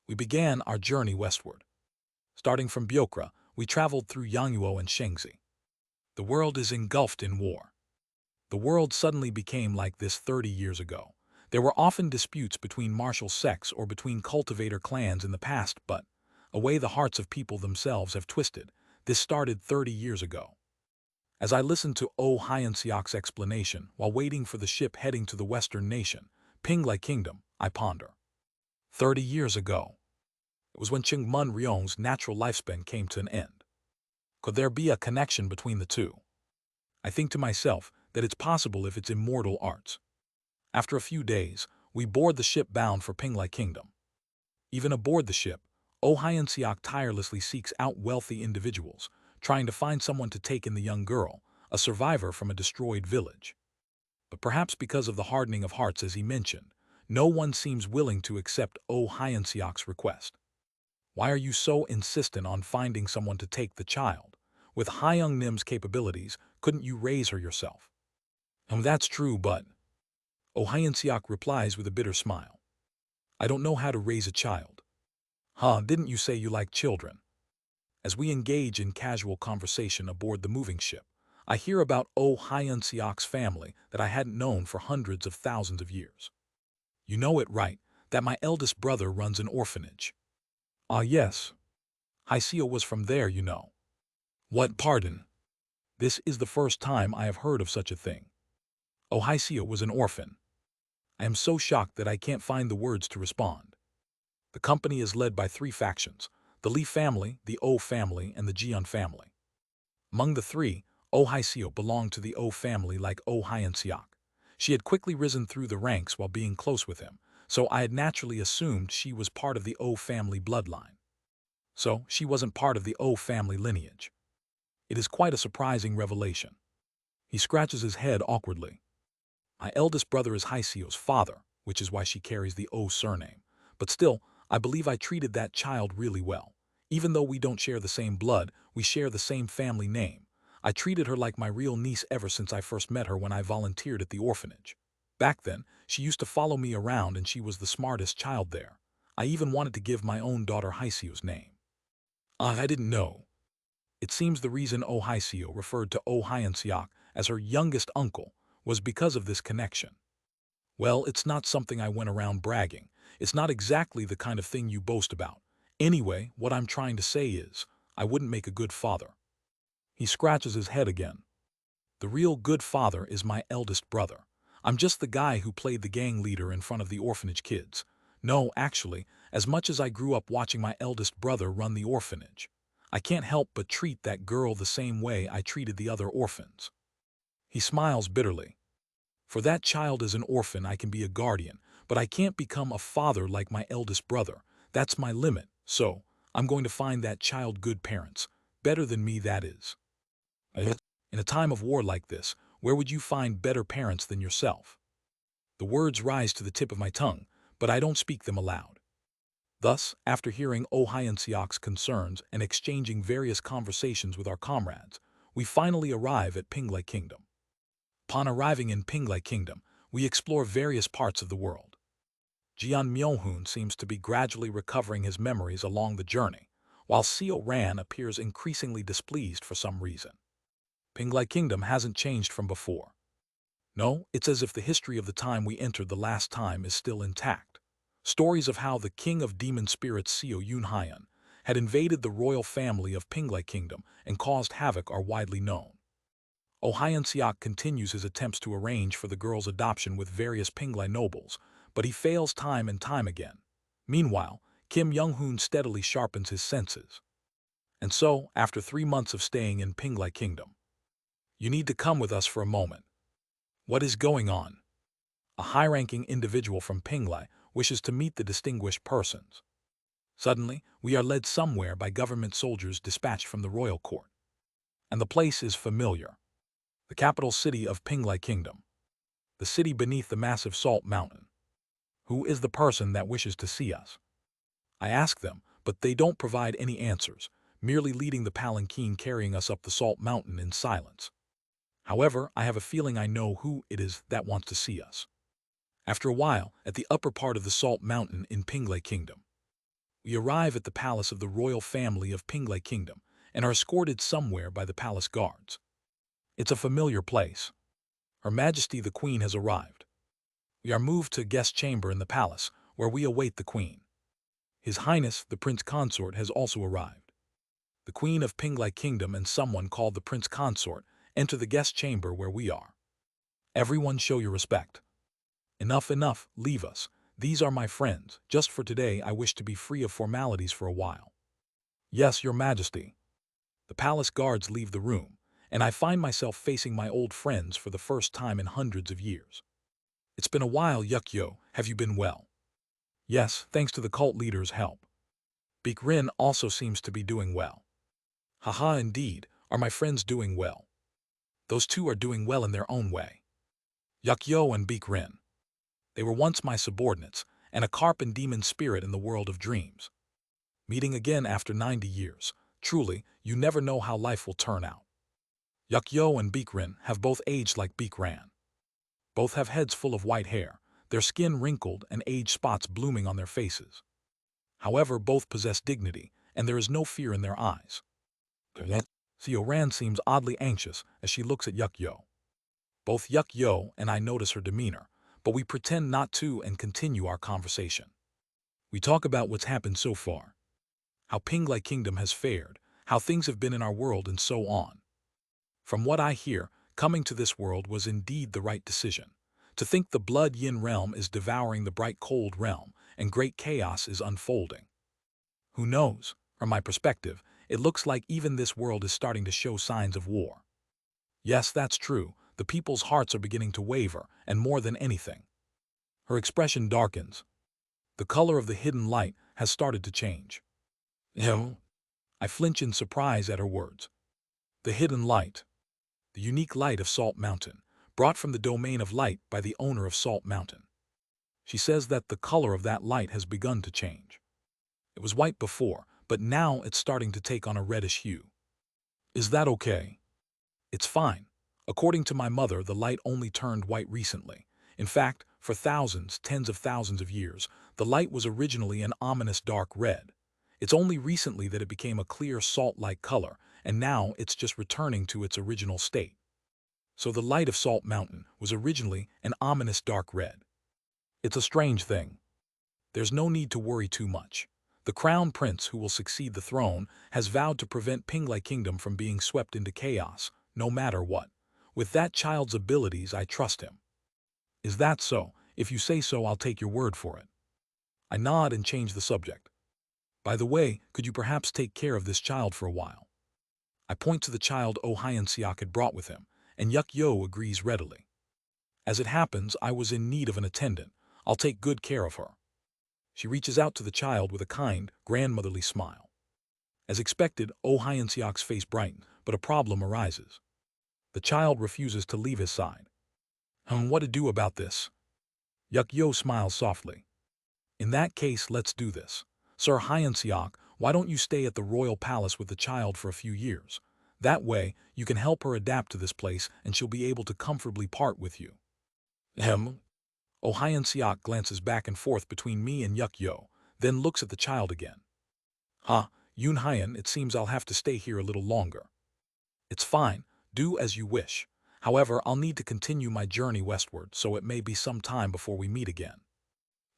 We began our journey westward. Starting from Byokra, we traveled through Yangguo and Shengzi. The world is engulfed in war. The world suddenly became like this 30 years ago. There were often disputes between martial sects or between cultivator clans in the past, but, a way the hearts of people themselves have twisted, this started 30 years ago. As I listened to O Hyeonseok's explanation while waiting for the ship heading to the western nation, Pinglai Kingdom, I ponder. 30 years ago. It was when Chingmun Ryong's natural lifespan came to an end. Could there be a connection between the two? I think to myself that it's possible if it's immortal arts. After a few days, we board the ship bound for Pinglai Kingdom. Even aboard the ship, Oh Hyeonseok tirelessly seeks out wealthy individuals, trying to find someone to take in the young girl, a survivor from a destroyed village. But perhaps because of the hardening of hearts as he mentioned, no one seems willing to accept Oh Hyeonseok's request. Why are you so insistent on finding someone to take the child? With Hyung Nim's capabilities, couldn't you raise her yourself? That's true, but... Oh Hyeonseok replies with a bitter smile. I don't know how to raise a child. Didn't you say you like children? As we engage in casual conversation aboard the moving ship, I hear about Oh Hyeonseok's family that I hadn't known for hundreds of thousands of years. You know it right, that my eldest brother runs an orphanage. Yes. Haiseo was from there, you know. What, pardon? This is the first time I have heard of such a thing. Oh, Haiseo was an orphan. I am so shocked that I can't find the words to respond. The company is led by three factions, the Lee family, the O family, and the Jeon family. Among the three, Oh Haiseo belonged to the O family like Oh Hyeonseok. She had quickly risen through the ranks while being close with him, so I had naturally assumed she was part of the O family bloodline. So she wasn't part of the O family lineage. It is quite a surprising revelation. He scratches his head awkwardly. My eldest brother is Haiseo's father, which is why she carries the O surname. But still, I believe I treated that child really well. Even though we don't share the same blood, we share the same family name. I treated her like my real niece ever since I first met her when I volunteered at the orphanage. Back then, she used to follow me around and she was the smartest child there. I even wanted to give my own daughter Haiseo's name. I didn't know. It seems the reason Oh Haiseo referred to Oh Hyeonseok as her youngest uncle was because of this connection. Well, it's not something I went around bragging. It's not exactly the kind of thing you boast about. Anyway, what I'm trying to say is, I wouldn't make a good father. He scratches his head again. The real good father is my eldest brother. I'm just the guy who played the gang leader in front of the orphanage kids. No, actually, as much as I grew up watching my eldest brother run the orphanage, I can't help but treat that girl the same way I treated the other orphans. He smiles bitterly. For that child as an orphan I can be a guardian, but I can't become a father like my eldest brother. That's my limit, so I'm going to find that child good parents. Better than me, that is. In a time of war like this, where would you find better parents than yourself? The words rise to the tip of my tongue, but I don't speak them aloud. Thus, after hearing Oh Hyeonseok's concerns and exchanging various conversations with our comrades, we finally arrive at Pinglai Kingdom. Upon arriving in Pinglai Kingdom, we explore various parts of the world. Jeon Myohoon seems to be gradually recovering his memories along the journey, while Seo Ran appears increasingly displeased for some reason. Pinglai Kingdom hasn't changed from before. No, it's as if the history of the time we entered the last time is still intact. Stories of how the king of demon spirits Seo Yoon-hyun had invaded the royal family of Pinglai Kingdom and caused havoc are widely known. Oh Hyeonseok continues his attempts to arrange for the girl's adoption with various Pinglai nobles, but he fails time and time again. Meanwhile, Kim Young-hoon steadily sharpens his senses. And so, after 3 months of staying in Pinglai Kingdom, you need to come with us for a moment. What is going on? A high-ranking individual from Pinglai wishes to meet the distinguished persons. Suddenly, we are led somewhere by government soldiers dispatched from the royal court. And the place is familiar. The capital city of Pinglai Kingdom. The city beneath the massive salt mountain. Who is the person that wishes to see us? I ask them, but they don't provide any answers, merely leading the palanquin carrying us up the salt mountain in silence. However, I have a feeling I know who it is that wants to see us. After a while, at the upper part of the salt mountain in Pinglai Kingdom, We arrive at the palace of the royal family of Pinglai Kingdom and are escorted somewhere by the palace guards. It's a familiar place. Her Majesty the Queen has arrived. We are moved to a guest chamber in the palace, where we await the Queen. His Highness, the Prince Consort, has also arrived. The Queen of Pinglai Kingdom and someone called the Prince Consort enter the guest chamber where we are. Everyone show your respect. Enough, enough, leave us. These are my friends. Just for today I wish to be free of formalities for a while. Yes, Your Majesty. The palace guards leave the room, and I find myself facing my old friends for the first time in hundreds of years. It's been a while, Yukyo. Have you been well? Yes, thanks to the cult leader's help. Rin also seems to be doing well. Haha, indeed. Are my friends doing well? Those two are doing well in their own way. Yukyo and Rin. They were once my subordinates, and a carp and demon spirit in the world of dreams. Meeting again after 90 years. Truly, you never know how life will turn out. Yukyo and Rin have both aged like Ran. Both have heads full of white hair, their skin wrinkled and age spots blooming on their faces. However, both possess dignity, and there is no fear in their eyes. Ran seems oddly anxious as she looks at Yukyo. Both Yukyo and I notice her demeanor, but we pretend not to and continue our conversation. We talk about what's happened so far, how Pinglai Kingdom has fared, how things have been in our world, and so on. From what I hear, coming to this world was indeed the right decision. To think the blood yin realm is devouring the bright cold realm, and great chaos is unfolding. Who knows? From my perspective, it looks like even this world is starting to show signs of war. Yes, that's true. The people's hearts are beginning to waver, and more than anything. Her expression darkens. The color of the hidden light has started to change. I flinch in surprise at her words. The hidden light. The unique light of Salt Mountain, brought from the domain of light by the owner of Salt Mountain. She says that the color of that light has begun to change. It was white before, but now it's starting to take on a reddish hue. Is that okay? It's fine. According to my mother, the light only turned white recently. In fact, for thousands, tens of thousands of years, the light was originally an ominous dark red. It's only recently that it became a clear salt-like color, and now it's just returning to its original state. So the light of Salt Mountain was originally an ominous dark red. It's a strange thing. There's no need to worry too much. The crown prince who will succeed the throne has vowed to prevent Pinglai Kingdom from being swept into chaos, no matter what. With that child's abilities, I trust him. Is that so? If you say so, I'll take your word for it. I nod and change the subject. By the way, could you perhaps take care of this child for a while? I point to the child Oh Hyun-seok had brought with him, and Yukyo agrees readily. As it happens, I was in need of an attendant. I'll take good care of her. She reaches out to the child with a kind, grandmotherly smile. As expected, Oh Hyun-seok's face brightens, but a problem arises. The child refuses to leave his side. What to do about this? Yukyo smiles softly. In that case, let's do this. Sir Hyun-seok, why don't you stay at the royal palace with the child for a few years? That way, you can help her adapt to this place and she'll be able to comfortably part with you. Oh Hyun-seok glances back and forth between me and Yukyo, then looks at the child again. Yoon Hyun, it seems I'll have to stay here a little longer. It's fine, do as you wish. However, I'll need to continue my journey westward, so it may be some time before we meet again.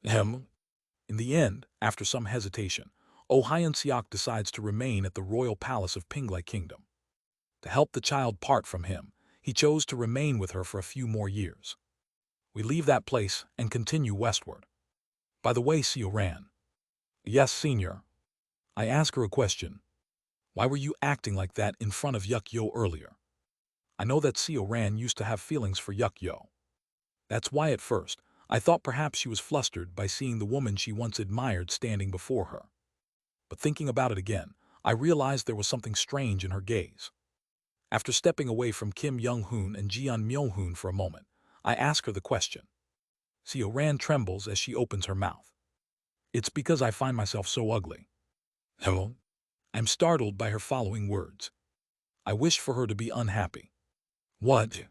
In the end, after some hesitation, Oh Hyun-seok decides to remain at the royal palace of Pinglai Kingdom. To help the child part from him, he chose to remain with her for a few more years. We leave that place and continue westward. By the way, Ran. Yes, Senior. I ask her a question. Why were you acting like that in front of Yukyo earlier? I know that Ran used to have feelings for Yukyo. That's why at first, I thought perhaps she was flustered by seeing the woman she once admired standing before her. But thinking about it again, I realized there was something strange in her gaze. After stepping away from Kim Young-hoon and Jeon Myo-hoon for a moment, I ask her the question. Ran trembles as she opens her mouth. It's because I find myself so ugly. Hello? I'm startled by her following words. I wish for her to be unhappy. What?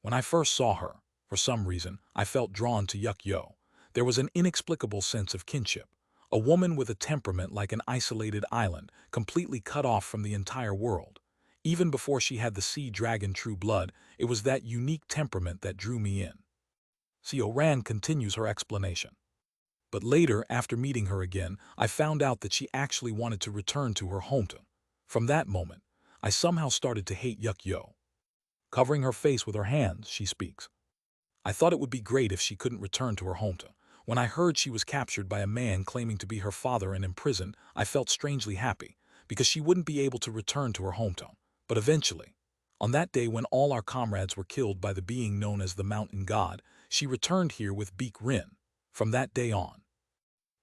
When I first saw her, for some reason, I felt drawn to Yukyo. There was an inexplicable sense of kinship, A woman with a temperament like an isolated island, completely cut off from the entire world. Even before she had the sea dragon true blood, it was that unique temperament that drew me in. Ran continues her explanation. But later, after meeting her again, I found out that she actually wanted to return to her hometown. From that moment, I somehow started to hate Yo. Covering her face with her hands, she speaks. I thought it would be great if she couldn't return to her hometown. When I heard she was captured by a man claiming to be her father and imprisoned, I felt strangely happy, because she wouldn't be able to return to her hometown. But eventually, on that day when all our comrades were killed by the being known as the Mountain God, she returned here with Beak Rin. From that day on,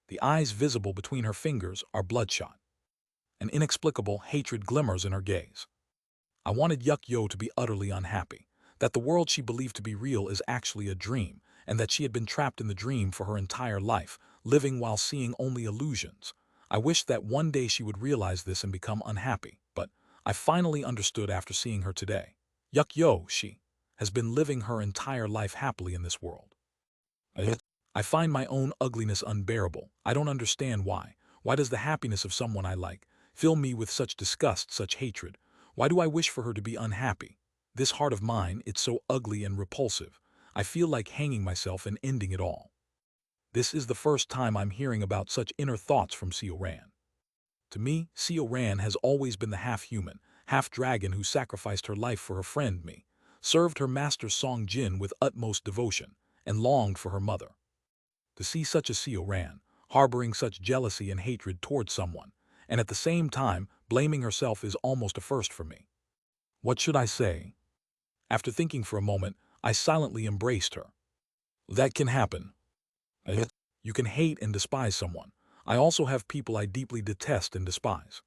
the eyes visible between her fingers are bloodshot. An inexplicable hatred glimmers in her gaze. I wanted Yo to be utterly unhappy, that the world she believed to be real is actually a dream, and that she had been trapped in the dream for her entire life, living while seeing only illusions. I wished that one day she would realize this and become unhappy, but I finally understood after seeing her today. Yo, she has been living her entire life happily in this world. I find my own ugliness unbearable. I don't understand why. Why does the happiness of someone I like fill me with such disgust, such hatred? Why do I wish for her to be unhappy? This heart of mine, it's so ugly and repulsive. I feel like hanging myself and ending it all. This is the first time I'm hearing about such inner thoughts from Ran. To me, Ran has always been the half-human, half-dragon who sacrificed her life for her friend me, served her master Song Jin with utmost devotion, and longed for her mother. To see such a Ran, harboring such jealousy and hatred towards someone, and at the same time blaming herself is almost a first for me. What should I say? After thinking for a moment, I silently embraced her. That can happen. You can hate and despise someone. I also have people I deeply detest and despise.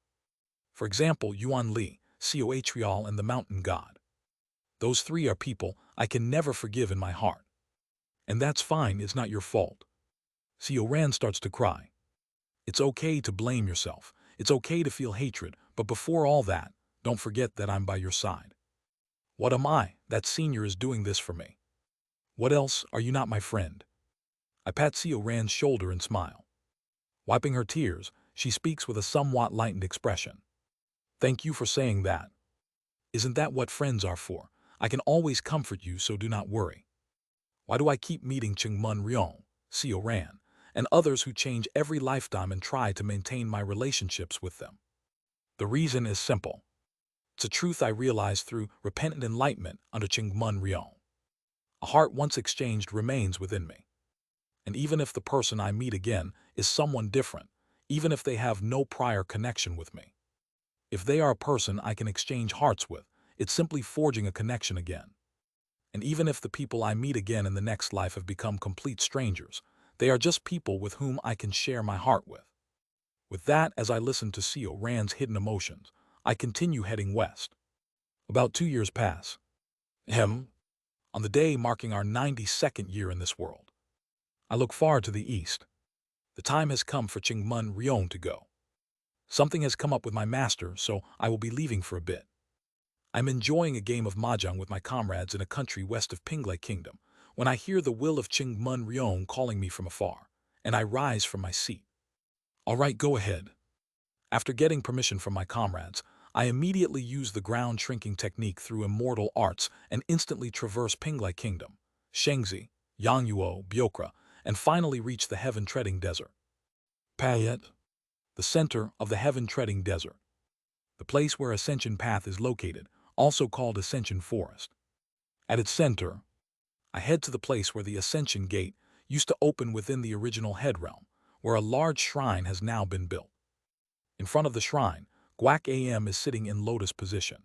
For example, Yuan Li, Coatrial, and the Mountain God. Those three are people I can never forgive in my heart. And that's fine, it's not your fault. Ran starts to cry. It's okay to blame yourself. It's okay to feel hatred, but before all that, don't forget that I'm by your side. What am I? That senior is doing this for me. What else? Are you not my friend? I pat Ran's shoulder and smile. Wiping her tears, she speaks with a somewhat lightened expression. Thank you for saying that. Isn't that what friends are for? I can always comfort you, so do not worry. Why do I keep meeting Chingmun Ryong, Ran, and others who change every lifetime and try to maintain my relationships with them? The reason is simple. It's a truth I realized through repentant enlightenment under Chingmun Ryong. A heart once exchanged remains within me. And even if the person I meet again is someone different, even if they have no prior connection with me, if they are a person I can exchange hearts with, it's simply forging a connection again. And even if the people I meet again in the next life have become complete strangers, they are just people with whom I can share my heart with. With that, as I listen to Ran's hidden emotions, I continue heading west. About 2 years pass. On the day marking our 92nd year in this world, I look far to the east. The time has come for Chingmun Ryong to go. Something has come up with my master, so I will be leaving for a bit. I'm enjoying a game of mahjong with my comrades in a country west of Pinglai Kingdom, when I hear the will of Chingmun Ryong calling me from afar, and I rise from my seat. All right, go ahead. After getting permission from my comrades, I immediately use the ground shrinking technique through immortal arts and instantly traverse Pinglai Kingdom, Shengzi, Yangyuo, Byokra, and finally reach the heaven-treading desert. Payet, the center of the heaven-treading desert, the place where Ascension Path is located, also called Ascension Forest. At its center, I head to the place where the Ascension Gate used to open within the original head realm, where a large shrine has now been built. In front of the shrine, Guak AM is sitting in lotus position.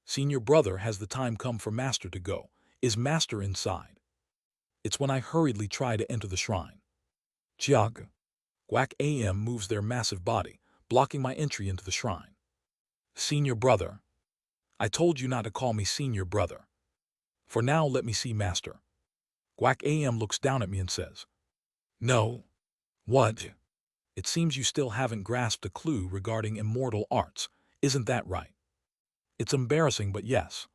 Senior brother, has the time come for master to go? Is master inside? It's when I hurriedly try to enter the shrine. Jiag. Guak AM moves their massive body, blocking my entry into the shrine. Senior brother. I told you not to call me senior brother. For now, let me see master. Guak AM looks down at me and says, No. What? It seems you still haven't grasped a clue regarding immortal arts, isn't that right? It's embarrassing, but yes.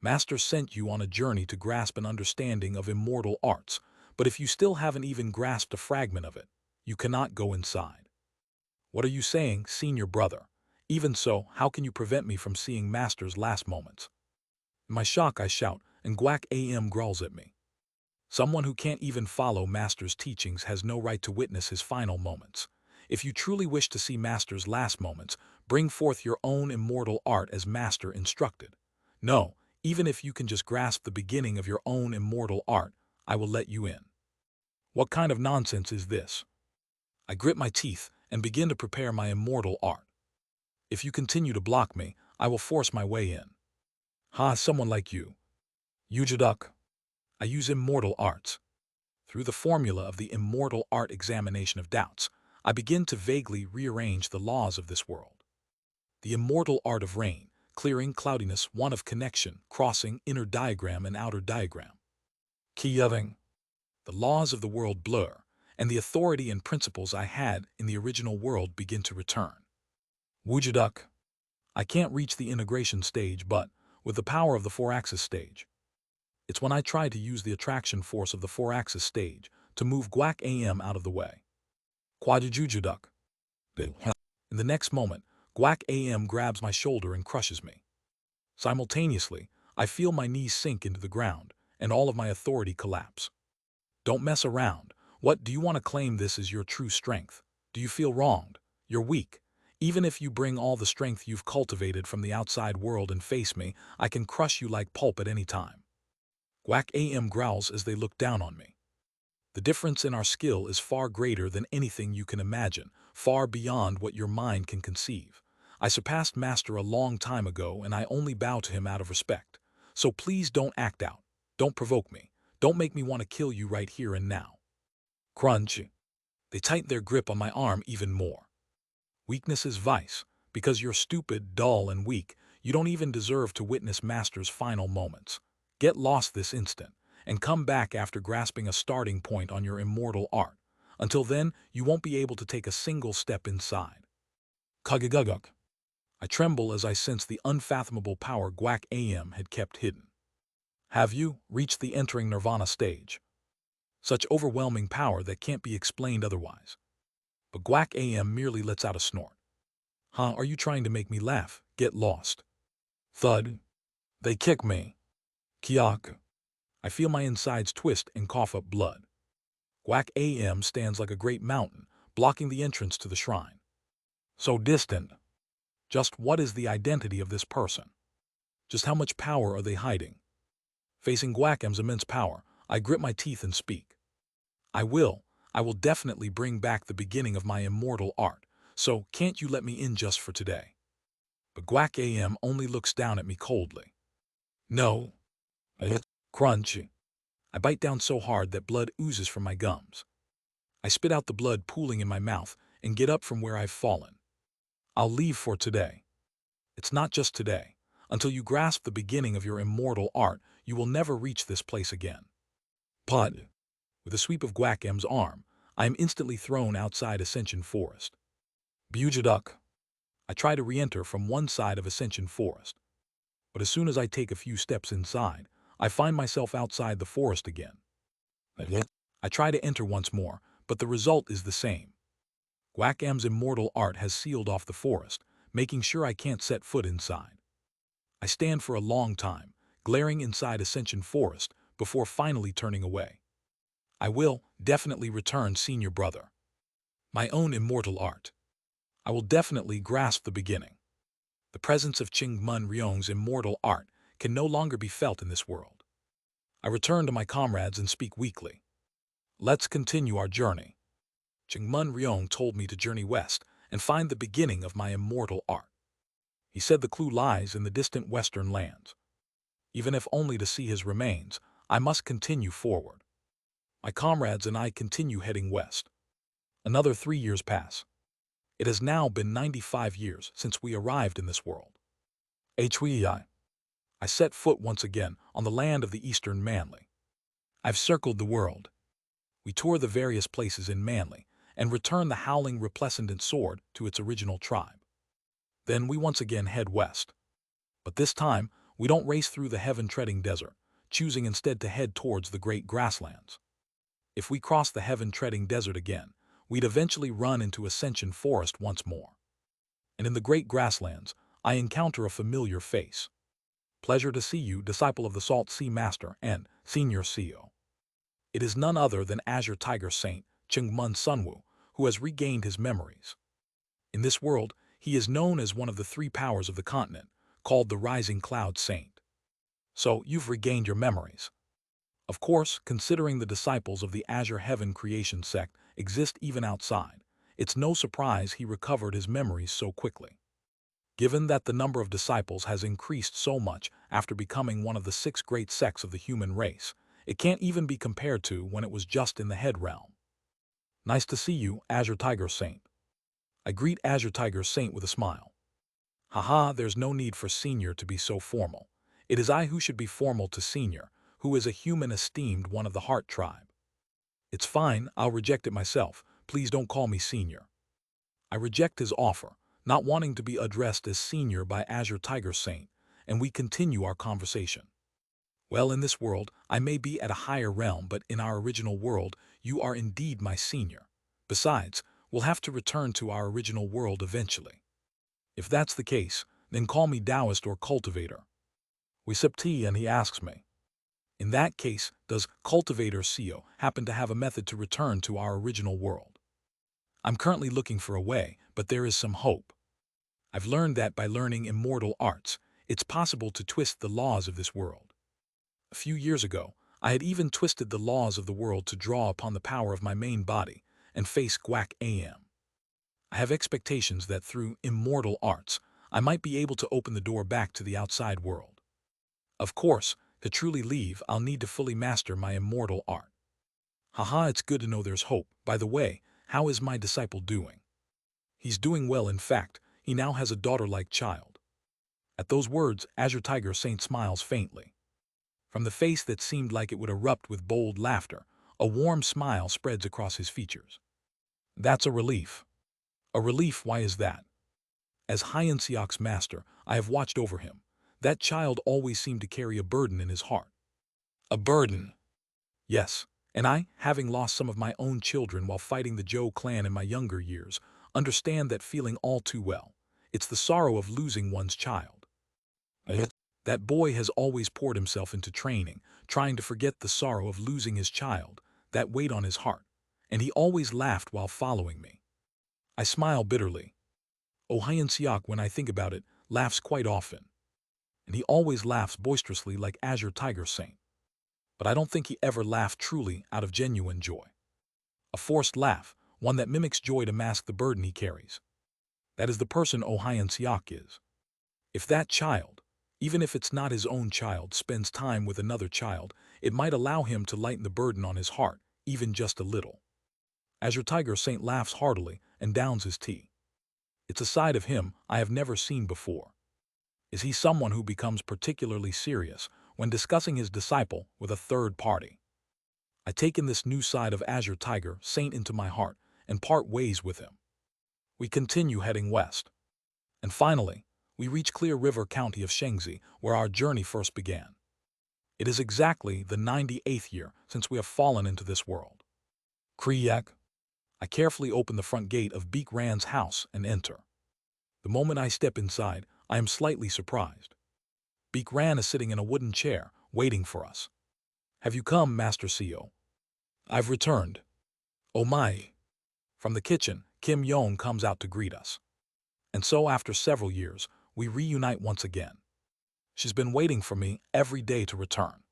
Master sent you on a journey to grasp an understanding of immortal arts, but if you still haven't even grasped a fragment of it, You cannot go inside. What are you saying, senior brother? Even so, how can you prevent me from seeing Master's last moments? In my shock, I shout, and Guac AM growls at me. Someone who can't even follow Master's teachings has no right to witness his final moments. If you truly wish to see Master's last moments, bring forth your own immortal art as Master instructed. No, even if you can just grasp the beginning of your own immortal art, I will let you in. What kind of nonsense is this? I grit my teeth and begin to prepare my immortal art. If you continue to block me, I will force my way in. Ha, someone like you. Yujaduk. I use immortal arts. Through the formula of the immortal art examination of doubts, I begin to vaguely rearrange the laws of this world. The immortal art of rain, clearing cloudiness, one of connection, crossing inner diagram and outer diagram. Kiyaving. The laws of the world blur, and the authority and principles I had in the original world begin to return. Wujaduk. I can't reach the integration stage, but with the power of the four-axis stage. It's when I try to use the attraction force of the four-axis stage to move Guac AM out of the way. Quadjujuduk. In the next moment, Guac AM grabs my shoulder and crushes me. Simultaneously, I feel my knees sink into the ground, and all of my authority collapse. Don't mess around. What, do you want to claim this as your true strength? Do you feel wronged? You're weak. Even if you bring all the strength you've cultivated from the outside world and face me, I can crush you like pulp at any time. Guac AM growls as they look down on me. The difference in our skill is far greater than anything you can imagine, far beyond what your mind can conceive. I surpassed Master a long time ago, and I only bow to him out of respect. So please don't act out. Don't provoke me. Don't make me want to kill you right here and now. Crunch. They tighten their grip on my arm even more. Weakness is vice. Because you're stupid, dull, and weak, you don't even deserve to witness Master's final moments. Get lost this instant, and come back after grasping a starting point on your immortal art. Until then, you won't be able to take a single step inside. Kugaguguk. I tremble as I sense the unfathomable power Guac AM had kept hidden. Have you reached the entering nirvana stage? Such overwhelming power that can't be explained otherwise. But Guac AM merely lets out a snort. Huh, are you trying to make me laugh? Get lost. Thud. They kick me. Kiak. I feel my insides twist and cough up blood. Guac AM stands like a great mountain, blocking the entrance to the shrine. So distant. Just what is the identity of this person? Just how much power are they hiding? Facing Guac M's immense power, I grip my teeth and speak. I will definitely bring back the beginning of my immortal art, so can't you let me in just for today? But Guac AM only looks down at me coldly. No. Crunch. I bite down so hard that blood oozes from my gums. I spit out the blood pooling in my mouth and get up from where I've fallen. I'll leave for today. It's not just today. Until you grasp the beginning of your immortal art, you will never reach this place again. Pud. With a sweep of Guac M's arm, I am instantly thrown outside Ascension Forest. Bujaduk. I try to re-enter from one side of Ascension Forest. But as soon as I take a few steps inside, I find myself outside the forest again. I try to enter once more, but the result is the same. Guac M's immortal art has sealed off the forest, making sure I can't set foot inside. I stand for a long time, glaring inside Ascension Forest before finally turning away. I will definitely return, senior brother. My own immortal art. I will definitely grasp the beginning. The presence of Chingmun Ryong's immortal art can no longer be felt in this world. I return to my comrades and speak weakly. Let's continue our journey. Chingmun Ryong told me to journey west and find the beginning of my immortal art. He said the clue lies in the distant western lands. Even if only to see his remains, I must continue forward. My comrades and I continue heading west. Another 3 years pass. It has now been 95 years since we arrived in this world. I set foot once again on the land of the Eastern Manly. I've circled the world. We tour the various places in Manly and return the howling Replescendent sword to its original tribe. Then we once again head west. But this time, we don't race through the heaven-treading desert, choosing instead to head towards the great grasslands. If we cross the heaven-treading desert again, we'd eventually run into Ascension Forest once more. And in the great grasslands, I encounter a familiar face. Pleasure to see you, disciple of the Salt Sea Master and Senior CEO. It is none other than Azure Tiger Saint, Chungmun Sunwoo, who has regained his memories. In this world, he is known as one of the three powers of the continent, called the Rising Cloud Saint. So, you've regained your memories. Of course, considering the disciples of the Azure Heaven Creation sect exist even outside, it's no surprise he recovered his memories so quickly. Given that the number of disciples has increased so much after becoming one of the 6 great sects of the human race, it can't even be compared to when it was just in the head realm. Nice to see you, Azure Tiger Saint. I greet Azure Tiger Saint with a smile. Haha, there's no need for Senior to be so formal. It is I who should be formal to Senior, who is a human esteemed one of the Heart Tribe. It's fine, I'll reject it myself. Please don't call me Senior. I reject his offer, not wanting to be addressed as Senior by Azure Tiger Saint, and we continue our conversation. Well, in this world, I may be at a higher realm, but in our original world, you are indeed my Senior. Besides, we'll have to return to our original world eventually. If that's the case, then call me Taoist or cultivator. We sip tea and he asks me. In that case, does cultivator CEO happen to have a method to return to our original world? I'm currently looking for a way, but there is some hope. I've learned that by learning immortal arts, it's possible to twist the laws of this world. A few years ago, I had even twisted the laws of the world to draw upon the power of my main body and face Guac AM. I have expectations that through immortal arts, I might be able to open the door back to the outside world. Of course, to truly leave, I'll need to fully master my immortal art. Haha, it's good to know there's hope. By the way, how is my disciple doing? He's doing well, in fact, he now has a daughter-like child. At those words, Azure Tiger Saint smiles faintly. From the face that seemed like it would erupt with bold laughter, a warm smile spreads across his features. That's a relief. A relief, why is that? As Hyen Seok's master, I have watched over him. That child always seemed to carry a burden in his heart. A burden? Yes, and I, having lost some of my own children while fighting the Zhou clan in my younger years, understand that feeling all too well. It's the sorrow of losing one's child. That boy has always poured himself into training, trying to forget the sorrow of losing his child, that weight on his heart, and he always laughed while following me. I smile bitterly. Oh, Hyen Seok, when I think about it, laughs quite often. And he always laughs boisterously like Azure Tiger Saint. But I don't think he ever laughed truly out of genuine joy. A forced laugh, one that mimics joy to mask the burden he carries. That is the person Oh Hyen Seok is. If that child, even if it's not his own child, spends time with another child, it might allow him to lighten the burden on his heart, even just a little. Azure Tiger Saint laughs heartily and downs his tea. It's a side of him I have never seen before. Is he someone who becomes particularly serious when discussing his disciple with a third party? I take in this new side of Azure Tiger Saint into my heart and part ways with him. We continue heading west. And finally, we reach Clear River County of Shengzi, where our journey first began. It is exactly the 98th year since we have fallen into this world. Kriyak. I carefully open the front gate of Beek Ran's house and enter. The moment I step inside, I am slightly surprised. Beek Ran is sitting in a wooden chair, waiting for us. Have you come, Master CEO? I've returned. Oh my. From the kitchen, Kim Yong comes out to greet us. And so after several years, we reunite once again. She's been waiting for me every day to return.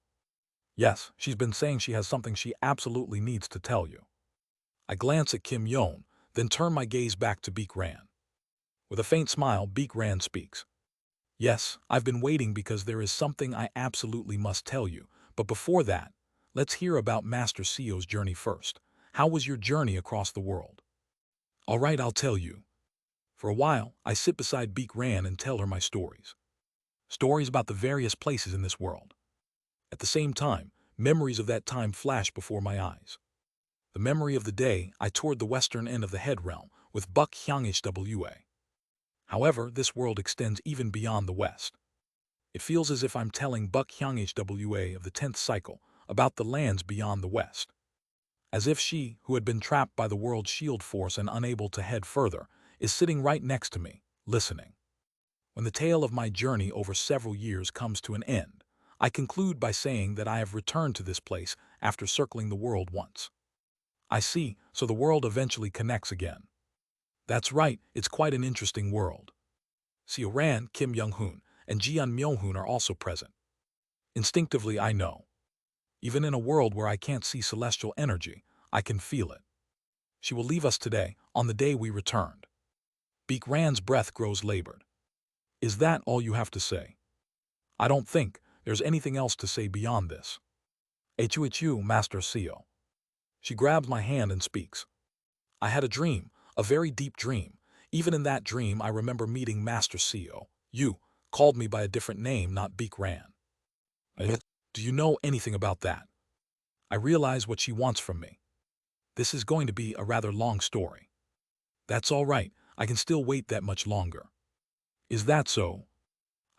Yes, she's been saying she has something she absolutely needs to tell you. I glance at Kim Yong, then turn my gaze back to Beek Ran. With a faint smile, Beek Ran speaks. Yes, I've been waiting because there is something I absolutely must tell you, but before that, let's hear about Master CEO's journey first. How was your journey across the world? All right, I'll tell you. For a while, I sit beside Beek Ran and tell her my stories. Stories about the various places in this world. At the same time, memories of that time flash before my eyes. The memory of the day I toured the western end of the head realm with Buck Hyung-hwa. However, this world extends even beyond the west. It feels as if I'm telling Buck Hyung-hwa of the 10th cycle about the lands beyond the west. as if she, who had been trapped by the world's shield force and unable to head further, is sitting right next to me, listening. When the tale of my journey over several years comes to an end, I conclude by saying that I have returned to this place after circling the world once. I see, so the world eventually connects again. That's right, it's quite an interesting world. Seo Ran, Kim Young-hoon, and Jeon Myo-hoon are also present. Instinctively, I know. Even in a world where I can't see celestial energy, I can feel it. She will leave us today, on the day we returned. Beek Ran's breath grows labored. Is that all you have to say? I don't think there's anything else to say beyond this. Echu, Master Seo. She grabs my hand and speaks. I had a dream, a very deep dream. Even in that dream, I remember meeting Master Seo. You called me by a different name, not Beek Ran. Do you know anything about that? I realize what she wants from me. This is going to be a rather long story. That's all right, I can still wait that much longer. Is that so?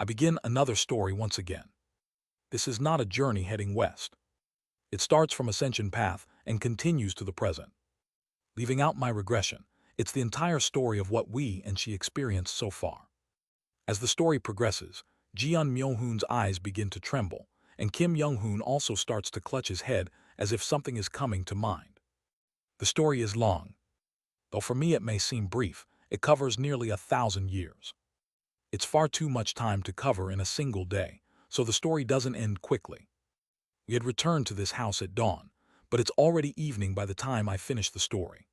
I begin another story once again. This is not a journey heading west. It starts from Ascension Path and continues to the present. Leaving out my regression, it's the entire story of what we and she experienced so far. As the story progresses, Jeon Myo-hoon's eyes begin to tremble, and Kim Young-hoon also starts to clutch his head as if something is coming to mind. The story is long. Though for me it may seem brief, it covers nearly 1,000 years. It's far too much time to cover in a single day, so the story doesn't end quickly. We had returned to this house at dawn, but it's already evening by the time I finish the story.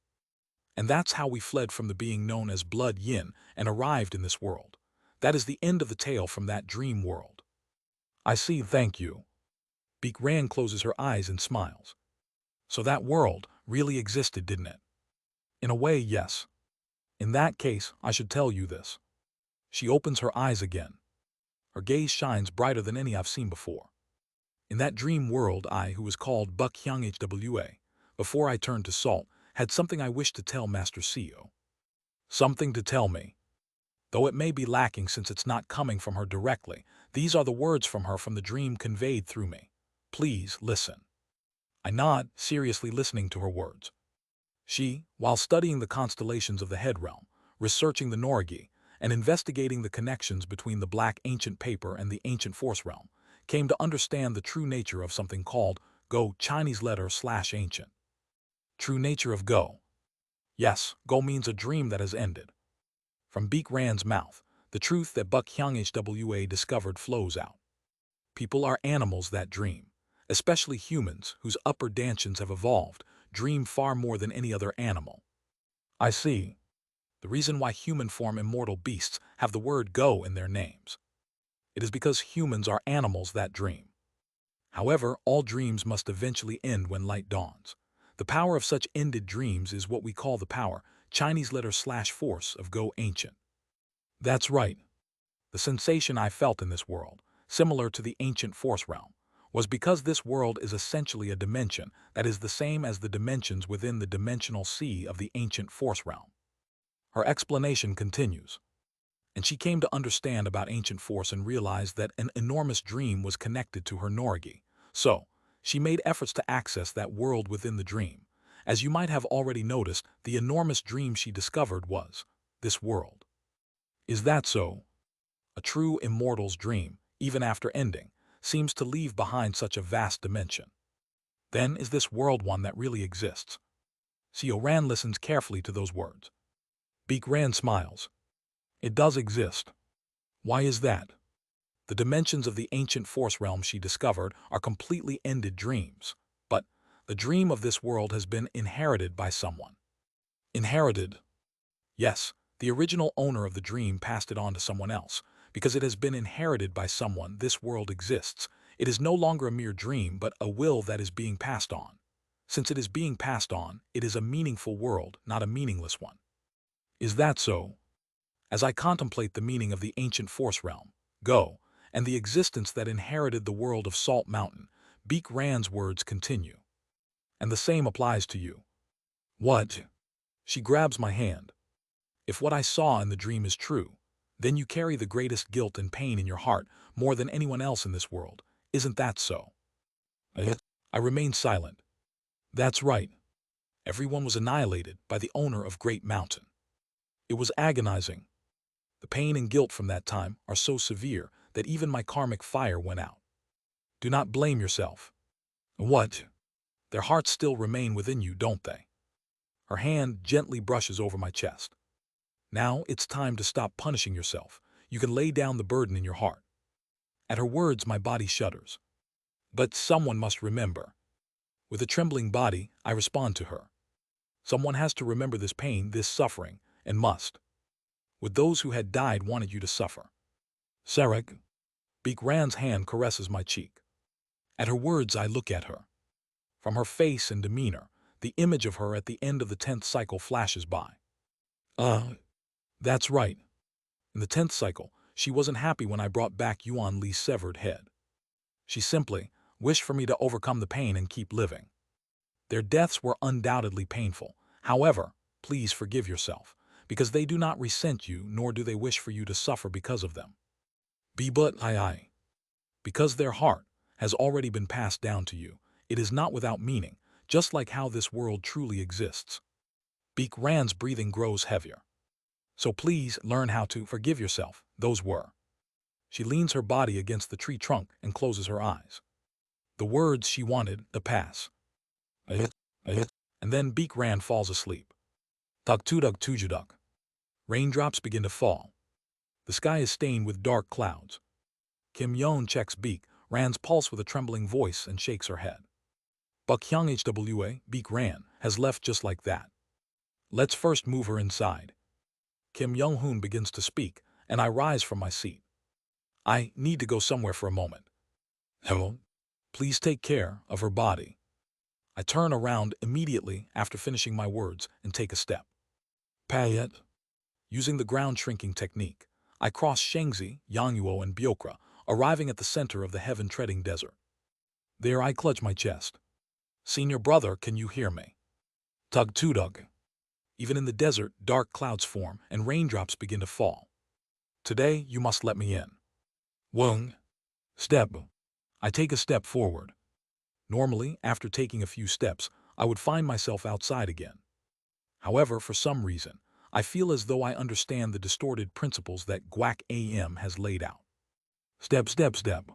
And that's how we fled from the being known as Blood Yin and arrived in this world. That is the end of the tale from that dream world. I see, thank you. Beek Ran closes her eyes and smiles. So that world really existed, didn't it? In a way, yes. In that case, I should tell you this. She opens her eyes again. Her gaze shines brighter than any I've seen before. In that dream world, I, who was called Buk Hyung Hwa, before I turned to salt, had something I wished to tell Master Seo. Something to tell me. Though it may be lacking since it's not coming from her directly, these are the words from her from the dream conveyed through me. Please listen. I nod, seriously listening to her words. She, while studying the constellations of the head realm, researching the Norgi, and investigating the connections between the black ancient paper and the ancient force realm, came to understand the true nature of something called Go Chinese letter / ancient. True nature of Go. Yes, Go means a dream that has ended. From Beek Ran's mouth, the truth that Buk Hyung Hwa discovered flows out. People are animals that dream, especially humans whose upper dantians have evolved, dream far more than any other animal. I see. The reason why human form immortal beasts have the word Go in their names. It is because humans are animals that dream. However, all dreams must eventually end when light dawns. The power of such ended dreams is what we call the power, Chinese letter / force of Go ancient. That's right. The sensation I felt in this world, similar to the ancient force realm, was because this world is essentially a dimension that is the same as the dimensions within the dimensional sea of the ancient force realm. Her explanation continues. And she came to understand about ancient force and realized that an enormous dream was connected to her Norgi. So, she made efforts to access that world within the dream. As you might have already noticed, the enormous dream she discovered was this world. Is that so? A true immortal's dream, even after ending, seems to leave behind such a vast dimension. Then is this world one that really exists? Seo Ran listens carefully to those words. Beek Ran smiles. It does exist. Why is that? The dimensions of the ancient force realm she discovered are completely ended dreams. But the dream of this world has been inherited by someone. Inherited? Yes, the original owner of the dream passed it on to someone else. Because it has been inherited by someone, this world exists. It is no longer a mere dream, but a will that is being passed on. Since it is being passed on, it is a meaningful world, not a meaningless one. Is that so? As I contemplate the meaning of the ancient force realm, Go, and the existence that inherited the world of Salt Mountain, Beek Ran's words continue. And the same applies to you. What? She grabs my hand. If what I saw in the dream is true, then you carry the greatest guilt and pain in your heart more than anyone else in this world. Isn't that so? I remain silent. That's right. Everyone was annihilated by the owner of Great Mountain. It was agonizing. The pain and guilt from that time are so severe that even my karmic fire went out. Do not blame yourself. What? Their hearts still remain within you, don't they? Her hand gently brushes over my chest. Now it's time to stop punishing yourself. You can lay down the burden in your heart. At her words, my body shudders. But someone must remember. With a trembling body, I respond to her. Someone has to remember this pain, this suffering, and must. Would those who had died wanted you to suffer? Sarek. Beekran's hand caresses my cheek. At her words, I look at her. From her face and demeanor, the image of her at the end of the 10th cycle flashes by. That's right. In the 10th cycle, she wasn't happy when I brought back Yuan Li's severed head. She simply wished for me to overcome the pain and keep living. Their deaths were undoubtedly painful. However, please forgive yourself, because they do not resent you, nor do they wish for you to suffer because of them. Because their heart has already been passed down to you, it is not without meaning, just like how this world truly exists. Beekran's breathing grows heavier. So please learn how to forgive yourself. Those were. She leans her body against the tree trunk and closes her eyes. The words she wanted to pass. And then Beekran falls asleep. Tuk-tuduk tujuduk. Raindrops begin to fall. The sky is stained with dark clouds. Kim Yeon checks Beekran's pulse with a trembling voice and shakes her head. Hwa Beekran has left just like that. Let's first move her inside. Kim Young-hoon begins to speak, and I rise from my seat. I need to go somewhere for a moment. Hello? Please take care of her body. I turn around immediately after finishing my words and take a step. Payet. Using the ground shrinking technique, I cross Shangzi, Yangguo, and Byokra, arriving at the center of the heaven-treading desert. There I clutch my chest. Senior brother, can you hear me? Tug-tudug. Even in the desert, dark clouds form and raindrops begin to fall. Today, you must let me in. Wung. Step. I take a step forward. Normally, after taking a few steps, I would find myself outside again. However, for some reason, I feel as though I understand the distorted principles that Guac AM has laid out. Step, step, step.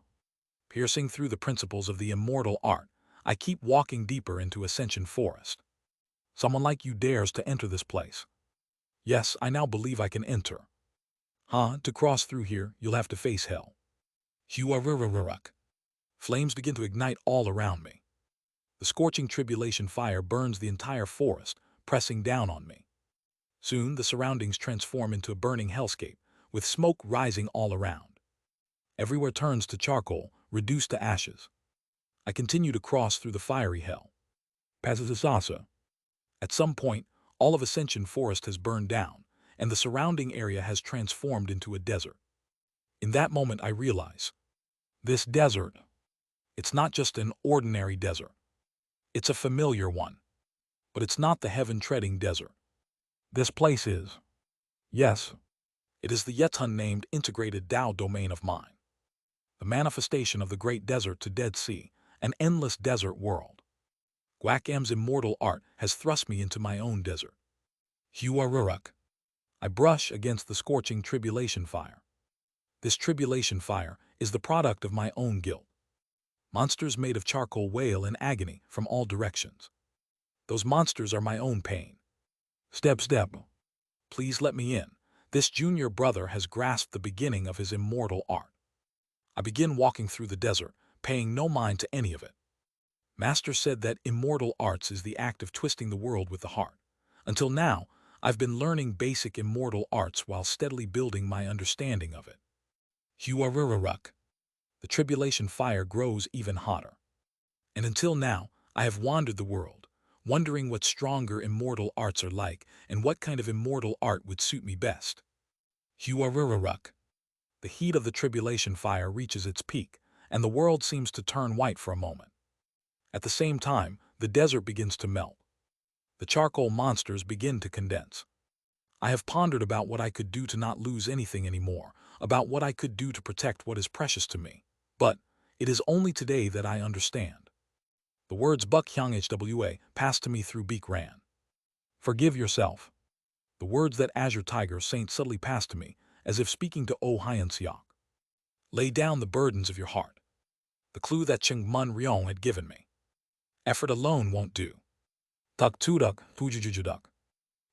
Piercing through the principles of the immortal art, I keep walking deeper into Ascension Forest. Someone like you dares to enter this place. Yes, I now believe I can enter. To cross through here, you'll have to face hell. Huarurururuk. Flames begin to ignite all around me. The scorching tribulation fire burns the entire forest, pressing down on me. Soon, the surroundings transform into a burning hellscape, with smoke rising all around. Everywhere turns to charcoal, reduced to ashes. I continue to cross through the fiery hell. Pazazasa. At some point, all of Ascension Forest has burned down, and the surrounding area has transformed into a desert. In that moment, I realize, this desert, it's not just an ordinary desert. It's a familiar one. But it's not the heaven-treading desert. This place is. Yes, it is the yet unnamed integrated Tao domain of mine. The manifestation of the great desert to Dead Sea, an endless desert world. Guacam's immortal art has thrust me into my own desert. Huaruruk. I brush against the scorching tribulation fire. This tribulation fire is the product of my own guilt. Monsters made of charcoal wail in agony from all directions. Those monsters are my own pain. Step, step. Please let me in. This junior brother has grasped the beginning of his immortal art. I begin walking through the desert, paying no mind to any of it. Master said that immortal arts is the act of twisting the world with the heart. Until now, I've been learning basic immortal arts while steadily building my understanding of it. Huarururuk. The tribulation fire grows even hotter. And until now, I have wandered the world, wondering what stronger immortal arts are like and what kind of immortal art would suit me best. Huarururuk. The heat of the tribulation fire reaches its peak, and the world seems to turn white for a moment. At the same time, the desert begins to melt. The charcoal monsters begin to condense. I have pondered about what I could do to not lose anything anymore, about what I could do to protect what is precious to me. But it is only today that I understand. The words Buck Hyung Hwa passed to me through Beekran. Forgive yourself. The words that Azure Tiger Saint subtly passed to me, as if speaking to O Hyan Siok. Lay down the burdens of your heart. The clue that Chingmun Ryong had given me. Effort alone won't do. Tuk tuduk, fujujujuduk.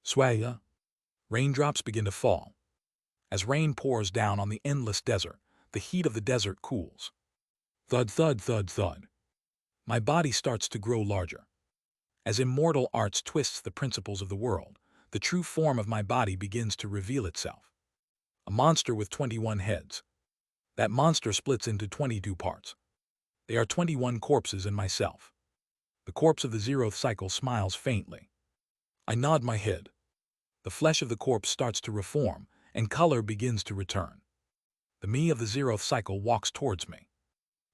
Swaya. Raindrops begin to fall. As rain pours down on the endless desert, the heat of the desert cools. Thud, thud, thud, thud. My body starts to grow larger. As immortal arts twists the principles of the world, the true form of my body begins to reveal itself. A monster with 21 heads. That monster splits into 22 parts. They are 21 corpses in myself. The corpse of the zeroth cycle smiles faintly. I nod my head. The flesh of the corpse starts to reform, and color begins to return. The me of the zeroth cycle walks towards me.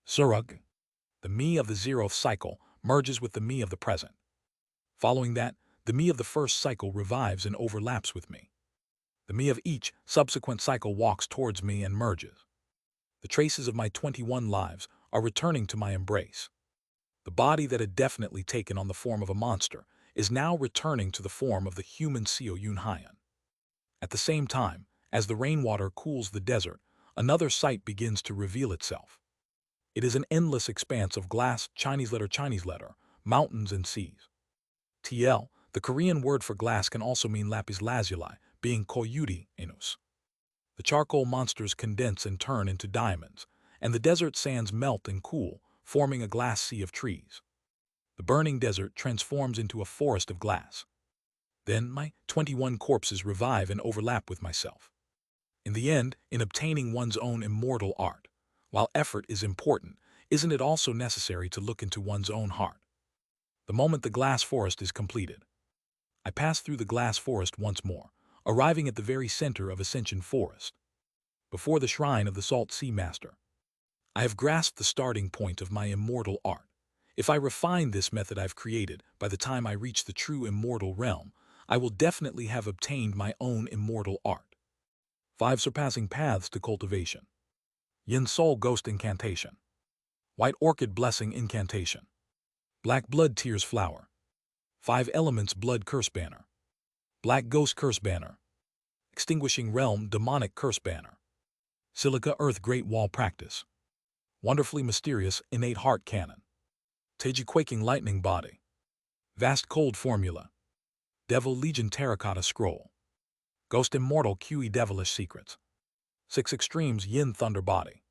Surug. The me of the zeroth cycle merges with the me of the present. Following that, the me of the first cycle revives and overlaps with me. The me of each subsequent cycle walks towards me and merges. The traces of my 21 lives are returning to my embrace. The body that had definitely taken on the form of a monster is now returning to the form of the human Seo Yun Hyan. At the same time, as the rainwater cools the desert, another sight begins to reveal itself. It is an endless expanse of glass, Chinese letter, mountains and seas. TL, the Korean word for glass, can also mean lapis lazuli, being koyuti enus. The charcoal monsters condense and turn into diamonds, and the desert sands melt and cool, forming a glass sea of trees. The burning desert transforms into a forest of glass. Then my 21 corpses revive and overlap with myself. In the end, in obtaining one's own immortal art, while effort is important, isn't it also necessary to look into one's own heart? The moment the glass forest is completed, I pass through the glass forest once more, arriving at the very center of Ascension Forest. Before the shrine of the Salt Sea Master, I have grasped the starting point of my immortal art. If I refine this method I've created, by the time I reach the true immortal realm, I will definitely have obtained my own immortal art. 5 surpassing paths to cultivation. Yin Soul Ghost Incantation. White Orchid Blessing Incantation. Black Blood Tears Flower. 5 Elements Blood Curse Banner. Black Ghost Curse Banner. Extinguishing Realm Demonic Curse Banner. Silica Earth Great Wall Practice. Wonderfully Mysterious Innate Heart Cannon. Teji Quaking Lightning Body. Vast Cold Formula. Devil Legion Terracotta Scroll. Ghost Immortal QE Devilish Secrets. 6 Extremes Yin Thunder Body.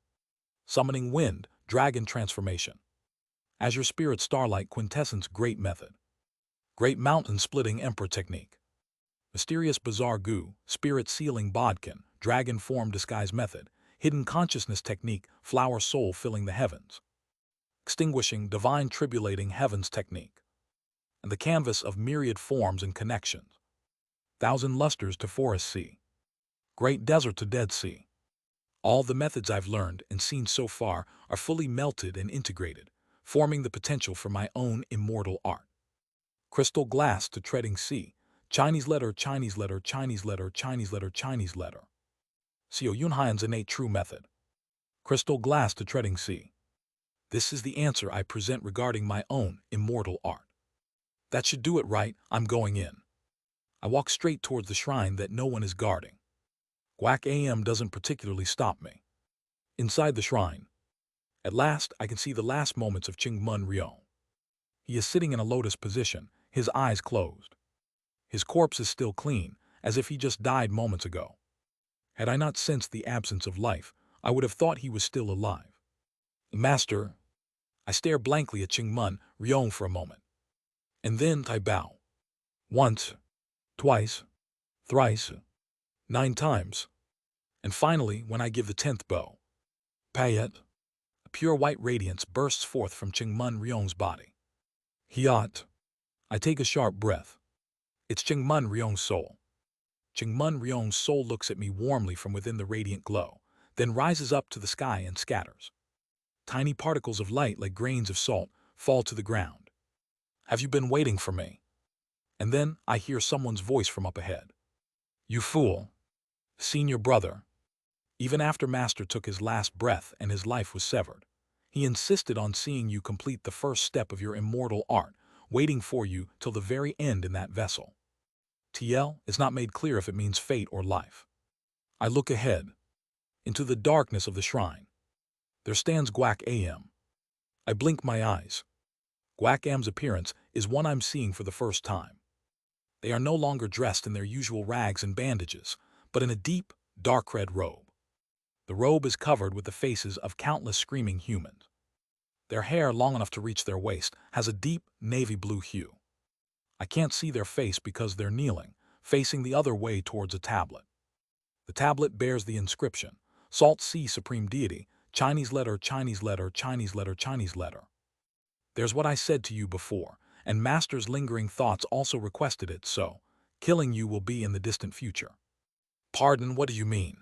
Summoning Wind Dragon Transformation. Azure Spirit Starlight Quintessence Great Method. Great Mountain Splitting Emperor Technique. Mysterious Bizarre Goo Spirit Sealing Bodkin Dragon Form Disguise Method. Hidden Consciousness Technique Flower Soul Filling the Heavens. Extinguishing Divine Tribulating Heavens Technique. And the Canvas of Myriad Forms and Connections. 1,000 Lusters to Forest Sea. Great Desert to Dead Sea. All the methods I've learned and seen so far are fully melted and integrated, forming the potential for my own immortal art. Crystal Glass to Treading Sea. Chinese letter, Chinese letter, Chinese letter, Chinese letter, Chinese letter. Seo Yun Hyan's innate true method. Crystal Glass to Treading Sea. This is the answer I present regarding my own immortal art. That should do it right. I'm going in. I walk straight towards the shrine that no one is guarding. Guac AM doesn't particularly stop me. Inside the shrine, at last I can see the last moments of Chingmun Ryong. He is sitting in a lotus position, his eyes closed. His corpse is still clean, as if he just died moments ago. Had I not sensed the absence of life, I would have thought he was still alive. Master, I stare blankly at Chingmun Ryong for a moment. And then I bow. Once, twice, thrice, 9 times. And finally, when I give the 10th bow, Payet, a pure white radiance bursts forth from Chingmun Ryong's body. Hiat. I take a sharp breath. It's Chingmun Ryong's soul. Chingmun Ryong's soul looks at me warmly from within the radiant glow, then rises up to the sky and scatters. Tiny particles of light like grains of salt fall to the ground. Have you been waiting for me? And then I hear someone's voice from up ahead. You fool. Seen your brother. Even after Master took his last breath and his life was severed, he insisted on seeing you complete the first step of your immortal art, waiting for you till the very end in that vessel. It's not made clear if it means fate or life. I look ahead, into the darkness of the shrine. There stands Guac Am. I blink my eyes. Guac Am's appearance is one I'm seeing for the first time. They are no longer dressed in their usual rags and bandages, but in a deep, dark red robe. The robe is covered with the faces of countless screaming humans. Their hair, long enough to reach their waist, has a deep, navy blue hue. I can't see their face because they're kneeling, facing the other way towards a tablet. The tablet bears the inscription, Salt Sea Supreme Deity, Chinese letter, Chinese letter, Chinese letter, Chinese letter. There's what I said to you before, and Master's lingering thoughts also requested it, so killing you will be in the distant future. Pardon, what do you mean?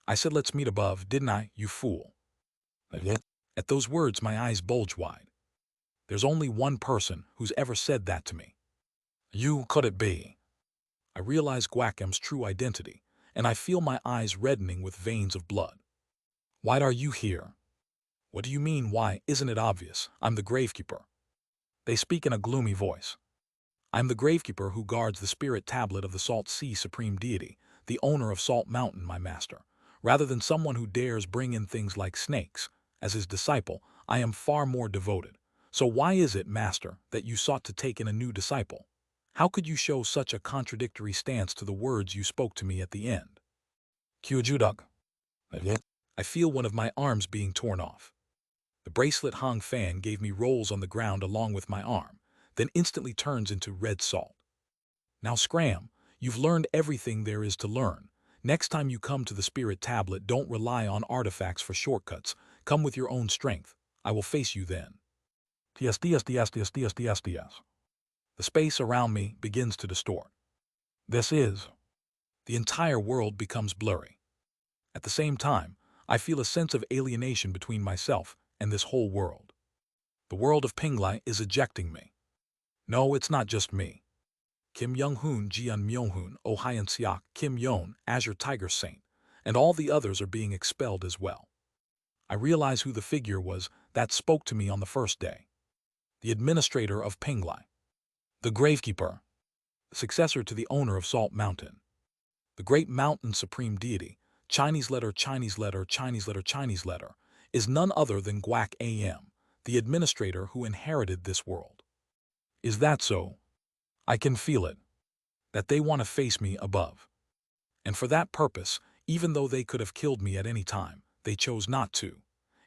I said let's meet above, didn't I, you fool? At those words my eyes bulge wide. There's only one person who's ever said that to me. You, could it be? I realize Guacam's true identity, and I feel my eyes reddening with veins of blood. Why are you here? What do you mean, why? Isn't it obvious? I'm the gravekeeper. They speak in a gloomy voice. I'm the gravekeeper who guards the spirit tablet of the Salt Sea Supreme Deity, the owner of Salt Mountain, my master. Rather than someone who dares bring in things like snakes, as his disciple, I am far more devoted. So why is it, Master, that you sought to take in a new disciple? How could you show such a contradictory stance to the words you spoke to me at the end? Kyujuduk. I feel one of my arms being torn off. The bracelet Hong Fan gave me rolls on the ground along with my arm, then instantly turns into red salt. Now Scram, you've learned everything there is to learn. Next time you come to the spirit tablet, don't rely on artifacts for shortcuts. Come with your own strength. I will face you then. The space around me begins to distort. The entire world becomes blurry. At the same time, I feel a sense of alienation between myself and this whole world. The world of Pinglai is ejecting me. No, it's not just me. Kim Young-hoon, Jian Myung-hoon, Oh Hyun-seok, Kim Yeon, Azure Tiger Saint, and all the others are being expelled as well. I realize who the figure was that spoke to me on the first day. The administrator of Pinglai. The gravekeeper. The successor to the owner of Salt Mountain. The great mountain supreme deity, Chinese letter, Chinese letter, Chinese letter, Chinese letter, is none other than Guac Am, the administrator who inherited this world. Is that so? I can feel it. That they want to face me above. And for that purpose, even though they could have killed me at any time, they chose not to.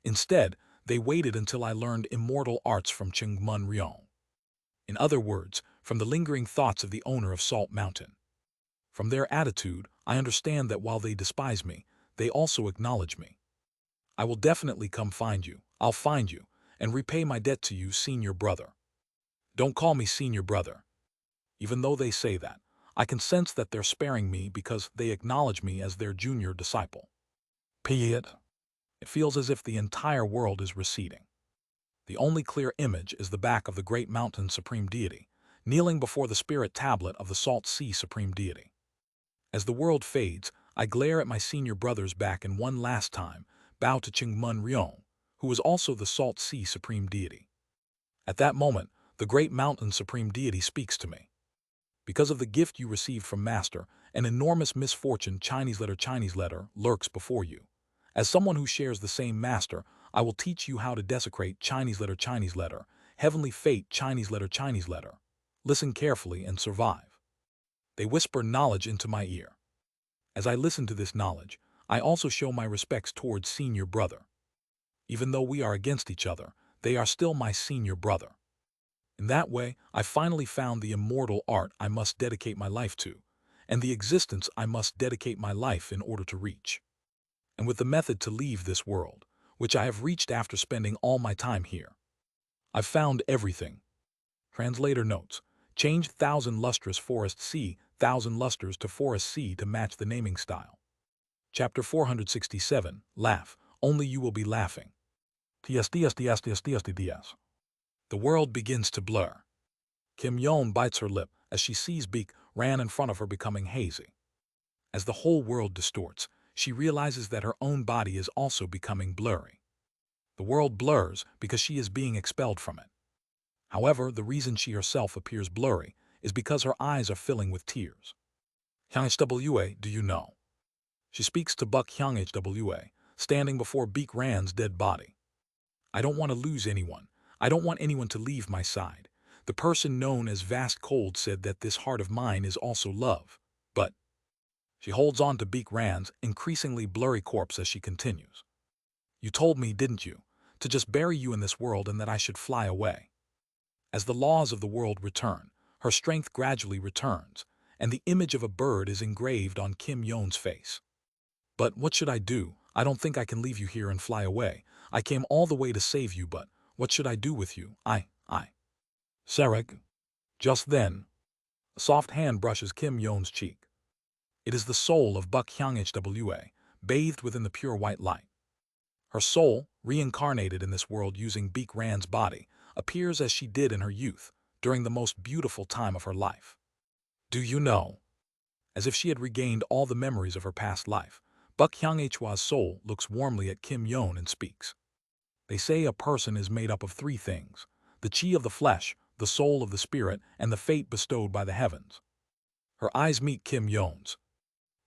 Instead, they waited until I learned immortal arts from Chingmun Ryong. In other words, from the lingering thoughts of the owner of Salt Mountain. From their attitude, I understand that while they despise me, they also acknowledge me. I will definitely come find you. I'll find you, and repay my debt to you, senior brother. Don't call me senior brother. Even though they say that, I can sense that they're sparing me because they acknowledge me as their junior disciple. It feels as if the entire world is receding. The only clear image is the back of the great mountain supreme deity, kneeling before the spirit tablet of the Salt Sea Supreme Deity. As the world fades, I glare at my senior brother's back and one last time bow to Chingmun Ryong, who is also the Salt Sea Supreme Deity. At that moment, the great mountain supreme deity speaks to me. Because of the gift you received from Master, an enormous misfortune, Chinese letter, lurks before you. As someone who shares the same Master, I will teach you how to desecrate Chinese letter, heavenly fate, Chinese letter. Listen carefully and survive. They whisper knowledge into my ear. As I listen to this knowledge, I also show my respects towards senior brother. Even though we are against each other, they are still my senior brother. In that way, I finally found the immortal art I must dedicate my life to, and the existence I must dedicate my life in order to reach. And with the method to leave this world, which I have reached after spending all my time here. I've found everything. Translator notes, change 1,000 lustrous forest C, 1,000 lustres to forest C to match the naming style. Chapter 467, Laugh, only you will be laughing. The world begins to blur. Kim Yeon bites her lip as she sees Beak ran in front of her becoming hazy. As the whole world distorts, she realizes that her own body is also becoming blurry. The world blurs because she is being expelled from it. However, the reason she herself appears blurry is because her eyes are filling with tears. "Hwa, do you know?" She speaks to Buck Hwa, standing before Beek Ran's dead body. "I don't want to lose anyone. I don't want anyone to leave my side. The person known as Vast Cold said that this heart of mine is also love. But—" She holds on to Beek Ran's increasingly blurry corpse as she continues. "You told me, didn't you, to just bury you in this world and that I should fly away." As the laws of the world return, her strength gradually returns, and the image of a bird is engraved on Kim Yoon's face. "But what should I do? I don't think I can leave you here and fly away. I came all the way to save you, but what should I do with you? I. Sarek." Just then, a soft hand brushes Kim Yoon's cheek. It is the soul of Buck Hwa, bathed within the pure white light. Her soul, reincarnated in this world using Beek Ran's body, appears as she did in her youth, during the most beautiful time of her life. "Do you know?" As if she had regained all the memories of her past life, Buck Hwa's soul looks warmly at Kim Yoon and speaks. "They say a person is made up of three things: the chi of the flesh, the soul of the spirit, and the fate bestowed by the heavens." Her eyes meet Kim Yoon's.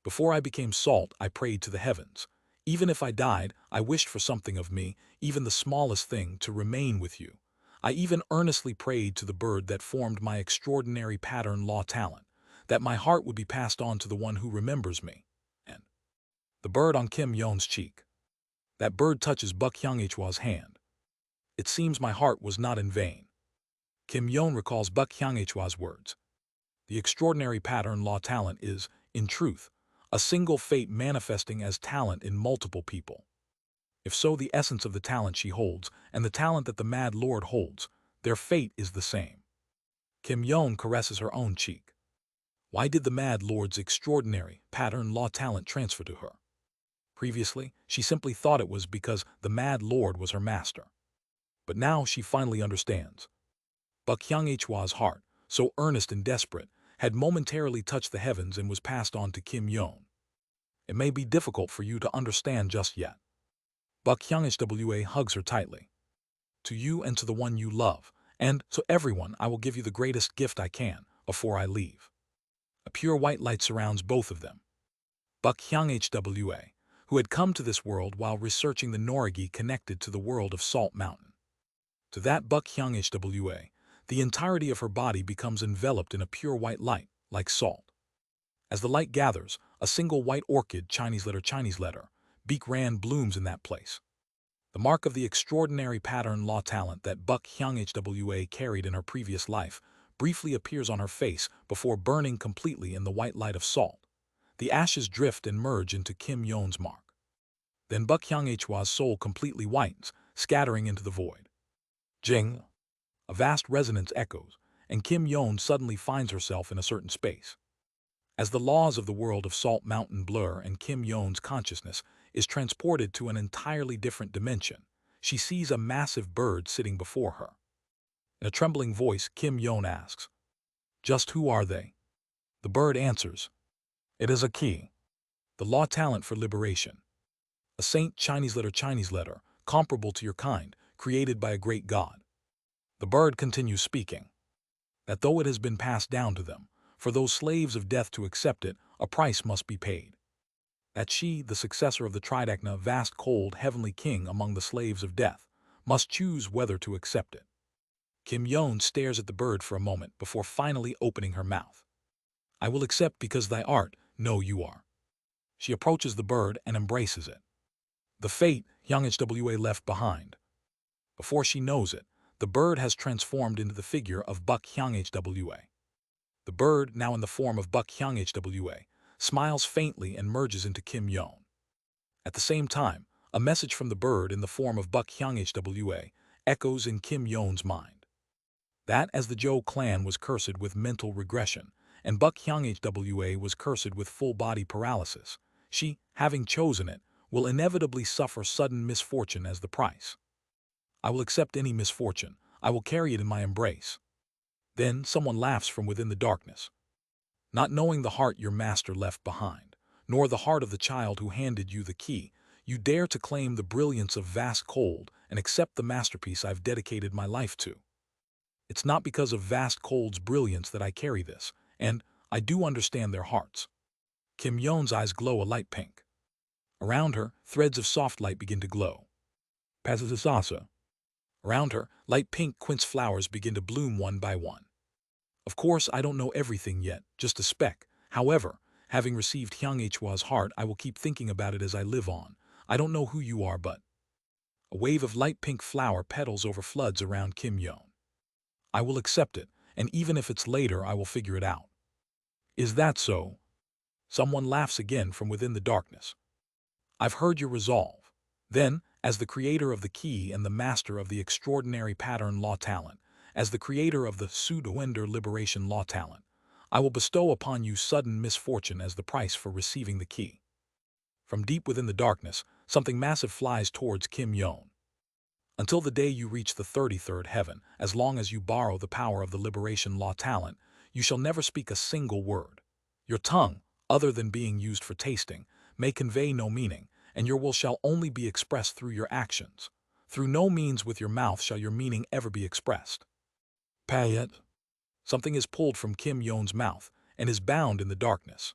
"Before I became salt, I prayed to the heavens. Even if I died, I wished for something of me, even the smallest thing, to remain with you. I even earnestly prayed to the bird that formed my extraordinary pattern law talent, that my heart would be passed on to the one who remembers me." And the bird on Kim Yoon's cheek. That bird touches Buck Hwa's hand. "It seems my heart was not in vain." Kim Yoon recalls Buck Hwa's words. The extraordinary pattern law talent is, in truth, a single fate manifesting as talent in multiple people. If so, the essence of the talent she holds and the talent that the Mad Lord holds, their fate is the same. Kim Yoon caresses her own cheek. Why did the Mad Lord's extraordinary pattern law talent transfer to her? Previously, she simply thought it was because the Mad Lord was her master. But now she finally understands. Buck Hwa's heart, so earnest and desperate, had momentarily touched the heavens and was passed on to Kim Yoon. It may be difficult for you to understand just yet. Buck Hwa hugs her tightly. "To you and to the one you love, and to everyone, I will give you the greatest gift I can before I leave." A pure white light surrounds both of them. Buck Hwa, who had come to this world while researching the Norigi connected to the world of Salt Mountain. To that Buck Hwa, the entirety of her body becomes enveloped in a pure white light, like salt. As the light gathers, a single white orchid, Chinese letter, Beek Ran, blooms in that place. The mark of the extraordinary pattern law talent that Buck Hwa carried in her previous life briefly appears on her face before burning completely in the white light of salt. The ashes drift and merge into Kim Yoon's mark. Then Buck Hwa's soul completely whitens, scattering into the void. Jing! A vast resonance echoes, and Kim Yoon suddenly finds herself in a certain space. As the laws of the world of Salt Mountain blur and Kim Yoon's consciousness is transported to an entirely different dimension, she sees a massive bird sitting before her. In a trembling voice, Kim Yoon asks, "Just who are they?" The bird answers, "It is a key, the law talent for liberation. A saint, Chinese letter, comparable to your kind, created by a great god." The bird continues speaking. "That though it has been passed down to them, for those slaves of death to accept it, a price must be paid. That she, the successor of the Tridacna, vast cold heavenly king among the slaves of death, must choose whether to accept it." Kim Yoon stares at the bird for a moment before finally opening her mouth. "I will accept because thy art, know you are." She approaches the bird and embraces it. The fate Hwa left behind. Before she knows it, the bird has transformed into the figure of Buck Hwa. The bird, now in the form of Buck Hwa, smiles faintly and merges into Kim Yoon. At the same time, a message from the bird in the form of Buck Hwa echoes in Kim Yoon's mind. That as the Zhou clan was cursed with mental regression, and Buck Hwa was cursed with full-body paralysis, she, having chosen it, will inevitably suffer sudden misfortune as the price. "I will accept any misfortune. I will carry it in my embrace." Then someone laughs from within the darkness. "Not knowing the heart your master left behind, nor the heart of the child who handed you the key, you dare to claim the brilliance of vast cold and accept the masterpiece I've dedicated my life to." It's not because of vast cold's brilliance that I carry this, and I do understand their hearts. Kim Yeon's eyes glow a light pink. Around her, threads of soft light begin to glow. Pasasasa. Around her, light pink quince flowers begin to bloom one by one. Of course, I don't know everything yet, just a speck. However, having received Hyung Hwa's heart, I will keep thinking about it as I live on. I don't know who you are, but... A wave of light pink flower petals over floods around Kim Yeon. I will accept it, and even if it's later, I will figure it out. Is that so? Someone laughs again from within the darkness. I've heard your resolve. Then, as the creator of the key and the master of the extraordinary pattern law talent, as the creator of the pseudo-ender liberation law talent, I will bestow upon you sudden misfortune as the price for receiving the key. From deep within the darkness, something massive flies towards Kim Yeon. Until the day you reach the 33rd heaven, as long as you borrow the power of the liberation law talent, you shall never speak a single word. Your tongue, other than being used for tasting, may convey no meaning, and your will shall only be expressed through your actions. Through no means with your mouth shall your meaning ever be expressed. Payet. Something is pulled from Kim Yeon's mouth and is bound in the darkness.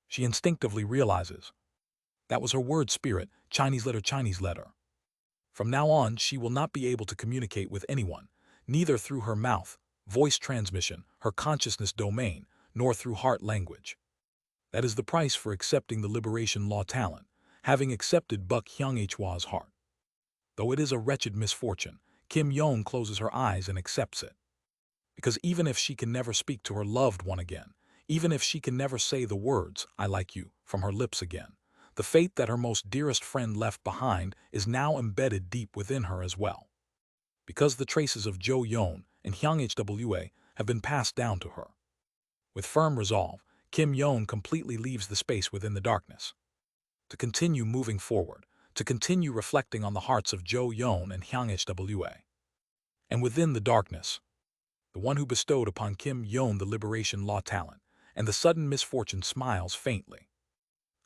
She instinctively realizes. That was her word spirit, Chinese letter. From now on, she will not be able to communicate with anyone, neither through her mouth, voice transmission, her consciousness domain, nor through heart language. That is the price for accepting the liberation law talent, having accepted Buk Hyung Hwa's heart. Though it is a wretched misfortune, Kim Yeon closes her eyes and accepts it. Because even if she can never speak to her loved one again, even if she can never say the words, I like you, from her lips again, the fate that her most dearest friend left behind is now embedded deep within her as well. Because the traces of Jo Yeon and Hyung Hwa have been passed down to her. With firm resolve, Kim Yeon completely leaves the space within the darkness. To continue moving forward, to continue reflecting on the hearts of Jo Yeon and Hyung Hwa. And within the darkness, the one who bestowed upon Kim Yeon the liberation law talent, and the sudden misfortune smiles faintly.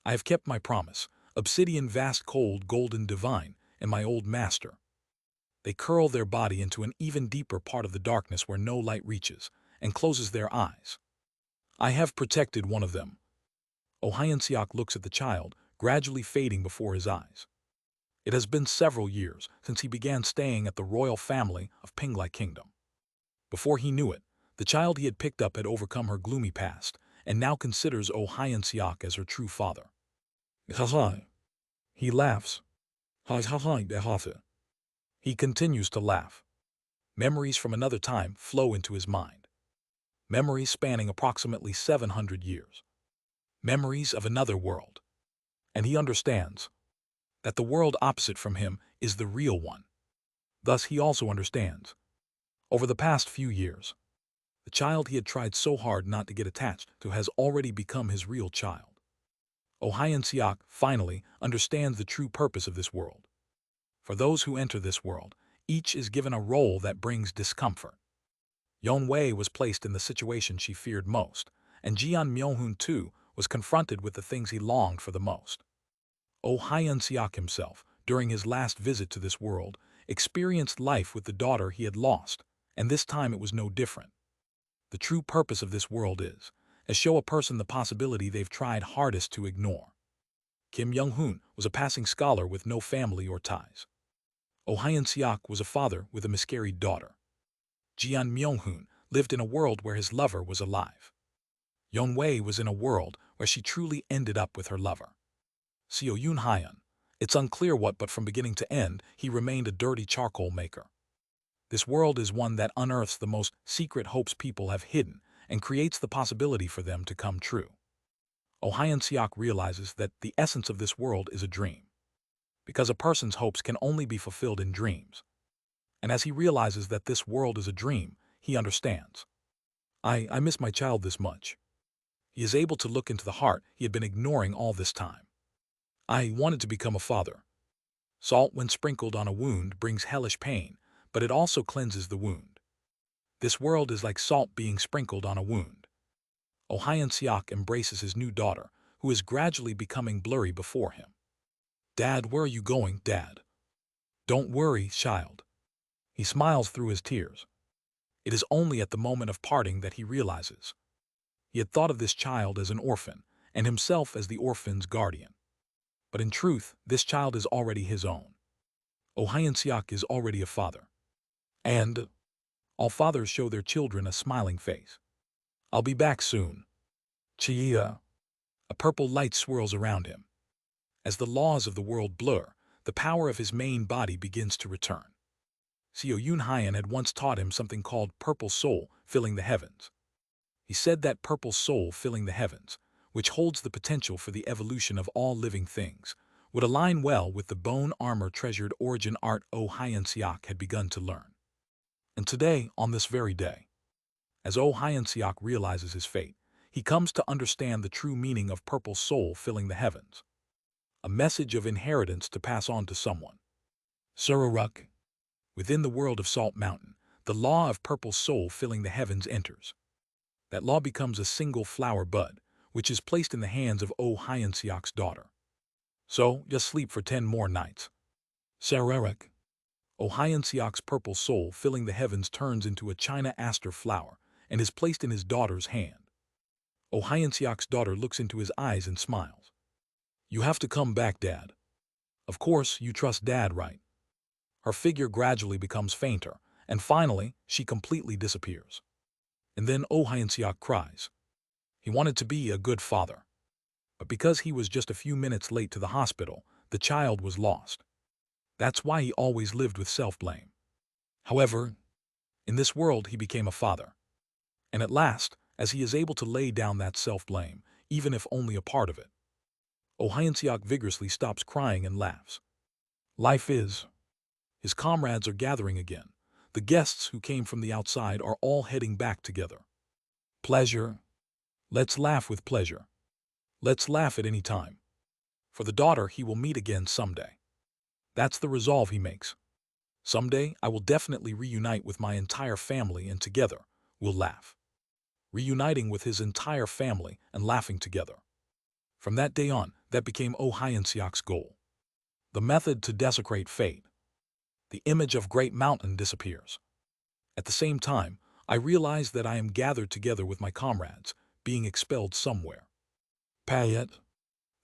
I have kept my promise, obsidian vast cold golden divine, and my old master. They curl their body into an even deeper part of the darkness where no light reaches, and closes their eyes. I have protected one of them. Oh Hyun-seok looks at the child, gradually fading before his eyes. It has been several years since he began staying at the royal family of Pinglai Kingdom. Before he knew it, the child he had picked up had overcome her gloomy past, and now considers Oh Hyun-seok as her true father. He laughs. He continues to laugh. Memories from another time flow into his mind. Memories spanning approximately 700 years. Memories of another world. And he understands that the world opposite from him is the real one. Thus he also understands. Over the past few years, the child he had tried so hard not to get attached to has already become his real child. Oh Hyun-seok finally understands the true purpose of this world. For those who enter this world, each is given a role that brings discomfort. Yeon Wei was placed in the situation she feared most, and Jeon Myeong-hoon too was confronted with the things he longed for the most. Oh Hyun-seok himself, during his last visit to this world, experienced life with the daughter he had lost, and this time it was no different. The true purpose of this world is to show a person the possibility they've tried hardest to ignore. Kim Young-hoon was a passing scholar with no family or ties. Oh Hyun-seok was a father with a miscarried daughter. Jeon Myeong-hoon lived in a world where his lover was alive. Yeon Wei was in a world where she truly ended up with her lover. Seo Yoon-hyun, it's unclear what, but from beginning to end, he remained a dirty charcoal maker. This world is one that unearths the most secret hopes people have hidden and creates the possibility for them to come true. Oh Hyun-seok realizes that the essence of this world is a dream, because a person's hopes can only be fulfilled in dreams. And as he realizes that this world is a dream, he understands. I miss my child this much. He is able to look into the heart he had been ignoring all this time. I wanted to become a father. Salt, when sprinkled on a wound, brings hellish pain, but it also cleanses the wound. This world is like salt being sprinkled on a wound. Oh Hyun-seok embraces his new daughter, who is gradually becoming blurry before him. Dad, where are you going, Dad? Don't worry, child. He smiles through his tears. It is only at the moment of parting that he realizes. He had thought of this child as an orphan, and himself as the orphan's guardian. But in truth, this child is already his own. Ohayensiak is already a father. And all fathers show their children a smiling face. I'll be back soon. Chia. A purple light swirls around him. As the laws of the world blur, the power of his main body begins to return. Seo Yun Hyan had once taught him something called purple soul filling the heavens. He said that purple soul filling the heavens, which holds the potential for the evolution of all living things, would align well with the bone armor treasured origin art O Hyan Siak had begun to learn. And today, on this very day, as O Hyan Siak realizes his fate, he comes to understand the true meaning of purple soul filling the heavens. A message of inheritance to pass on to someone. Sururuk. Within the world of Salt Mountain, the law of purple soul filling the heavens enters. That law becomes a single flower bud, which is placed in the hands of O Hyan Siak's daughter. So, just sleep for 10 more nights. Sarerek. O Hyan Siak's purple soul filling the heavens turns into a China aster flower and is placed in his daughter's hand. O Hyan Siak's daughter looks into his eyes and smiles. You have to come back, Dad. Of course, you trust Dad, right? Her figure gradually becomes fainter, and finally, she completely disappears. And then Oh Hyan-siak cries. He wanted to be a good father. But because he was just a few minutes late to the hospital, the child was lost. That's why he always lived with self-blame. However, in this world he became a father. And at last, as he is able to lay down that self-blame, even if only a part of it, Oh Hyan-siak vigorously stops crying and laughs. Life is. His comrades are gathering again. The guests who came from the outside are all heading back together. Pleasure. Let's laugh with pleasure. Let's laugh at any time. For the daughter he will meet again someday. That's the resolve he makes. Someday I will definitely reunite with my entire family and together we'll laugh. Reuniting with his entire family and laughing together. From that day on, that became Oh Hyan-siak's goal. The method to desecrate fate. The image of Great Mountain disappears. At the same time, I realize that I am gathered together with my comrades, being expelled somewhere. Payet.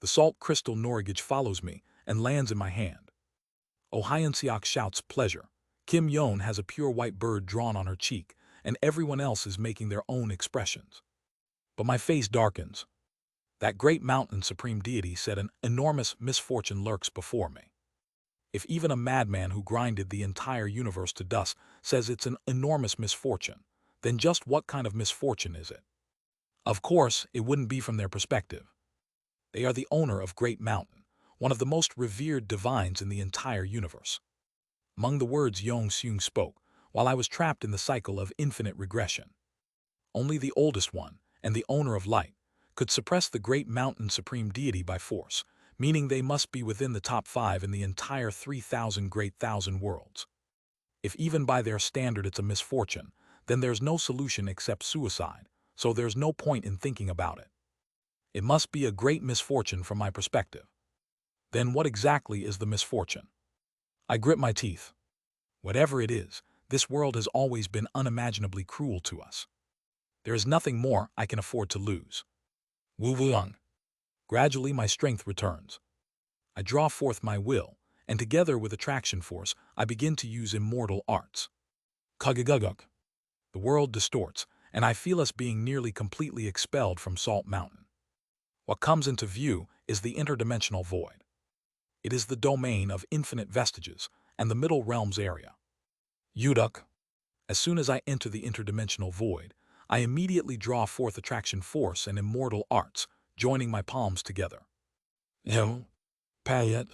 The salt crystal Norgage follows me and lands in my hand. Oh Hyan-siak shouts pleasure. Kim Yon has a pure white bird drawn on her cheek, and everyone else is making their own expressions. But my face darkens. That great mountain supreme deity said an enormous misfortune lurks before me. If even a madman who grinded the entire universe to dust says it's an enormous misfortune, then just what kind of misfortune is it? Of course, it wouldn't be from their perspective. They are the owner of Great Mountain, one of the most revered divines in the entire universe. Among the words Yong Seung spoke, while I was trapped in the cycle of infinite regression. Only the oldest one, and the owner of light, could suppress the Great Mountain supreme deity by force, meaning they must be within the top 5 in the entire 3,000 great thousand worlds. If even by their standard it's a misfortune, then there's no solution except suicide, so there's no point in thinking about it. It must be a great misfortune from my perspective. Then what exactly is the misfortune? I grip my teeth. Whatever it is, this world has always been unimaginably cruel to us. There is nothing more I can afford to lose. Wu Wuang. Gradually my strength returns. I draw forth my will, and together with attraction force, I begin to use immortal arts. Kugaguguk. The world distorts, and I feel us being nearly completely expelled from Salt Mountain. What comes into view is the interdimensional void. It is the domain of infinite vestiges and the middle realms area. Yuduk. As soon as I enter the interdimensional void, I immediately draw forth attraction force and immortal arts, joining my palms together. Payet.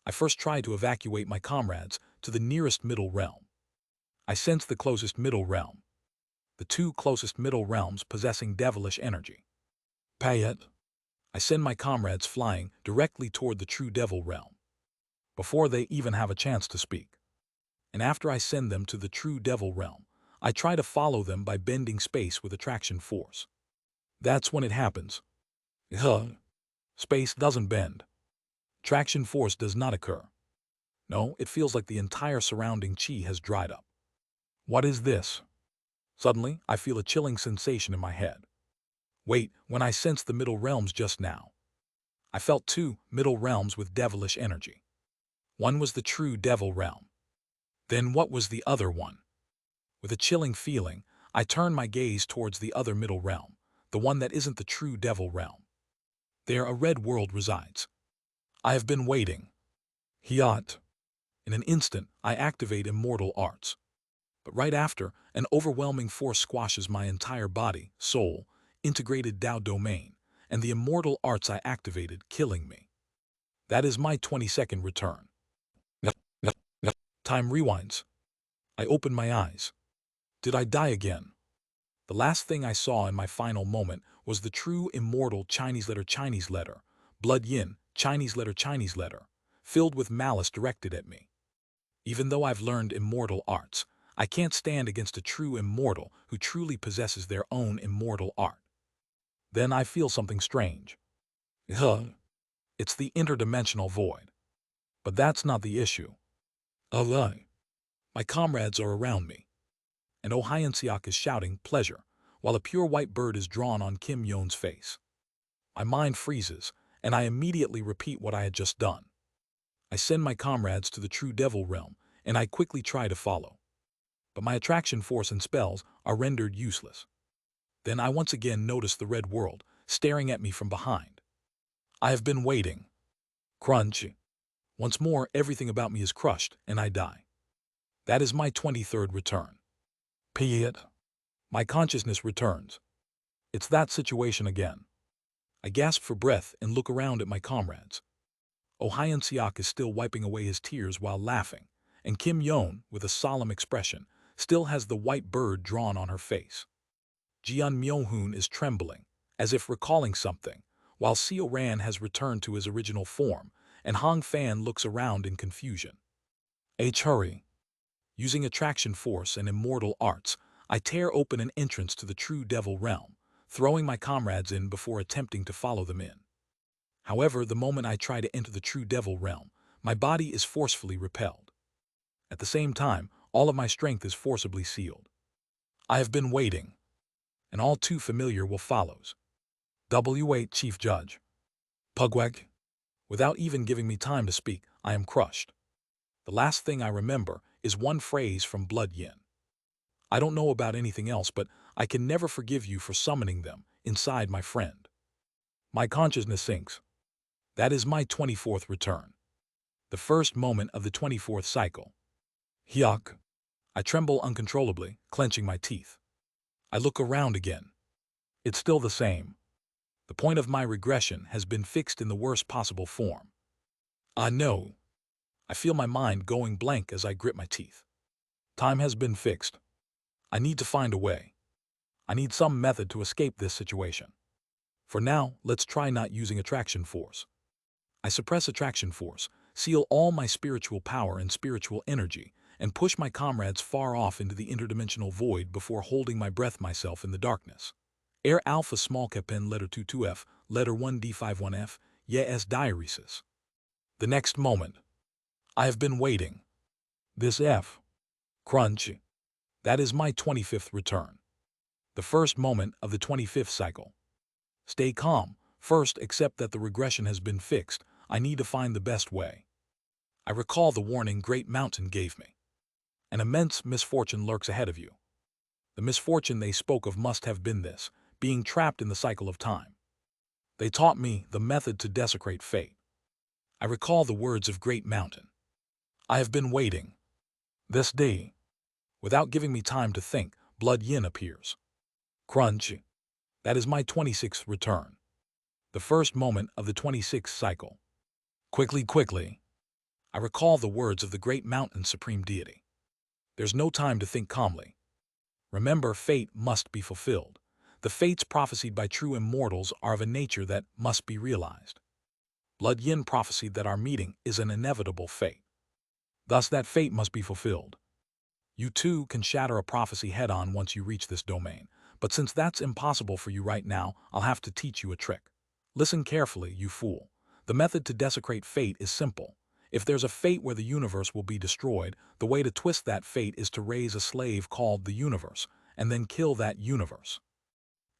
I first try to evacuate my comrades to the nearest middle realm. I sense the closest middle realm. The 2 closest middle realms possessing devilish energy. Payet. I send my comrades flying directly toward the true devil realm, before they even have a chance to speak. And after I send them to the true devil realm, I try to follow them by bending space with attraction force. That's when it happens. Space doesn't bend. Attraction force does not occur. No, it feels like the entire surrounding chi has dried up. What is this? Suddenly, I feel a chilling sensation in my head. Wait, when I sensed the middle realms just now, I felt two middle realms with devilish energy. One was the true devil realm. Then what was the other one? With a chilling feeling, I turned my gaze towards the other middle realm, the one that isn't the true devil realm. There a red world resides. I have been waiting. Hiat. In an instant, I activate immortal arts. But right after, an overwhelming force squashes my entire body, soul, integrated Tao domain, and the immortal arts I activated, killing me. That is my 20-second return. Time rewinds. I open my eyes. Did I die again? The last thing I saw in my final moment was the true immortal Chinese letter, blood yin, Chinese letter, filled with malice directed at me. Even though I've learned immortal arts, I can't stand against a true immortal who truly possesses their own immortal art. Then I feel something strange. It's the interdimensional void. But that's not the issue. My comrades are around me, and Oh Hyun-seok is shouting pleasure, while a pure white bird is drawn on Kim Yeon's face. My mind freezes, and I immediately repeat what I had just done. I send my comrades to the true devil realm, and I quickly try to follow. But my attraction force and spells are rendered useless. Then I once again notice the red world, staring at me from behind. I have been waiting. Crunch. Once more, everything about me is crushed, and I die. That is my 23rd return. Piet. My consciousness returns. It's that situation again. I gasp for breath and look around at my comrades. Oh Hyun-seok is still wiping away his tears while laughing, and Kim Yeon, with a solemn expression, still has the white bird drawn on her face. Jeon Myo-hoon is trembling, as if recalling something, while Seo Ran has returned to his original form, and Hong Fan looks around in confusion. Hurry. Using attraction force and immortal arts, I tear open an entrance to the true devil realm, throwing my comrades in before attempting to follow them in. However, the moment I try to enter the true devil realm, my body is forcefully repelled. At the same time, all of my strength is forcibly sealed. I have been waiting, and all too familiar will follows. W8 Chief Judge. Pugwag. Without even giving me time to speak, I am crushed. The last thing I remember is one phrase from Blood Yin. I don't know about anything else, but I can never forgive you for summoning them inside my friend. My consciousness sinks. That is my 24th return. The first moment of the 24th cycle. Hyuk. I tremble uncontrollably, clenching my teeth. I look around again. It's still the same. The point of my regression has been fixed in the worst possible form. I know. I feel my mind going blank as I grit my teeth. Time has been fixed. I need to find a way. I need some method to escape this situation. For now, let's try not using attraction force. I suppress attraction force, seal all my spiritual power and spiritual energy, and push my comrades far off into the interdimensional void before holding my breath myself in the darkness. Air Alpha small capen letter 22F, letter 1D51F, yes diuresis. The next moment. I have been waiting. This F. Crunch. That is my 25th return. The first moment of the 25th cycle. Stay calm. First, accept that the regression has been fixed. I need to find the best way. I recall the warning Great Mountain gave me. An immense misfortune lurks ahead of you. The misfortune they spoke of must have been this, being trapped in the cycle of time. They taught me the method to desecrate fate. I recall the words of Great Mountain. I have been waiting. This day. Without giving me time to think, Blood Yin appears. Crunch. That is my 26th return. The first moment of the 26th cycle. Quickly. I recall the words of the Great Mountain Supreme Deity. There's no time to think calmly. Remember, fate must be fulfilled. The fates prophesied by true immortals are of a nature that must be realized. Blood Yin prophesied that our meeting is an inevitable fate. Thus that fate must be fulfilled. You too can shatter a prophecy head-on once you reach this domain, but since that's impossible for you right now, I'll have to teach you a trick. Listen carefully, you fool. The method to desecrate fate is simple. If there's a fate where the universe will be destroyed, the way to twist that fate is to raise a slave called the universe, and then kill that universe.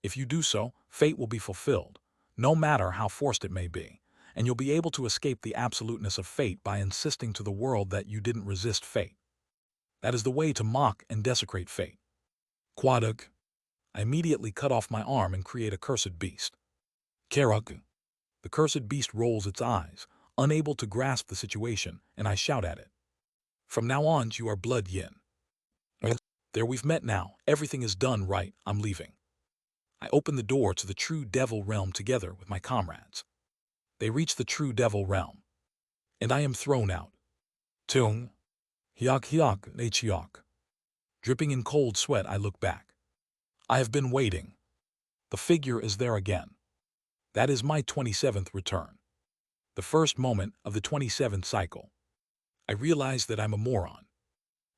If you do so, fate will be fulfilled, no matter how forced it may be, and you'll be able to escape the absoluteness of fate by insisting to the world that you didn't resist fate. That is the way to mock and desecrate fate. Quadug. I immediately cut off my arm and create a cursed beast. Karug. The cursed beast rolls its eyes, unable to grasp the situation, and I shout at it. From now on, you are blood yin. There, we've met now. Everything is done right. I'm leaving. I open the door to the true devil realm together with my comrades. They reach the true devil realm, and I am thrown out. Tung. Hyok hyok nechiok. Dripping in cold sweat, I look back. I have been waiting. The figure is there again. That is my 27th return. The first moment of the 27th cycle. I realized that I'm a moron.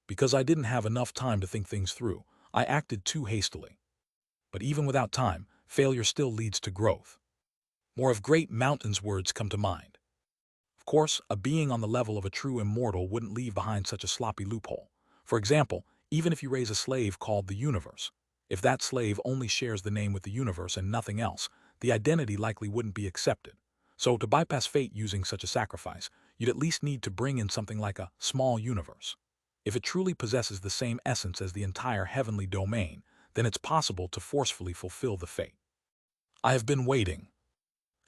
Because I didn't have enough time to think things through, I acted too hastily. But even without time, failure still leads to growth. More of Great Mountain's words come to mind. Of course, a being on the level of a true immortal wouldn't leave behind such a sloppy loophole. For example, even if you raise a slave called the universe, if that slave only shares the name with the universe and nothing else, the identity likely wouldn't be accepted. So to bypass fate using such a sacrifice, you'd at least need to bring in something like a small universe. If it truly possesses the same essence as the entire heavenly domain, then it's possible to forcefully fulfill the fate. I have been waiting.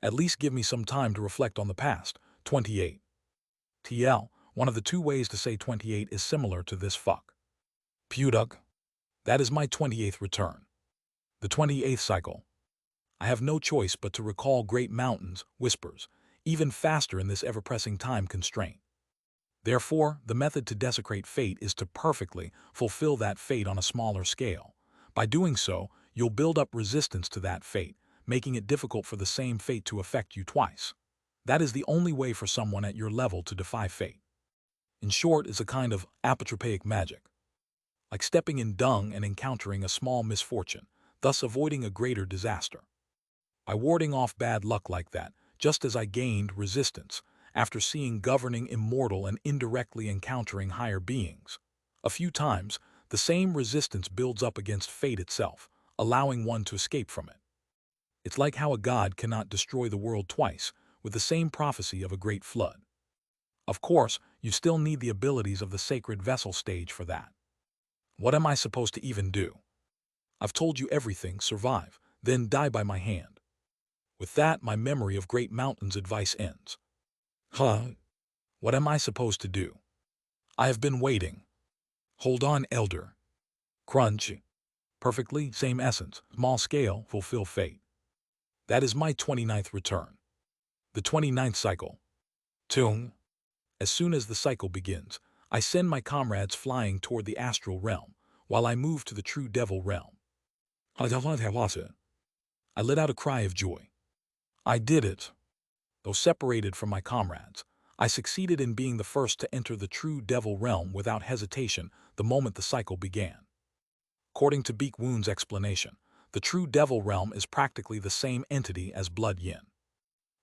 At least give me some time to reflect on the past. 28. TL, one of the two ways to say 28 is similar to this fuck. Pudug. That is my 28th return. The 28th cycle. I have no choice but to recall Great Mountain's whispers, even faster in this ever-pressing time constraint. Therefore, the method to desecrate fate is to perfectly fulfill that fate on a smaller scale. By doing so, you'll build up resistance to that fate, making it difficult for the same fate to affect you twice. That is the only way for someone at your level to defy fate. In short, it's a kind of apotropaic magic. Like stepping in dung and encountering a small misfortune, thus avoiding a greater disaster. By warding off bad luck like that, just as I gained resistance, after seeing governing immortal and indirectly encountering higher beings. A few times, the same resistance builds up against fate itself, allowing one to escape from it. It's like how a god cannot destroy the world twice, with the same prophecy of a great flood. Of course, you still need the abilities of the sacred vessel stage for that. What am I supposed to even do? I've told you everything, survive, then die by my hand. With that, my memory of Great Mountain's advice ends. What am I supposed to do? I have been waiting. Hold on, elder. Crunch. Perfectly, same essence, small scale, fulfill fate. That is my 29th return. The 29th cycle. Tung. As soon as the cycle begins, I send my comrades flying toward the astral realm, while I move to the true devil realm. I let out a cry of joy. I did it. Though separated from my comrades, I succeeded in being the first to enter the true devil realm without hesitation the moment the cycle began. According to Beak Woon's explanation, the true devil realm is practically the same entity as Blood Yin.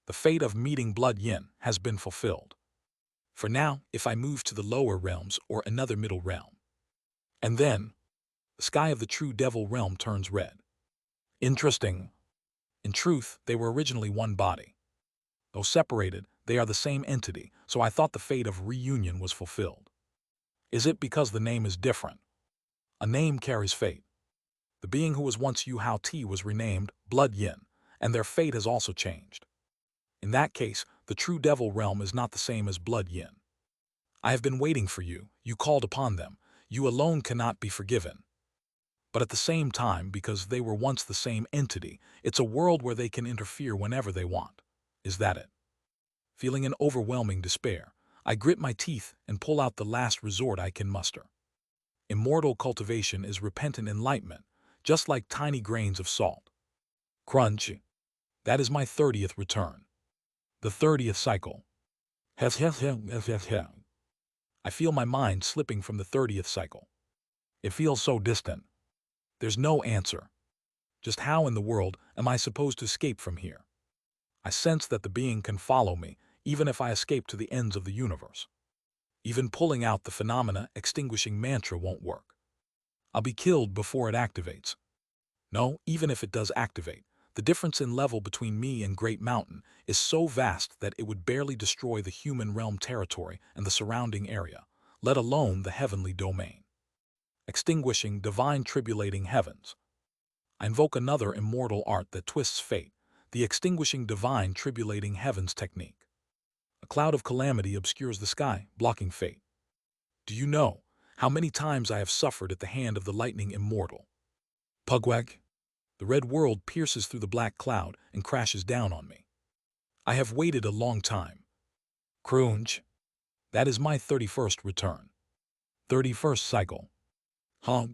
The fate of meeting Blood Yin has been fulfilled. For now, if I move to the lower realms or another middle realm. And then, the sky of the true devil realm turns red. Interesting. In truth, they were originally one body. Though separated, they are the same entity, so I thought the fate of reunion was fulfilled. Is it because the name is different? A name carries fate. The being who was once Yu Hao Ti was renamed Blood Yin, and their fate has also changed. In that case, the true devil realm is not the same as Blood Yin. I have been waiting for you, you called upon them, you alone cannot be forgiven. But at the same time, because they were once the same entity, it's a world where they can interfere whenever they want. Is that it? Feeling an overwhelming despair, I grit my teeth and pull out the last resort I can muster. Immortal cultivation is repentant enlightenment, just like tiny grains of salt. Crunch. That is my 30th return. The 30th cycle. I feel my mind slipping from the 30th cycle. It feels so distant. There's no answer. Just how in the world am I supposed to escape from here? I sense that the being can follow me, even if I escape to the ends of the universe. Even pulling out the phenomena extinguishing mantra won't work. I'll be killed before it activates. No, even if it does activate, the difference in level between me and Great Mountain is so vast that it would barely destroy the human realm territory and the surrounding area, let alone the heavenly domain. Extinguishing divine tribulating heavens. I invoke another immortal art that twists fate, the extinguishing divine tribulating heavens technique. A cloud of calamity obscures the sky, blocking fate. Do you know how many times I have suffered at the hand of the lightning immortal? Pugwag. The red world pierces through the black cloud and crashes down on me. I have waited a long time. Crunch. That is my 31st return. 31st cycle. I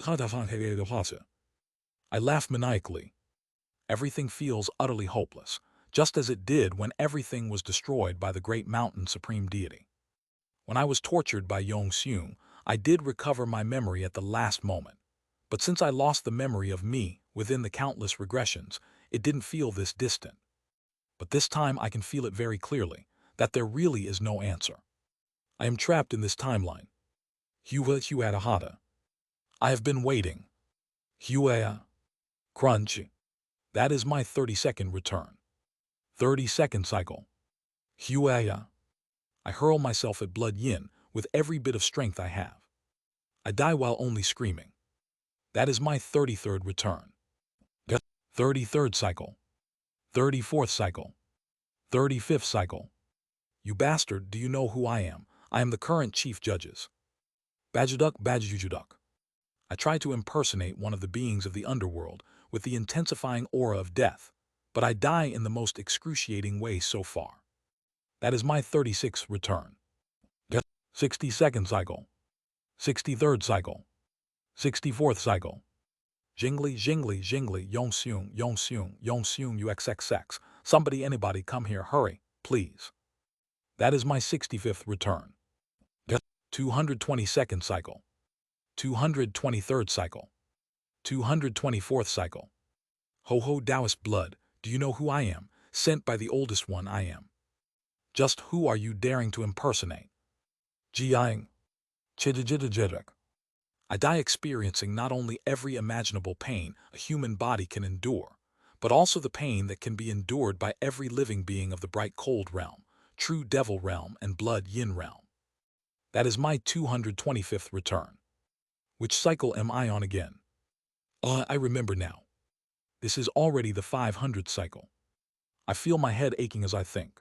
laugh maniacally. Everything feels utterly hopeless, just as it did when everything was destroyed by the Great Mountain Supreme Deity. When I was tortured by Yong-seung, I did recover my memory at the last moment. But since I lost the memory of me within the countless regressions, it didn't feel this distant. But this time I can feel it very clearly, that there really is no answer. I am trapped in this timeline. Huahata. I have been waiting. Huah. Crunch. That is my 32nd return. 32nd cycle. Huah. I hurl myself at Blood Yin with every bit of strength I have. I die while only screaming. That is my 33rd return. 33rd cycle. 34th cycle. 35th cycle. You bastard, do you know who I am? I am the current chief judges. Bajuduk Bajujuduk. I try to impersonate one of the beings of the underworld with the intensifying aura of death, but I die in the most excruciating way so far. That is my 36th return. 62nd cycle. 63rd cycle. 64th cycle. Jingly, jingly, jingly, Yong-seung, Yong-seung, Yong-seung, UXXX. Somebody, anybody, come here, hurry, please. That is my 65th return. 222nd cycle. 223rd cycle. 224th cycle. Ho-ho Taoist blood, do you know who I am? Sent by the oldest one I am. Just who are you daring to impersonate? Jiang. Chidajidajidak. I die experiencing not only every imaginable pain a human body can endure, but also the pain that can be endured by every living being of the bright cold realm, true devil realm, and blood yin realm. That is my 225th return. Which cycle am I on again? I remember now. This is already the 500th cycle. I feel my head aching as I think.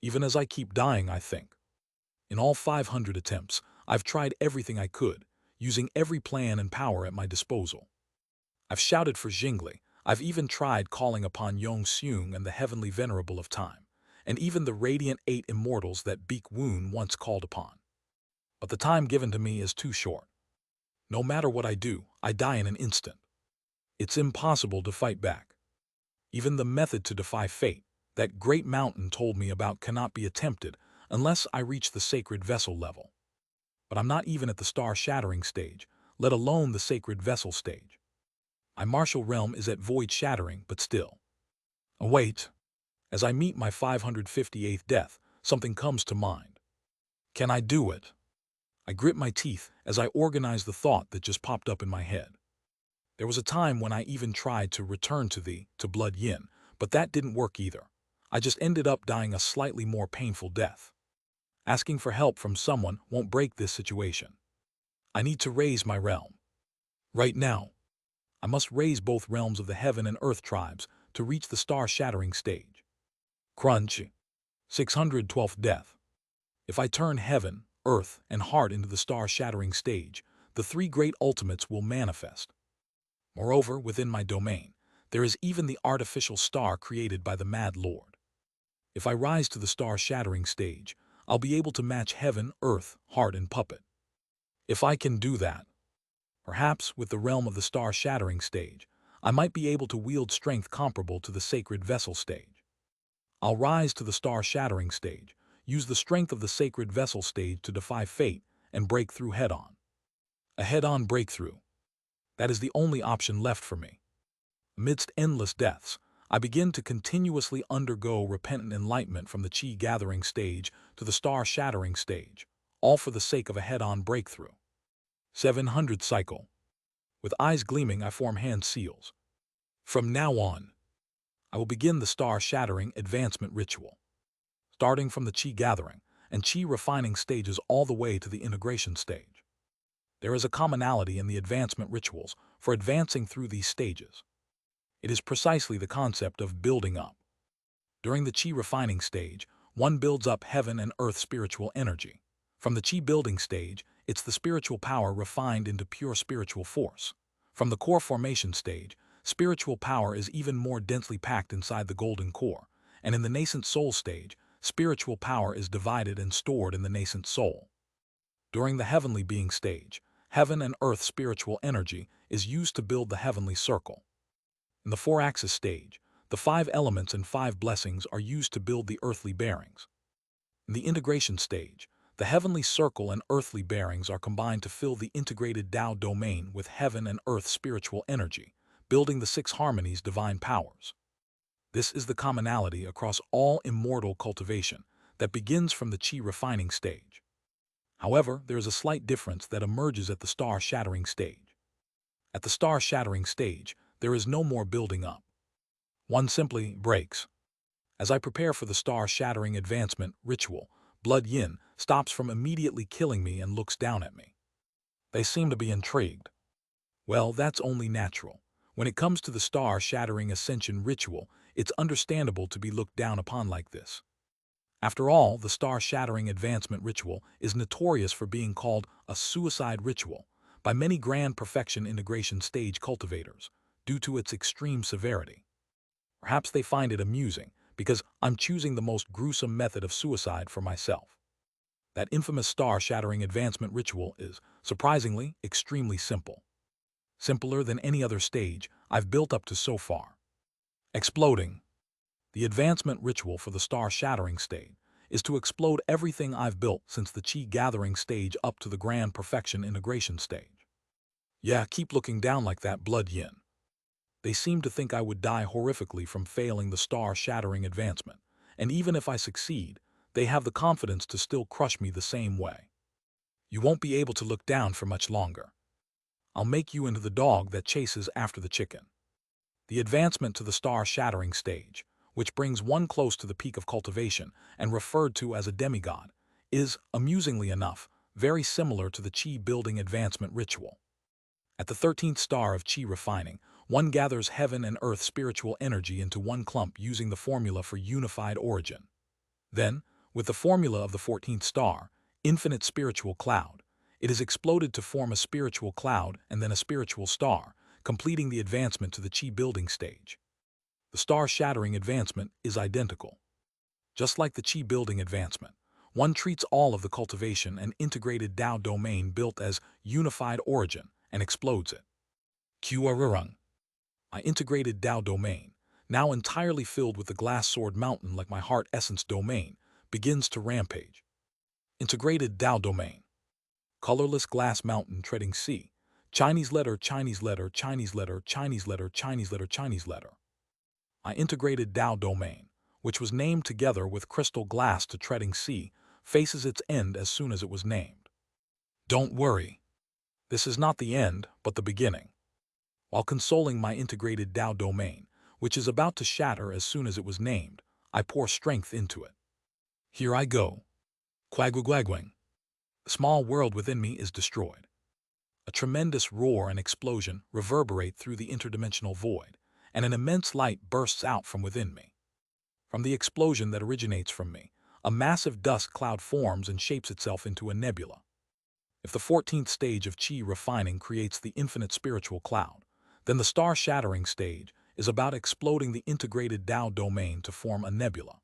Even as I keep dying, I think. In all 500 attempts, I've tried everything I could, using every plan and power at my disposal. I've shouted for Jingli, I've even tried calling upon Yong-seung and the heavenly venerable of time, and even the radiant 8 immortals that Baek Woon once called upon. But the time given to me is too short. No matter what I do, I die in an instant. It's impossible to fight back. Even the method to defy fate, that Great Mountain told me about, cannot be attempted unless I reach the sacred vessel level. But I'm not even at the star-shattering stage, let alone the sacred vessel stage. My martial realm is at void-shattering, but still. Await. As I meet my 558th death, something comes to mind. Can I do it? I grit my teeth as I organize the thought that just popped up in my head. There was a time when I even tried to return to Blood Yin, but that didn't work either. I just ended up dying a slightly more painful death. Asking for help from someone won't break this situation. I need to raise my realm. Right now. I must raise both realms of the heaven and earth tribes to reach the star-shattering stage. Crunch. 612th death. If I turn heaven, earth, and heart into the star-shattering stage, the 3 great ultimates will manifest. Moreover, within my domain, there is even the artificial star created by the Mad Lord. If I rise to the star-shattering stage, I'll be able to match heaven, earth, heart, and puppet. If I can do that, perhaps with the realm of the star-shattering stage, I might be able to wield strength comparable to the sacred vessel stage. I'll rise to the star-shattering stage, use the strength of the sacred vessel stage to defy fate and break through head-on. A head-on breakthrough. That is the only option left for me. Amidst endless deaths, I begin to continuously undergo repentant enlightenment from the chi-gathering stage to the star-shattering stage, all for the sake of a head-on breakthrough. 700th cycle. With eyes gleaming, I form hand seals. From now on, I will begin the star-shattering advancement ritual, starting from the chi gathering and chi refining stages all the way to the integration stage. There is a commonality in the advancement rituals for advancing through these stages. It is precisely the concept of building up. During the chi refining stage, one builds up heaven and earth spiritual energy. From the chi building stage, it's the spiritual power refined into pure spiritual force. From the core formation stage, spiritual power is even more densely packed inside the golden core, and in the nascent soul stage, spiritual power is divided and stored in the nascent soul. During the heavenly being stage, heaven and earth spiritual energy is used to build the heavenly circle. In the four-axis stage, the 5 elements and 5 blessings are used to build the earthly bearings. In the integration stage, the heavenly circle and earthly bearings are combined to fill the integrated Tao domain with heaven and earth spiritual energy, building the 6 harmonies divine powers. This is the commonality across all immortal cultivation that begins from the chi refining stage. However, there is a slight difference that emerges at the star-shattering stage. At the star-shattering stage, there is no more building up. One simply breaks. As I prepare for the star-shattering advancement ritual, Blood Yin stops from immediately killing me and looks down at me. They seem to be intrigued. Well, that's only natural. When it comes to the star-shattering ascension ritual, it's understandable to be looked down upon like this. After all, the star-shattering advancement ritual is notorious for being called a suicide ritual by many grand perfection integration stage cultivators due to its extreme severity. Perhaps they find it amusing because I'm choosing the most gruesome method of suicide for myself. That infamous star-shattering advancement ritual is, surprisingly, extremely simple. Simpler than any other stage I've built up to so far. Exploding. The advancement ritual for the star-shattering stage is to explode everything I've built since the chi-gathering stage up to the grand perfection integration stage. Yeah, keep looking down like that, Blood Yin. They seem to think I would die horrifically from failing the star-shattering advancement, and even if I succeed, they have the confidence to still crush me the same way. You won't be able to look down for much longer. I'll make you into the dog that chases after the chicken. The advancement to the star-shattering stage, which brings one close to the peak of cultivation and referred to as a demigod, is, amusingly enough, very similar to the chi-building advancement ritual. At the 13th star of chi refining, one gathers heaven and earth spiritual energy into one clump using the formula for unified origin. Then, with the formula of the 14th star, infinite spiritual cloud, it is exploded to form a spiritual cloud and then a spiritual star, completing the advancement to the chi-building stage. The star-shattering advancement is identical. Just like the chi-building advancement, one treats all of the cultivation and integrated Tao domain built as unified origin and explodes it. Qururung. My integrated Tao domain, now entirely filled with the glass sword mountain like my heart essence domain, begins to rampage. Integrated Tao domain. Colorless glass mountain treading C. Chinese letter, Chinese letter, Chinese letter, Chinese letter, Chinese letter, Chinese letter. My integrated Tao domain, which was named together with crystal glass to treading C, faces its end as soon as it was named. Don't worry. This is not the end, but the beginning. While consoling my integrated Tao domain, which is about to shatter as soon as it was named, I pour strength into it. Here I go. Quagwagwagwing. The small world within me is destroyed. A tremendous roar and explosion reverberate through the interdimensional void, and an immense light bursts out from within me. From the explosion that originates from me, a massive dust cloud forms and shapes itself into a nebula. If the 14th stage of chi refining creates the infinite spiritual cloud, then the star-shattering stage is about exploding the integrated Tao domain to form a nebula.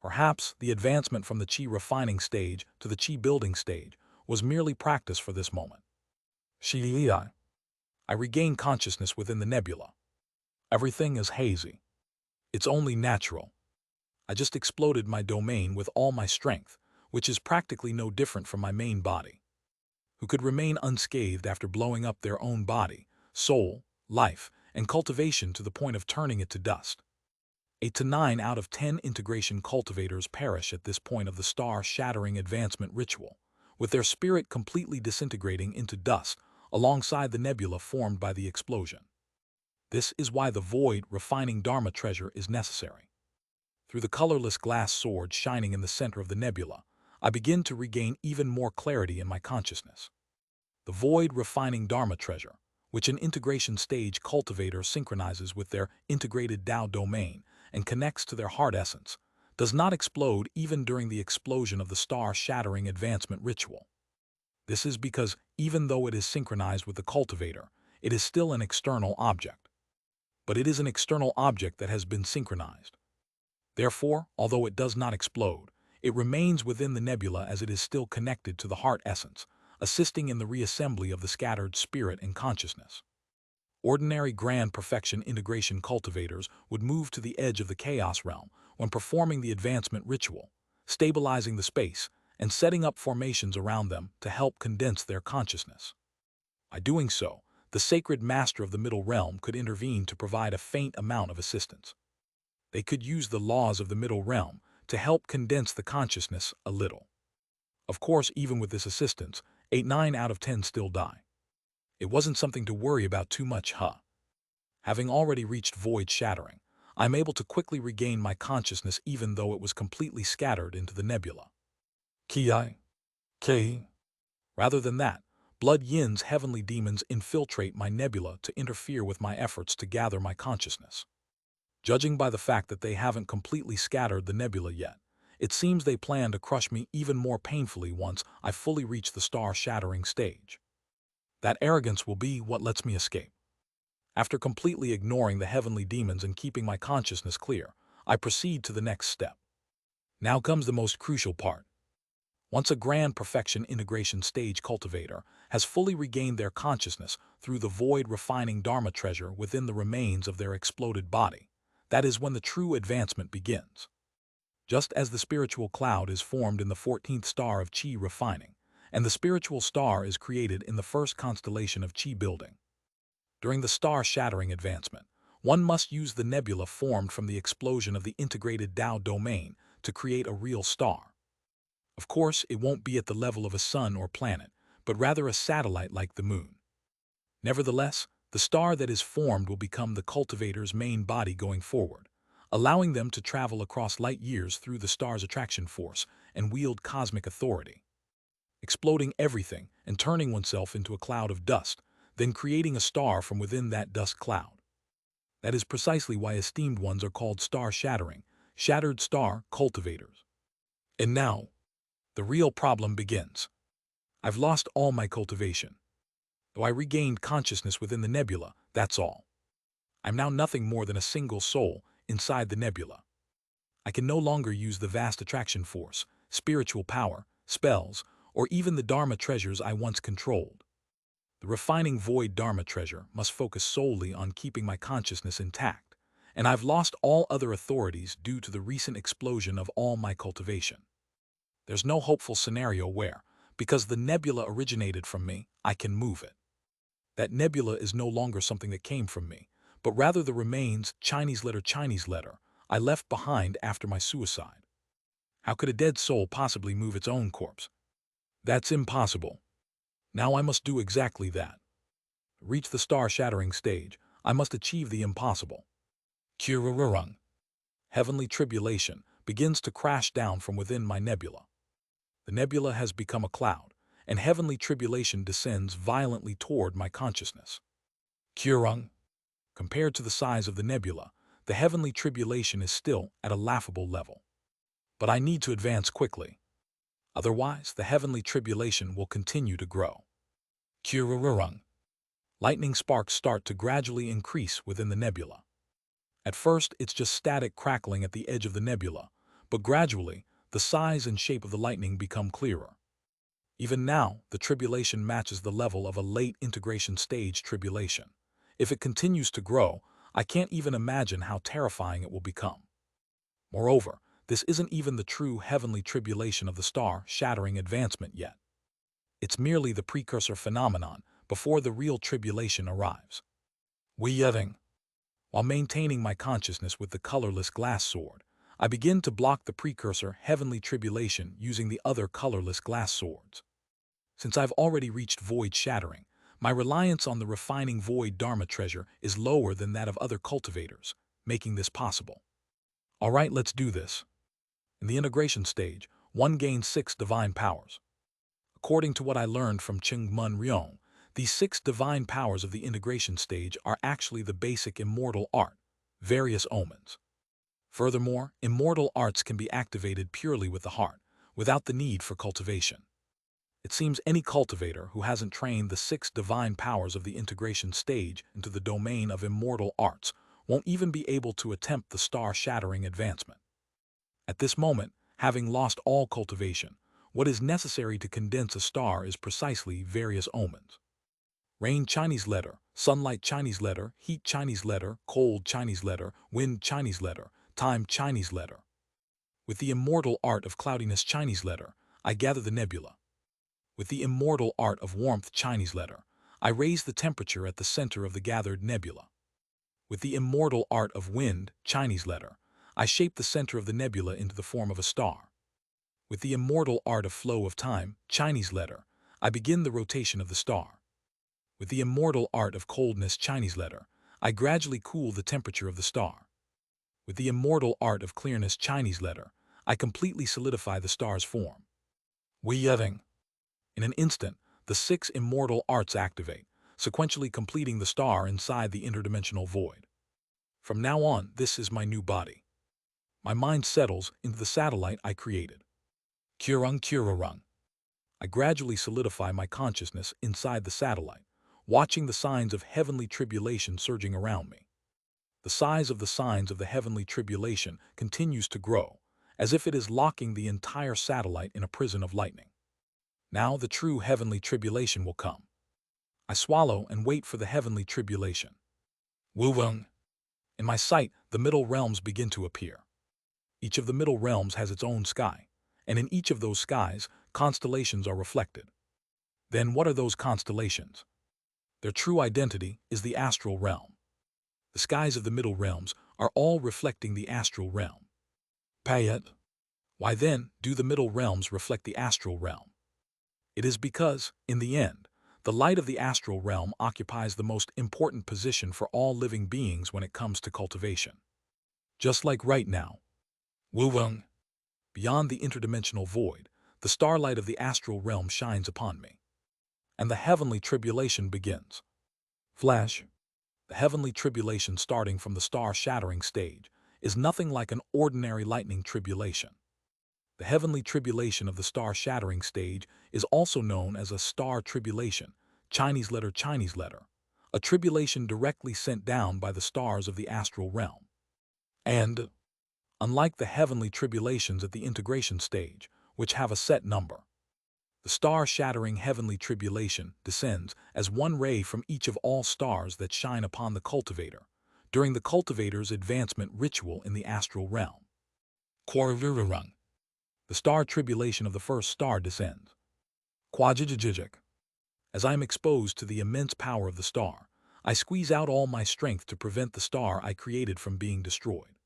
Perhaps the advancement from the chi refining stage to the chi building stage was merely practice for this moment. Shi'ai. I regain consciousness within the nebula. Everything is hazy. It's only natural. I just exploded my domain with all my strength, which is practically no different from my main body. Who could remain unscathed after blowing up their own body, soul, life, and cultivation to the point of turning it to dust? 8 to 9 out of 10 integration cultivators perish at this point of the star-shattering advancement ritual, with their spirit completely disintegrating into dust, alongside the nebula formed by the explosion. This is why the void refining Dharma treasure is necessary. Through the colorless glass sword shining in the center of the nebula, I begin to regain even more clarity in my consciousness. The void refining Dharma treasure, which an integration stage cultivator synchronizes with their integrated Tao domain and connects to their heart essence, does not explode even during the explosion of the star-shattering advancement ritual. This is because, even though it is synchronized with the cultivator, it is still an external object. But it is an external object that has been synchronized. Therefore, although it does not explode, it remains within the nebula as it is still connected to the heart essence, assisting in the reassembly of the scattered spirit and consciousness. Ordinary grand perfection integration cultivators would move to the edge of the chaos realm when performing the advancement ritual, stabilizing the space and setting up formations around them to help condense their consciousness. By doing so, the sacred master of the middle realm could intervene to provide a faint amount of assistance. They could use the laws of the middle realm to help condense the consciousness a little. Of course, even with this assistance, 9 out of 10 still die. It wasn't something to worry about too much, huh? Having already reached void shattering, I'm able to quickly regain my consciousness even though it was completely scattered into the nebula. Ki. Rather than that, Blood Yin's heavenly demons infiltrate my nebula to interfere with my efforts to gather my consciousness. Judging by the fact that they haven't completely scattered the nebula yet, it seems they plan to crush me even more painfully once I fully reach the star-shattering stage. That arrogance will be what lets me escape. After completely ignoring the heavenly demons and keeping my consciousness clear, I proceed to the next step. Now comes the most crucial part. Once a grand perfection integration stage cultivator has fully regained their consciousness through the void refining Dharma treasure within the remains of their exploded body, that is when the true advancement begins. Just as the spiritual cloud is formed in the 14th star of Qi refining, and the spiritual star is created in the first constellation of Qi building. During the star-shattering advancement, one must use the nebula formed from the explosion of the integrated Tao domain to create a real star. Of course, it won't be at the level of a sun or planet, but rather a satellite like the moon. Nevertheless, the star that is formed will become the cultivator's main body going forward, allowing them to travel across light years through the star's attraction force and wield cosmic authority. Exploding everything and turning oneself into a cloud of dust, then creating a star from within that dust cloud. That is precisely why esteemed ones are called star-shattering, shattered star cultivators. And now, the real problem begins. I've lost all my cultivation. Though I regained consciousness within the nebula, that's all. I'm now nothing more than a single soul inside the nebula. I can no longer use the vast attraction force, spiritual power, spells, or even the Dharma treasures I once controlled. The refining void Dharma treasure must focus solely on keeping my consciousness intact, and I've lost all other authorities due to the recent explosion of all my cultivation. There's no hopeful scenario where, because the nebula originated from me, I can move it. That nebula is no longer something that came from me, but rather the remains, Chinese letter, I left behind after my suicide. How could a dead soul possibly move its own corpse? That's impossible. Now I must do exactly that. To reach the star-shattering stage, I must achieve the impossible. Kirururung. Heavenly tribulation begins to crash down from within my nebula. The nebula has become a cloud, and heavenly tribulation descends violently toward my consciousness. Kurung. Compared to the size of the nebula, the heavenly tribulation is still at a laughable level. But I need to advance quickly. Otherwise, the heavenly tribulation will continue to grow. Kurururung. Lightning sparks start to gradually increase within the nebula. At first, it's just static crackling at the edge of the nebula, but gradually, the size and shape of the lightning become clearer. Even now, the tribulation matches the level of a late integration stage tribulation. If it continues to grow, I can't even imagine how terrifying it will become. Moreover, this isn't even the true heavenly tribulation of the star-shattering advancement yet. It's merely the precursor phenomenon before the real tribulation arrives. While maintaining my consciousness with the colorless glass sword, I begin to block the precursor heavenly tribulation using the other colorless glass swords. Since I've already reached void shattering, My reliance on the refining void Dharma treasure is lower than that of other cultivators, making this possible. Alright, let's do this. In the integration stage, one gains 6 divine powers. According to what I learned from Chingmun Ryong, these 6 divine powers of the integration stage are actually the basic immortal art, various omens. Furthermore, immortal arts can be activated purely with the heart, without the need for cultivation. It seems any cultivator who hasn't trained the 6 divine powers of the integration stage into the domain of immortal arts won't even be able to attempt the star-shattering advancement. At this moment, having lost all cultivation, what is necessary to condense a star is precisely various omens. Rain Chinese letter, sunlight Chinese letter, heat Chinese letter, cold Chinese letter, wind Chinese letter, time Chinese letter. With the immortal art of cloudiness Chinese letter, I gather the nebula. With the immortal art of warmth Chinese letter, I raise the temperature at the center of the gathered nebula. With the immortal art of wind Chinese letter, I shape the center of the nebula into the form of a star. With the immortal art of flow of time Chinese letter, I begin the rotation of the star. With the immortal art of coldness Chinese letter, I gradually cool the temperature of the star. With the immortal art of clearness Chinese letter, I completely solidify the star's form. Weiying. In an instant, the 6 immortal arts activate, sequentially completing the star inside the interdimensional void. From now on, this is my new body. My mind settles into the satellite I created. Kurung. I gradually solidify my consciousness inside the satellite, watching the signs of heavenly tribulation surging around me. The size of the signs of the heavenly tribulation continues to grow, as if it is locking the entire satellite in a prison of lightning. Now the true heavenly tribulation will come. I swallow and wait for the heavenly tribulation. Wu-wung. In my sight, the middle realms begin to appear. Each of the middle realms has its own sky, and in each of those skies, constellations are reflected. Then what are those constellations? Their true identity is the astral realm. The skies of the middle realms are all reflecting the astral realm. Payet. Why then do the middle realms reflect the astral realm? It is because, in the end, the light of the astral realm occupies the most important position for all living beings when it comes to cultivation. Just like right now. Wu-wung. Beyond the interdimensional void, the starlight of the astral realm shines upon me. And the heavenly tribulation begins. Flash. The heavenly tribulation starting from the star-shattering stage is nothing like an ordinary lightning tribulation. The heavenly tribulation of the star-shattering stage is also known as a star tribulation, Chinese letter, a tribulation directly sent down by the stars of the astral realm. And, unlike the heavenly tribulations at the integration stage, which have a set number, the star-shattering heavenly tribulation descends as one ray from each of all stars that shine upon the cultivator during the cultivator's advancement ritual in the astral realm. Quarvirurung. The star tribulation of the first star descends. Quajijijik. As I am exposed to the immense power of the star, I squeeze out all my strength to prevent the star I created from being destroyed.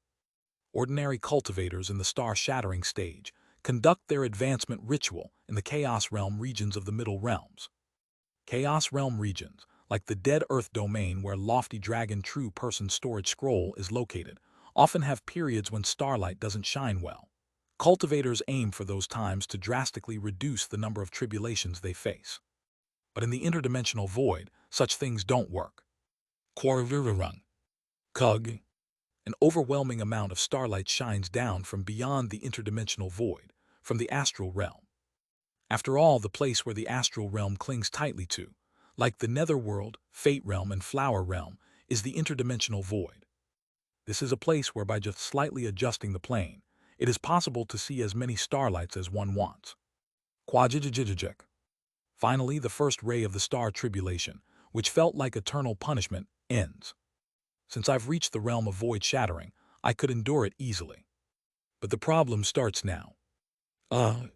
Ordinary cultivators in the star-shattering stage conduct their advancement ritual in the Chaos Realm regions of the Middle Realms. Chaos Realm regions, like the Dead Earth domain where Lofty Dragon True Person Storage Scroll is located, often have periods when starlight doesn't shine well. Cultivators aim for those times to drastically reduce the number of tribulations they face. But in the interdimensional void, such things don't work. Quarvirurung. Kug. An overwhelming amount of starlight shines down from beyond the interdimensional void, from the astral realm. After all, the place where the astral realm clings tightly to, like the netherworld, fate realm, and flower realm, is the interdimensional void. This is a place where by just slightly adjusting the plane, it is possible to see as many starlights as one wants. Quajijijijik. Finally, the first ray of the star tribulation, which felt like eternal punishment, ends. Since I've reached the realm of void shattering, I could endure it easily. But the problem starts now. I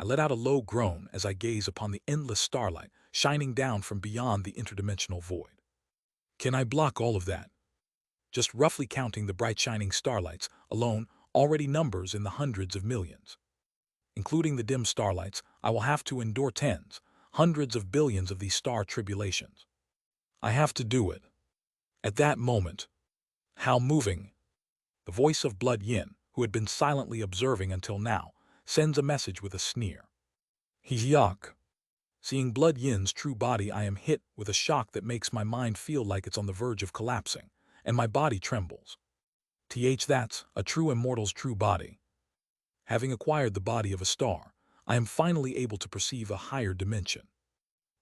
let out a low groan as I gaze upon the endless starlight shining down from beyond the interdimensional void. Can I block all of that? Just roughly counting the bright shining starlights alone already numbers in the hundreds of millions. Including the dim starlights, I will have to endure tens, hundreds of billions of these star tribulations. I have to do it. At that moment, how moving! The voice of Blood Yin, who had been silently observing until now, sends a message with a sneer. Yuck. Seeing Blood Yin's true body, I am hit with a shock that makes my mind feel like it's on the verge of collapsing, and my body trembles. That's a true immortal's true body. Having acquired the body of a star, I am finally able to perceive a higher dimension.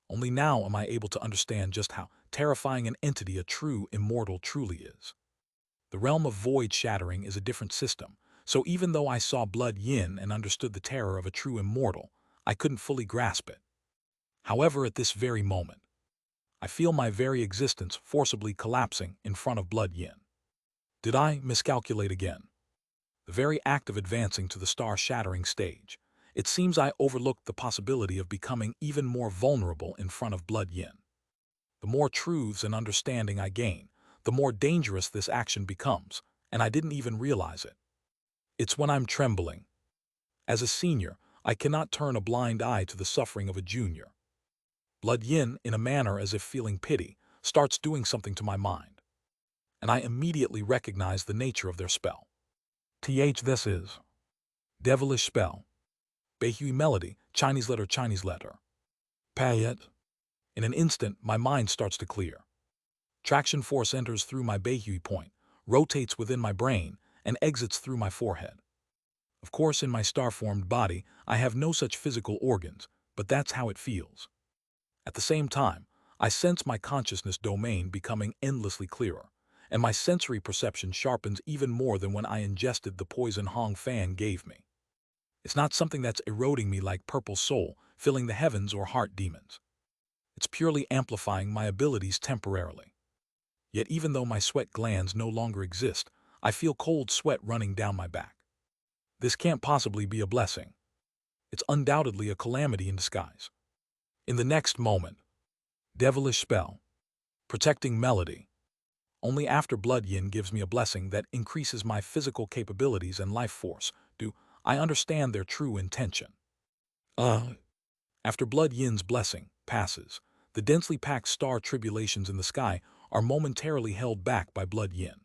Only now am I able to understand just how terrifying an entity a true immortal truly is. The realm of void shattering is a different system, so even though I saw Blood Yin and understood the terror of a true immortal, I couldn't fully grasp it. However, at this very moment, I feel my very existence forcibly collapsing in front of Blood Yin. Did I miscalculate again? The very act of advancing to the star-shattering stage, it seems I overlooked the possibility of becoming even more vulnerable in front of Blood Yin. The more truths and understanding I gain, the more dangerous this action becomes, and I didn't even realize it. It's when I'm trembling. As a senior, I cannot turn a blind eye to the suffering of a junior. Blood Yin, in a manner as if feeling pity, starts doing something to my mind, and I immediately recognize the nature of their spell. This is devilish spell. Beihui melody, Chinese letter. Pay it. In an instant, my mind starts to clear. Traction force enters through my Beihui point, rotates within my brain, and exits through my forehead. Of course, in my star-formed body, I have no such physical organs, but that's how it feels. At the same time, I sense my consciousness domain becoming endlessly clearer, and my sensory perception sharpens even more than when I ingested the poison Hong Fan gave me. It's not something that's eroding me like purple soul, filling the heavens or heart demons. It's purely amplifying my abilities temporarily. Yet even though my sweat glands no longer exist, I feel cold sweat running down my back. This can't possibly be a blessing. It's undoubtedly a calamity in disguise. In the next moment, devilish spell, protecting melody. Only after Blood Yin gives me a blessing that increases my physical capabilities and life force do I understand their true intention. After Blood Yin's blessing passes, the densely packed star tribulations in the sky are momentarily held back by Blood Yin.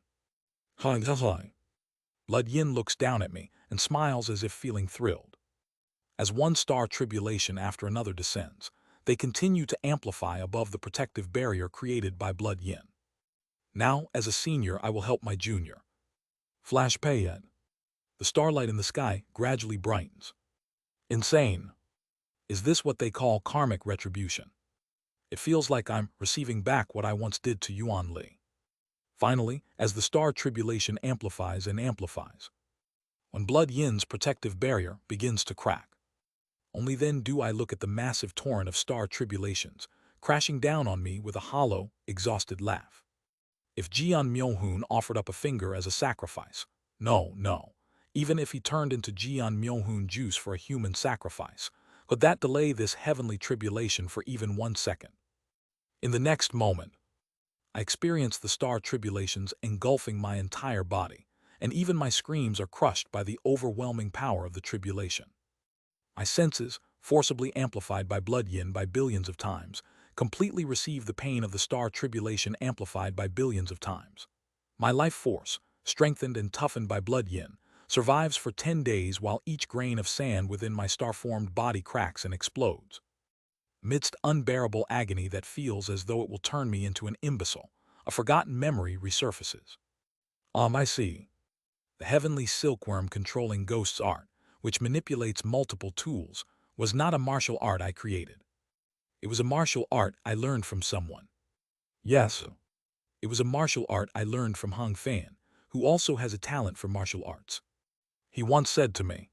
Blood Yin looks down at me and smiles as if feeling thrilled. As one star tribulation after another descends, they continue to amplify above the protective barrier created by Blood Yin. Now, as a senior, I will help my junior. Flash Payet. The starlight in the sky gradually brightens. Insane. Is this what they call karmic retribution? It feels like I'm receiving back what I once did to Yuan Li. Finally, as the star tribulation amplifies and amplifies, when Blood Yin's protective barrier begins to crack, only then do I look at the massive torrent of star tribulations crashing down on me with a hollow, exhausted laugh. If Jian Myohun offered up a finger as a sacrifice, no. Even if he turned into Jian Myohun juice for a human sacrifice, could that delay this heavenly tribulation for even 1 second? In the next moment, I experience the star tribulations engulfing my entire body, and even my screams are crushed by the overwhelming power of the tribulation. My senses, forcibly amplified by Blood Yin by billions of times, completely receive the pain of the star tribulation amplified by billions of times. My life force, strengthened and toughened by Blood Yin, survives for 10 days while each grain of sand within my star-formed body cracks and explodes. Amidst unbearable agony that feels as though it will turn me into an imbecile, a forgotten memory resurfaces. I see. The heavenly silkworm controlling ghosts art, which manipulates multiple tools, was not a martial art I created. It was a martial art I learned from someone. Yes, it was a martial art I learned from Hong Fan, who also has a talent for martial arts. He once said to me,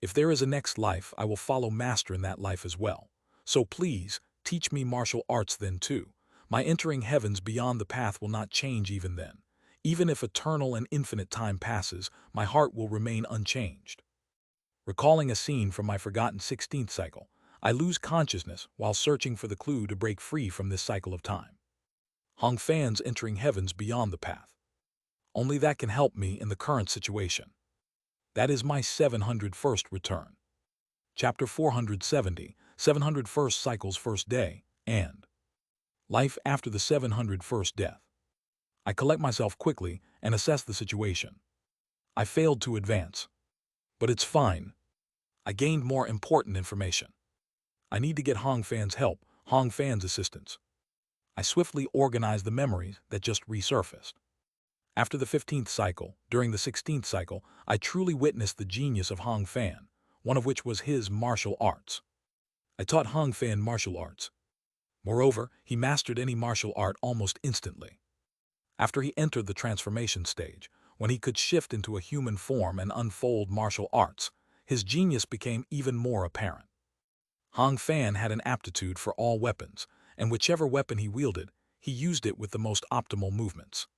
"If there is a next life, I will follow Master in that life as well. So please, teach me martial arts then too. My entering heavens beyond the path will not change even then. Even if eternal and infinite time passes, my heart will remain unchanged." Recalling a scene from my forgotten 16th cycle, I lose consciousness while searching for the clue to break free from this cycle of time. Hong Fan's entering heavens beyond the path. Only that can help me in the current situation. That is my 701st return. Chapter 470, 701st Cycle's First Day, and Life After the 701st Death. I collect myself quickly and assess the situation. I failed to advance. But it's fine. I gained more important information. I need to get Hong Fan's help, Hong Fan's assistance. I swiftly organized the memories that just resurfaced. After the 15th cycle, during the 16th cycle, I truly witnessed the genius of Hong Fan, one of which was his martial arts. I taught Hong Fan martial arts. Moreover, he mastered any martial art almost instantly. After he entered the transformation stage, when he could shift into a human form and unfold martial arts, his genius became even more apparent. Hong Fan had an aptitude for all weapons, and whichever weapon he wielded, he used it with the most optimal movements.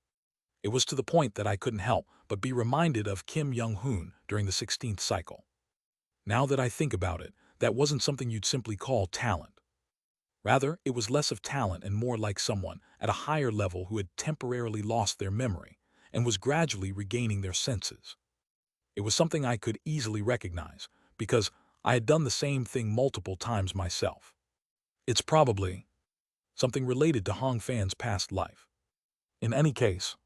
It was to the point that I couldn't help but be reminded of Kim Young-hoon during the 16th cycle. Now that I think about it, that wasn't something you'd simply call talent. Rather, it was less of talent and more like someone at a higher level who had temporarily lost their memory and was gradually regaining their senses. It was something I could easily recognize because I had done the same thing multiple times myself. It's probably something related to Hong Fan's past life. In any case,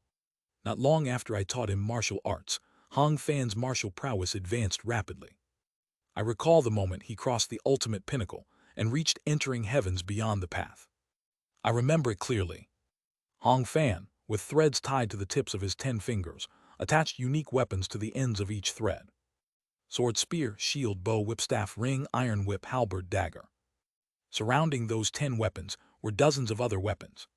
not long after I taught him martial arts, Hong Fan's martial prowess advanced rapidly. I recall the moment he crossed the ultimate pinnacle and reached entering heavens beyond the path. I remember it clearly. Hong Fan, with threads tied to the tips of his 10 fingers, attached unique weapons to the ends of each thread. Sword, spear, shield, bow, whipstaff, ring, iron whip, halberd, dagger. Surrounding those 10 weapons were dozens of other weapons.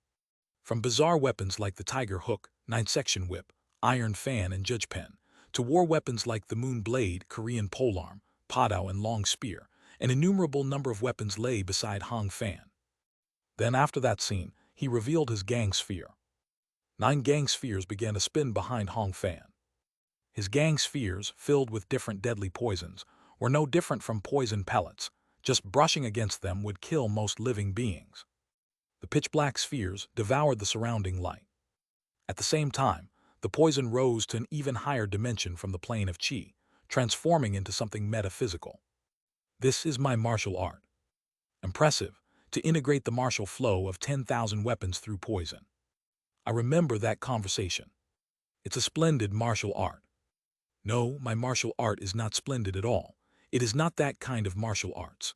From bizarre weapons like the tiger hook, 9-section whip, iron fan, and judge pen, to war weapons like the moon blade, Korean polearm, padao, and long spear, an innumerable number of weapons lay beside Hong Fan. Then after that scene, he revealed his gang sphere. 9 gang spheres began to spin behind Hong Fan. His gang spheres, filled with different deadly poisons, were no different from poison pellets. Just brushing against them would kill most living beings. The pitch-black spheres devoured the surrounding light. At the same time, the poison rose to an even higher dimension from the plane of Qi, transforming into something metaphysical. This is my martial art. Impressive, to integrate the martial flow of 10,000 weapons through poison. I remember that conversation. It's a splendid martial art. No, my martial art is not splendid at all. It is not that kind of martial arts.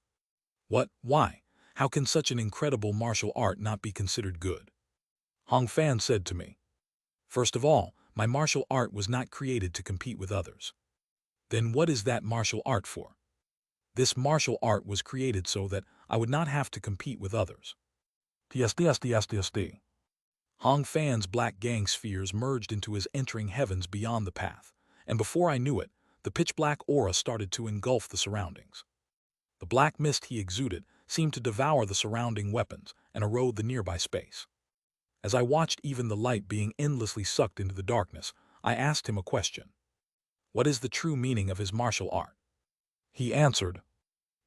What? Why? How can such an incredible martial art not be considered good? Hong Fan said to me. First of all, my martial art was not created to compete with others. Then what is that martial art for? This martial art was created so that I would not have to compete with others. TSD. Hong Fan's black gang spheres merged into his entering heavens beyond the path, and before I knew it, the pitch-black aura started to engulf the surroundings. The black mist he exuded seemed to devour the surrounding weapons and erode the nearby space. As I watched even the light being endlessly sucked into the darkness, I asked him a question. What is the true meaning of his martial art? He answered,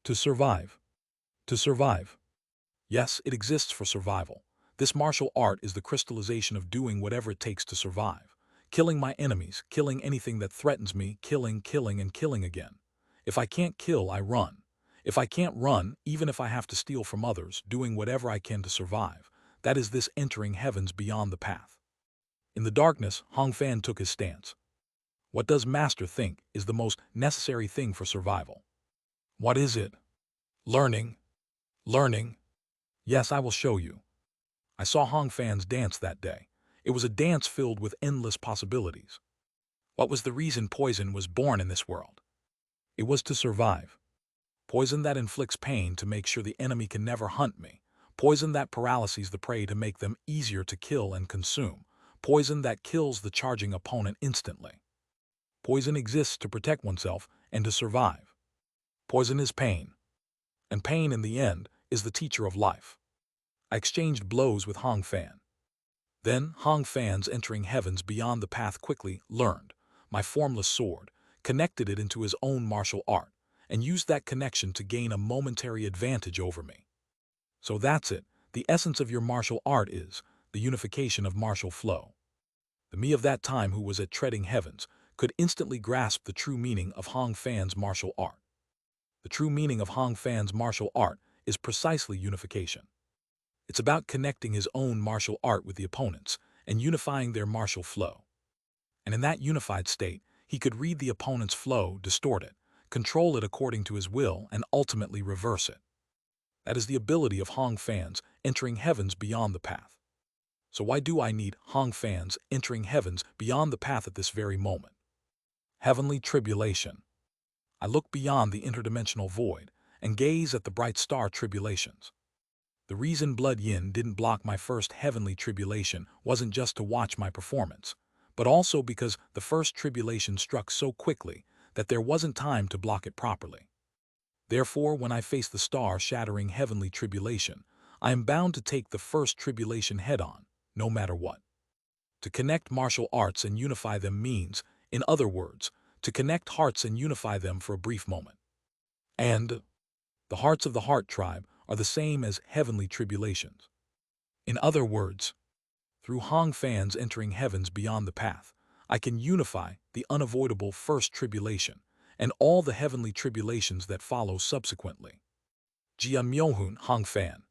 to survive. To survive. Yes, it exists for survival. This martial art is the crystallization of doing whatever it takes to survive. Killing my enemies, killing anything that threatens me, killing, and killing again. If I can't kill, I run. If I can't run, even if I have to steal from others, doing whatever I can to survive, that is this entering heavens beyond the path. In the darkness, Hong Fan took his stance. What does Master think is the most necessary thing for survival? What is it? Learning. Learning. Yes, I will show you. I saw Hong Fan's dance that day. It was a dance filled with endless possibilities. What was the reason poison was born in this world? It was to survive. Poison that inflicts pain to make sure the enemy can never hunt me. Poison that paralyses the prey to make them easier to kill and consume. Poison that kills the charging opponent instantly. Poison exists to protect oneself and to survive. Poison is pain. And pain, in the end, is the teacher of life. I exchanged blows with Hong Fan. Then Hong Fan's entering heavens beyond the path quickly learned my formless sword, connected it into his own martial art, and used that connection to gain a momentary advantage over me. So that's it. The essence of your martial art is the unification of martial flow. The me of that time who was at treading heavens could instantly grasp the true meaning of Hong Fan's martial art. The true meaning of Hong Fan's martial art is precisely unification. It's about connecting his own martial art with the opponent's and unifying their martial flow. And in that unified state, he could read the opponent's flow, distort it, control it according to his will, and ultimately reverse it. That is the ability of Hong fans entering heavens beyond the path. So why do I need Hong fans entering heavens beyond the path at this very moment? Heavenly tribulation. I look beyond the interdimensional void and gaze at the bright star tribulations. The reason Blood Yin didn't block my first heavenly tribulation wasn't just to watch my performance, but also because the first tribulation struck so quickly that there wasn't time to block it properly. Therefore, when I face the star-shattering heavenly tribulation, I am bound to take the first tribulation head-on, no matter what. To connect martial arts and unify them means, in other words, to connect hearts and unify them for a brief moment. And the hearts of the Heart tribe are the same as heavenly tribulations. In other words, through Hong fans entering heavens beyond the path, I can unify the unavoidable first tribulation and all the heavenly tribulations that follow subsequently. Jia Myohun Hong fan.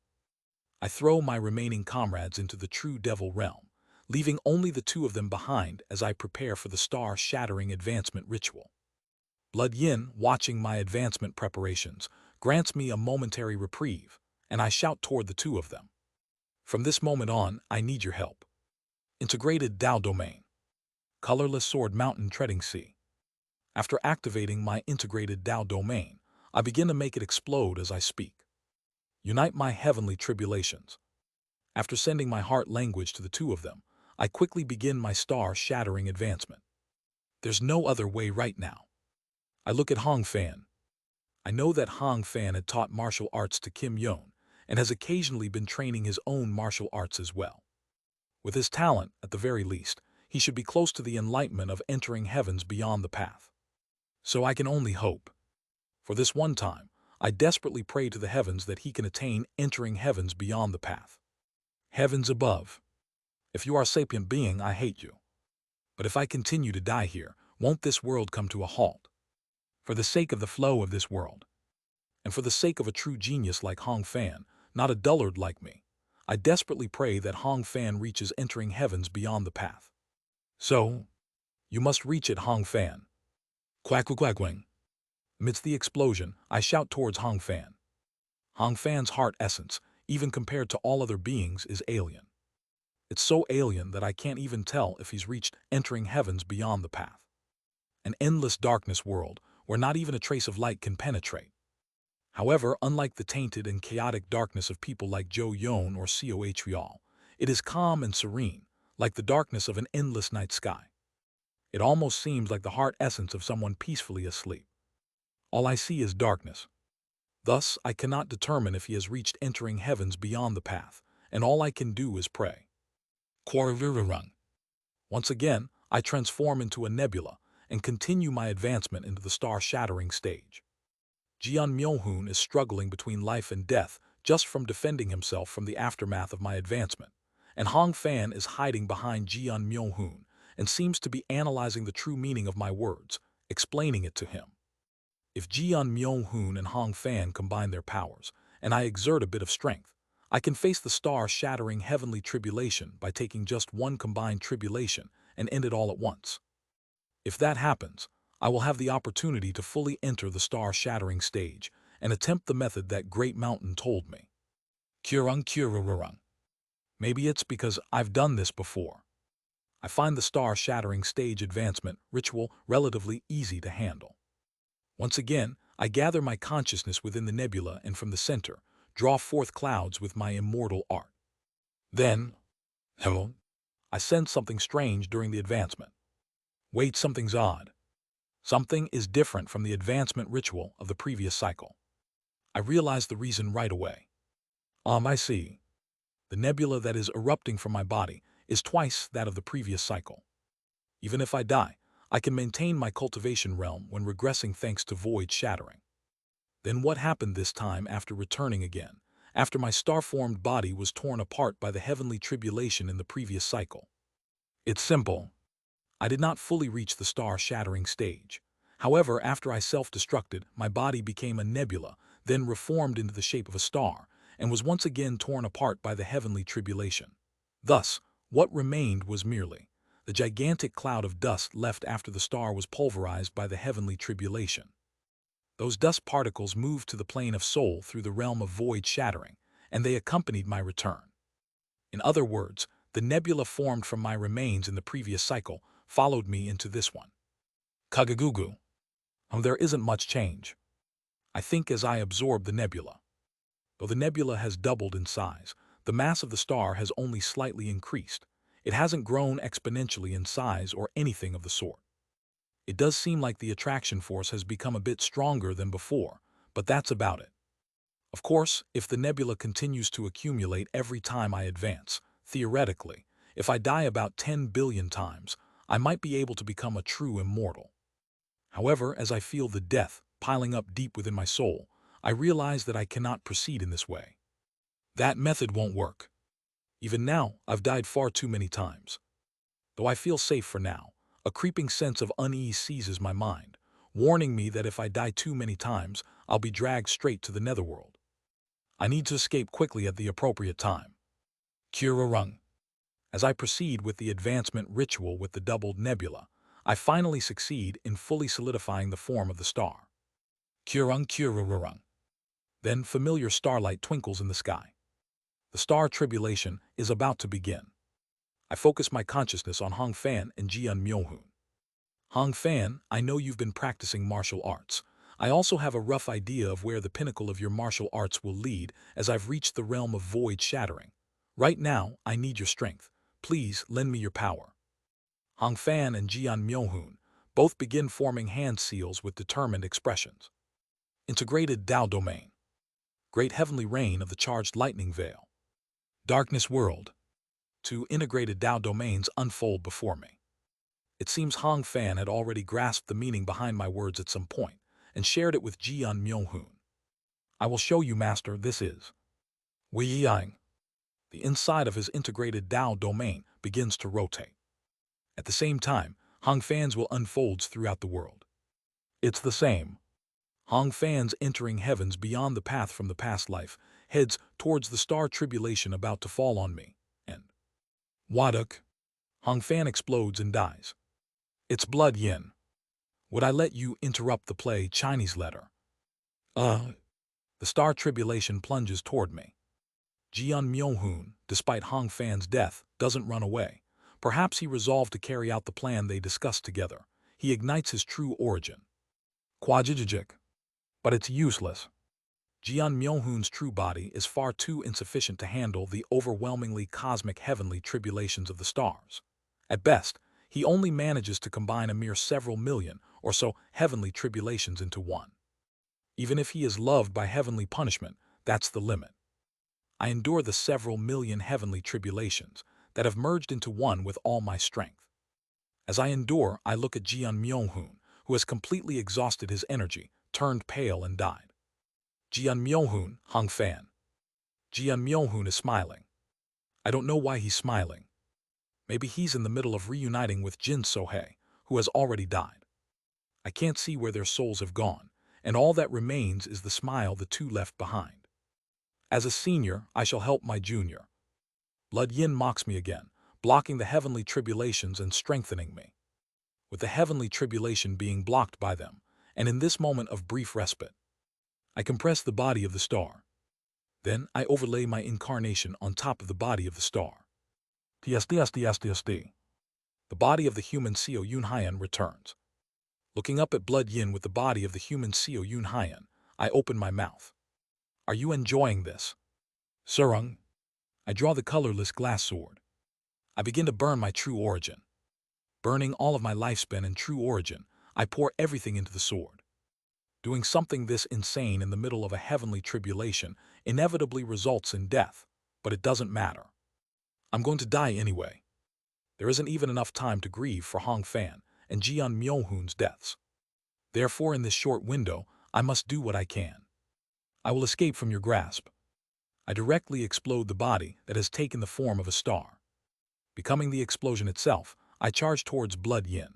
I throw my remaining comrades into the true devil realm, leaving only the two of them behind as I prepare for the star-shattering advancement ritual. Blood Yin, watching my advancement preparations, grants me a momentary reprieve, and I shout toward the two of them. From this moment on, I need your help. Integrated Dao Domain. Colorless Sword Mountain Treading Sea. After activating my integrated Dao Domain, I begin to make it explode as I speak. Unite my heavenly tribulations. After sending my heart language to the two of them, I quickly begin my star-shattering advancement. There's no other way right now. I look at Hong Fan. I know that Hong Fan had taught martial arts to Kim Yon and has occasionally been training his own martial arts as well. With his talent, at the very least, he should be close to the enlightenment of entering heavens beyond the path. So I can only hope. For this one time, I desperately pray to the heavens that he can attain entering heavens beyond the path. Heavens above. If you are a sapient being, I hate you. But if I continue to die here, won't this world come to a halt? For the sake of the flow of this world, and for the sake of a true genius like Hong Fan, not a dullard like me, I desperately pray that Hong Fan reaches entering heavens beyond the path. So, you must reach it, Hong Fan. Quack quack quack. Amidst the explosion, I shout towards Hong Fan. Hong Fan's heart essence, even compared to all other beings, is alien. It's so alien that I can't even tell if he's reached entering heavens beyond the path. An endless darkness world where not even a trace of light can penetrate. However, unlike the tainted and chaotic darkness of people like Zhou Yon or Coh, it is calm and serene, like the darkness of an endless night sky. It almost seems like the heart essence of someone peacefully asleep. All I see is darkness. Thus, I cannot determine if he has reached entering heavens beyond the path, and all I can do is pray. Quarvirarung. Once again, I transform into a nebula and continue my advancement into the star-shattering stage. Jian Myohun is struggling between life and death just from defending himself from the aftermath of my advancement, and Hong Fan is hiding behind Jian Myohun and seems to be analyzing the true meaning of my words, explaining it to him. If Jian Myohun and Hong Fan combine their powers, and I exert a bit of strength, I can face the star-shattering heavenly tribulation by taking just one combined tribulation and end it all at once. If that happens, I will have the opportunity to fully enter the star-shattering stage and attempt the method that Great Mountain told me. Kurung Kurururung. Maybe it's because I've done this before. I find the star-shattering stage advancement ritual relatively easy to handle. Once again, I gather my consciousness within the nebula and from the center, draw forth clouds with my immortal art. Then, I sense something strange during the advancement. Wait, something's odd. Something is different from the advancement ritual of the previous cycle. I realize the reason right away. I see. The nebula that is erupting from my body is twice that of the previous cycle. Even if I die, I can maintain my cultivation realm when regressing thanks to void shattering. Then what happened this time after returning again, after my star-formed body was torn apart by the heavenly tribulation in the previous cycle? It's simple. I did not fully reach the star-shattering stage. However, after I self-destructed, my body became a nebula then reformed into the shape of a star, and was once again torn apart by the heavenly tribulation. Thus, what remained was merely the gigantic cloud of dust left after the star was pulverized by the heavenly tribulation. Those dust particles moved to the plane of soul through the realm of void shattering, and they accompanied my return. In other words, the nebula formed from my remains in the previous cycle followed me into this one. Kagagugu. There isn't much change. I think as I absorb the nebula. Though the nebula has doubled in size, the mass of the star has only slightly increased. It hasn't grown exponentially in size or anything of the sort. It does seem like the attraction force has become a bit stronger than before, but that's about it. Of course, if the nebula continues to accumulate every time I advance, theoretically, if I die about 10 billion times, I might be able to become a true immortal. However, as I feel the death piling up deep within my soul, I realize that I cannot proceed in this way. That method won't work. Even now, I've died far too many times. Though I feel safe for now, a creeping sense of unease seizes my mind, warning me that if I die too many times, I'll be dragged straight to the netherworld. I need to escape quickly at the appropriate time. Kurarung. As I proceed with the advancement ritual with the doubled nebula, I finally succeed in fully solidifying the form of the star. Kurung Kurarung. Then familiar starlight twinkles in the sky. The star tribulation is about to begin. I focus my consciousness on Hong Fan and Jian Myohoon. Hong Fan, I know you've been practicing martial arts. I also have a rough idea of where the pinnacle of your martial arts will lead as I've reached the realm of void shattering. Right now, I need your strength. Please lend me your power. Hong Fan and Jian Myohoon both begin forming hand seals with determined expressions. Integrated Tao Domain. Great heavenly rain of the charged lightning veil. Darkness world. Two integrated Tao domains unfold before me. It seems Hong Fan had already grasped the meaning behind my words at some point and shared it with Jian Myohoon. I will show you, Master, this is Wei Yang. The inside of his integrated Tao domain begins to rotate. At the same time, Hong Fan's will unfolds throughout the world. It's the same. Hong Fan's entering heavens beyond the path from the past life heads towards the star tribulation about to fall on me, and Waduk. Hong Fan explodes and dies. It's blood yin. Would I let you interrupt the play Chinese letter? The star tribulation plunges toward me. Jian Myohoon, despite Hong Fan's death, doesn't run away. Perhaps he resolved to carry out the plan they discussed together. He ignites his true origin. Kwajijijik. But it's useless. Jian Myohoon's true body is far too insufficient to handle the overwhelmingly cosmic heavenly tribulations of the stars. At best, he only manages to combine a mere several million or so heavenly tribulations into one. Even if he is loved by heavenly punishment, that's the limit. I endure the several million heavenly tribulations that have merged into one with all my strength. As I endure, I look at Jian Myohoon, who has completely exhausted his energy, turned pale and died. Jian Myohoon, Hong Fan. Jian Myohoon is smiling. I don't know why he's smiling. Maybe he's in the middle of reuniting with Jin Sohei, who has already died. I can't see where their souls have gone, and all that remains is the smile the two left behind. As a senior, I shall help my junior. Blood Yin mocks me again, blocking the heavenly tribulations and strengthening me. With the heavenly tribulation being blocked by them, and in this moment of brief respite, I compress the body of the star. Then I overlay my incarnation on top of the body of the star. TSD. The body of the human Seo Yun Haiyan returns. Looking up at Blood Yin with the body of the human Seo Yun Haiyan, I open my mouth. Are you enjoying this? Surung. I draw the colorless glass sword. I begin to burn my true origin. Burning all of my lifespan and true origin, I pour everything into the sword. Doing something this insane in the middle of a heavenly tribulation inevitably results in death, but it doesn't matter. I'm going to die anyway. There isn't even enough time to grieve for Hong Fan and Jian Myohoon's deaths. Therefore, in this short window, I must do what I can. I will escape from your grasp. I directly explode the body that has taken the form of a star. Becoming the explosion itself, I charge towards Blood Yin.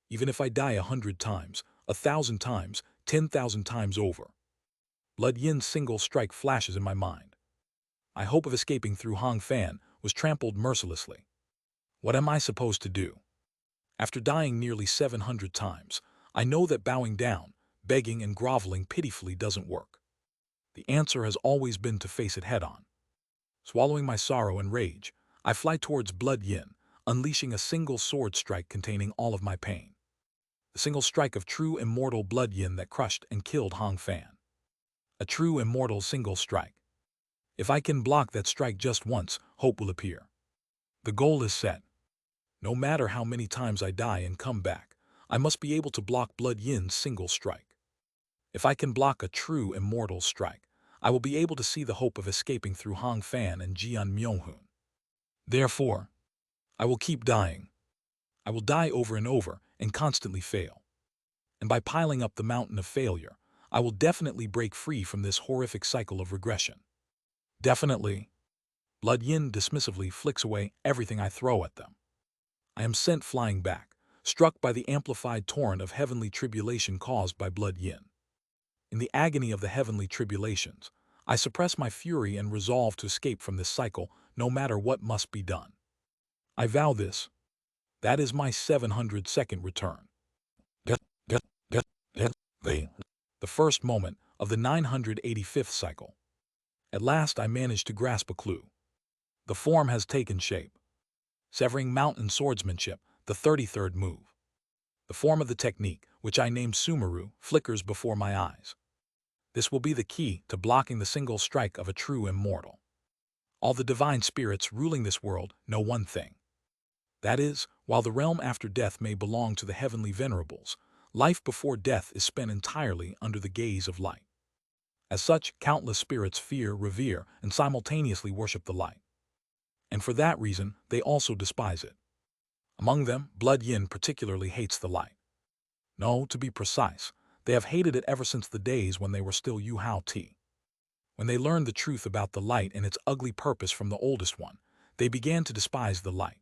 Even if I die 100 times, 1,000 times, 10,000 times over, Blood Yin's single strike flashes in my mind. My hope of escaping through Hong Fan was trampled mercilessly. What am I supposed to do? After dying nearly 700 times, I know that bowing down, begging and groveling pitifully doesn't work. The answer has always been to face it head-on. Swallowing my sorrow and rage, I fly towards Blood Yin, unleashing a single sword strike containing all of my pain. The single strike of true immortal Blood Yin that crushed and killed Hong Fan. A true immortal single strike. If I can block that strike just once, hope will appear. The goal is set. No matter how many times I die and come back, I must be able to block Blood Yin's single strike. If I can block a true immortal strike, I will be able to see the hope of escaping through Hong Fan and Jian Myonghun. Therefore, I will keep dying. I will die over and over and constantly fail. And by piling up the mountain of failure, I will definitely break free from this horrific cycle of regression. Definitely. Blood Yin dismissively flicks away everything I throw at them. I am sent flying back, struck by the amplified torrent of heavenly tribulation caused by Blood Yin. In the agony of the heavenly tribulations, I suppress my fury and resolve to escape from this cycle no matter what must be done. I vow this. That is my 702nd return. The first moment of the 985th cycle. At last I managed to grasp a clue. The form has taken shape. Severing mountain swordsmanship, the 33rd move. The form of the technique, which I named Sumeru, flickers before my eyes. This will be the key to blocking the single strike of a true immortal. All the divine spirits ruling this world know one thing. That is, while the realm after death may belong to the heavenly venerables, life before death is spent entirely under the gaze of light. As such, countless spirits fear, revere, and simultaneously worship the light. And for that reason, they also despise it. Among them, Blood Yin particularly hates the light. No, to be precise, they have hated it ever since the days when they were still Yu Hao Ti. When they learned the truth about the light and its ugly purpose from the oldest one, they began to despise the light.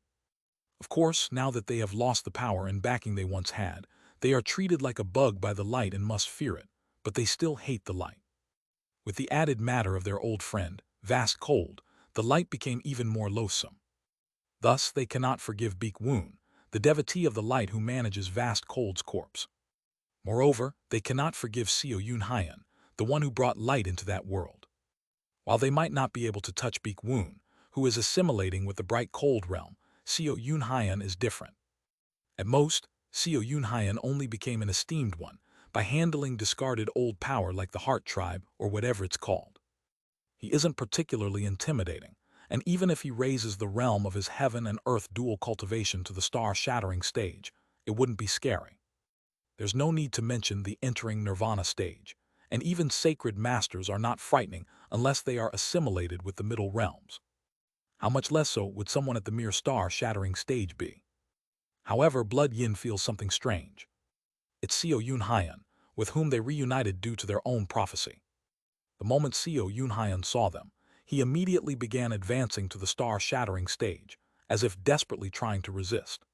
Of course, now that they have lost the power and backing they once had, they are treated like a bug by the light and must fear it, but they still hate the light. With the added matter of their old friend, Vast Cold, the light became even more loathsome. Thus, they cannot forgive Beek Woon, the devotee of the light who manages Vast Cold's corpse. Moreover, they cannot forgive Seo Yun Hyan, the one who brought light into that world. While they might not be able to touch Beek Woon, who is assimilating with the bright cold realm, Seo Yun Hyan is different. At most, Seo Yun Hyan only became an esteemed one by handling discarded old power like the Heart Tribe or whatever it's called. He isn't particularly intimidating, and even if he raises the realm of his heaven and earth dual cultivation to the star-shattering stage, it wouldn't be scary. There's no need to mention the entering nirvana stage, and even sacred masters are not frightening unless they are assimilated with the middle realms. How much less so would someone at the mere star-shattering stage be? However, Blood Yin feels something strange. It's Seo Yun Hyan, with whom they reunited due to their own prophecy. The moment Seo Yun Hyan saw them, he immediately began advancing to the star-shattering stage, as if desperately trying to resist.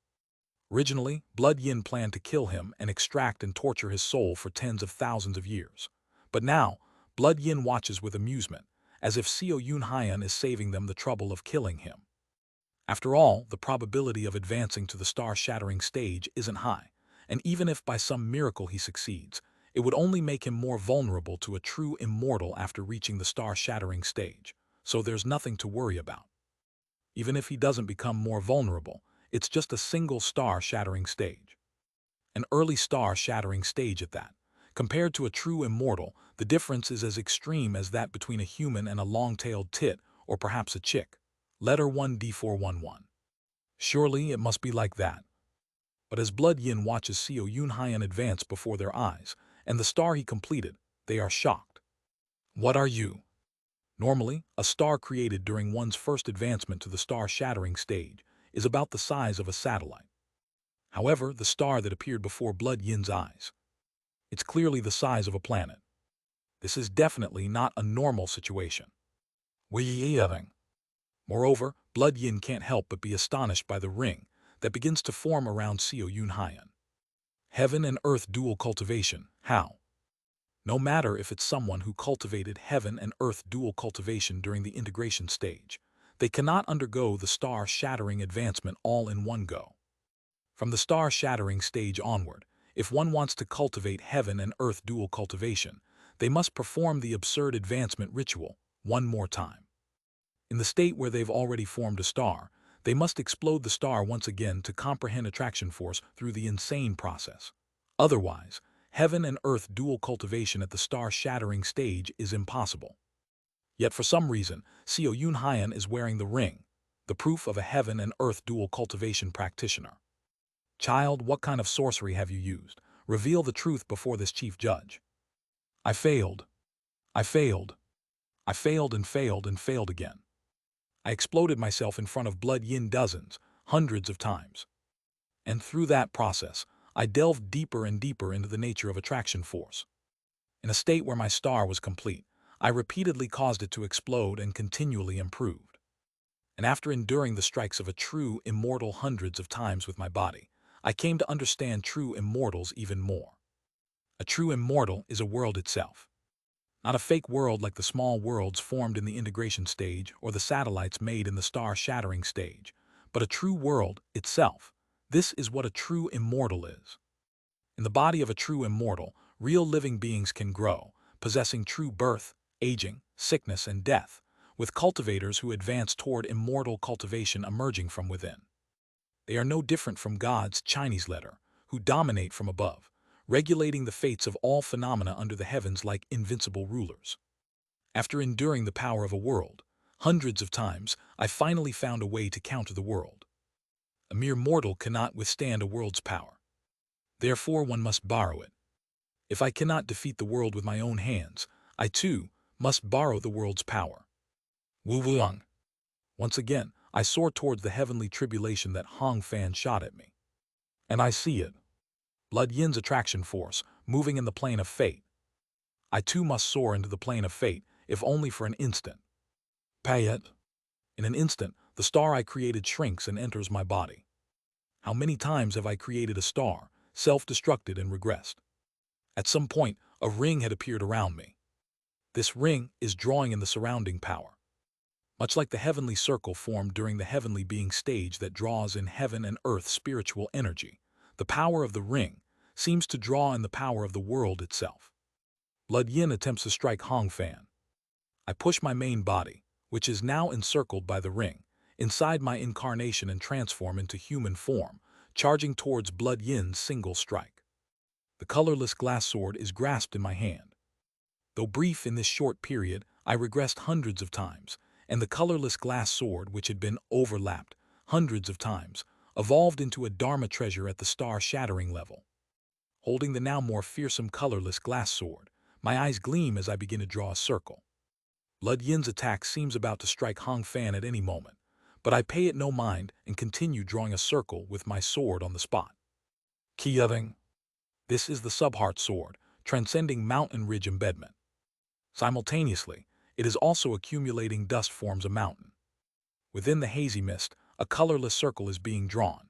Originally, Blood Yin planned to kill him and extract and torture his soul for tens of thousands of years. But now, Blood Yin watches with amusement, as if Seo Yun Hyan is saving them the trouble of killing him. After all, the probability of advancing to the star-shattering stage isn't high, and even if by some miracle he succeeds, it would only make him more vulnerable to a true immortal after reaching the star-shattering stage, so there's nothing to worry about. Even if he doesn't become more vulnerable, it's just a single star-shattering stage. An early star-shattering stage at that. Compared to a true immortal, the difference is as extreme as that between a human and a long-tailed tit, or perhaps a chick. Letter 1D411. Surely it must be like that. But as Blood Yin watches Seo Yun Hyan advance before their eyes, and the star he completed, they are shocked. What are you? Normally, a star created during one's first advancement to the star-shattering stage is about the size of a satellite. However, the star that appeared before Blood Yin's eyes, it's clearly the size of a planet. This is definitely not a normal situation. Moreover, Blood Yin can't help but be astonished by the ring that begins to form around Seo Yun Hyan. Heaven and earth dual cultivation, how? No matter if it's someone who cultivated heaven and earth dual cultivation during the integration stage, they cannot undergo the star-shattering advancement all in one go. From the star-shattering stage onward, if one wants to cultivate heaven and earth dual cultivation, they must perform the absurd advancement ritual one more time. In the state where they've already formed a star, they must explode the star once again to comprehend attraction force through the insane process. Otherwise, heaven and earth dual cultivation at the star-shattering stage is impossible. Yet for some reason, Seo Yun Hyan is wearing the ring, the proof of a heaven and earth dual cultivation practitioner. Child, what kind of sorcery have you used? Reveal the truth before this chief judge. I failed. I failed. I failed and failed and failed again. I exploded myself in front of blood yin dozens, hundreds of times. And through that process, I delved deeper and deeper into the nature of attraction force. In a state where my star was complete, I repeatedly caused it to explode and continually improved. And after enduring the strikes of a true immortal hundreds of times with my body, I came to understand true immortals even more. A true immortal is a world itself. Not a fake world like the small worlds formed in the integration stage or the satellites made in the star-shattering stage, but a true world itself. This is what a true immortal is. In the body of a true immortal, real living beings can grow, possessing true birth, aging, sickness, and death, with cultivators who advance toward immortal cultivation emerging from within. They are no different from God's Chinese letter, who dominate from above, regulating the fates of all phenomena under the heavens like invincible rulers. After enduring the power of a world, hundreds of times, I finally found a way to counter the world. A mere mortal cannot withstand a world's power. Therefore one must borrow it. If I cannot defeat the world with my own hands, I too must borrow the world's power. Wu Wuang. Once again, I soar towards the heavenly tribulation that Hong Fan shot at me. And I see it. Blood Yin's attraction force, moving in the plane of fate. I too must soar into the plane of fate, if only for an instant. Pay it. In an instant, the star I created shrinks and enters my body. How many times have I created a star, self-destructed and regressed? At some point, a ring had appeared around me. This ring is drawing in the surrounding power. Much like the heavenly circle formed during the heavenly being stage that draws in heaven and earth spiritual energy, the power of the ring seems to draw in the power of the world itself. Blood Yin attempts to strike Hong Fan. I push my main body, which is now encircled by the ring, inside my incarnation and transform into human form, charging towards Blood Yin's single strike. The colorless glass sword is grasped in my hand. Though brief in this short period, I regressed hundreds of times, and the colorless glass sword, which had been overlapped hundreds of times, evolved into a Dharma treasure at the star-shattering level. Holding the now more fearsome colorless glass sword, my eyes gleam as I begin to draw a circle. Blood Yin's attack seems about to strike Hong Fan at any moment, but I pay it no mind and continue drawing a circle with my sword on the spot. Kiyaving. This is the Subheart sword, transcending mountain ridge embedment. Simultaneously, it is also accumulating dust forms a mountain. Within the hazy mist, a colorless circle is being drawn.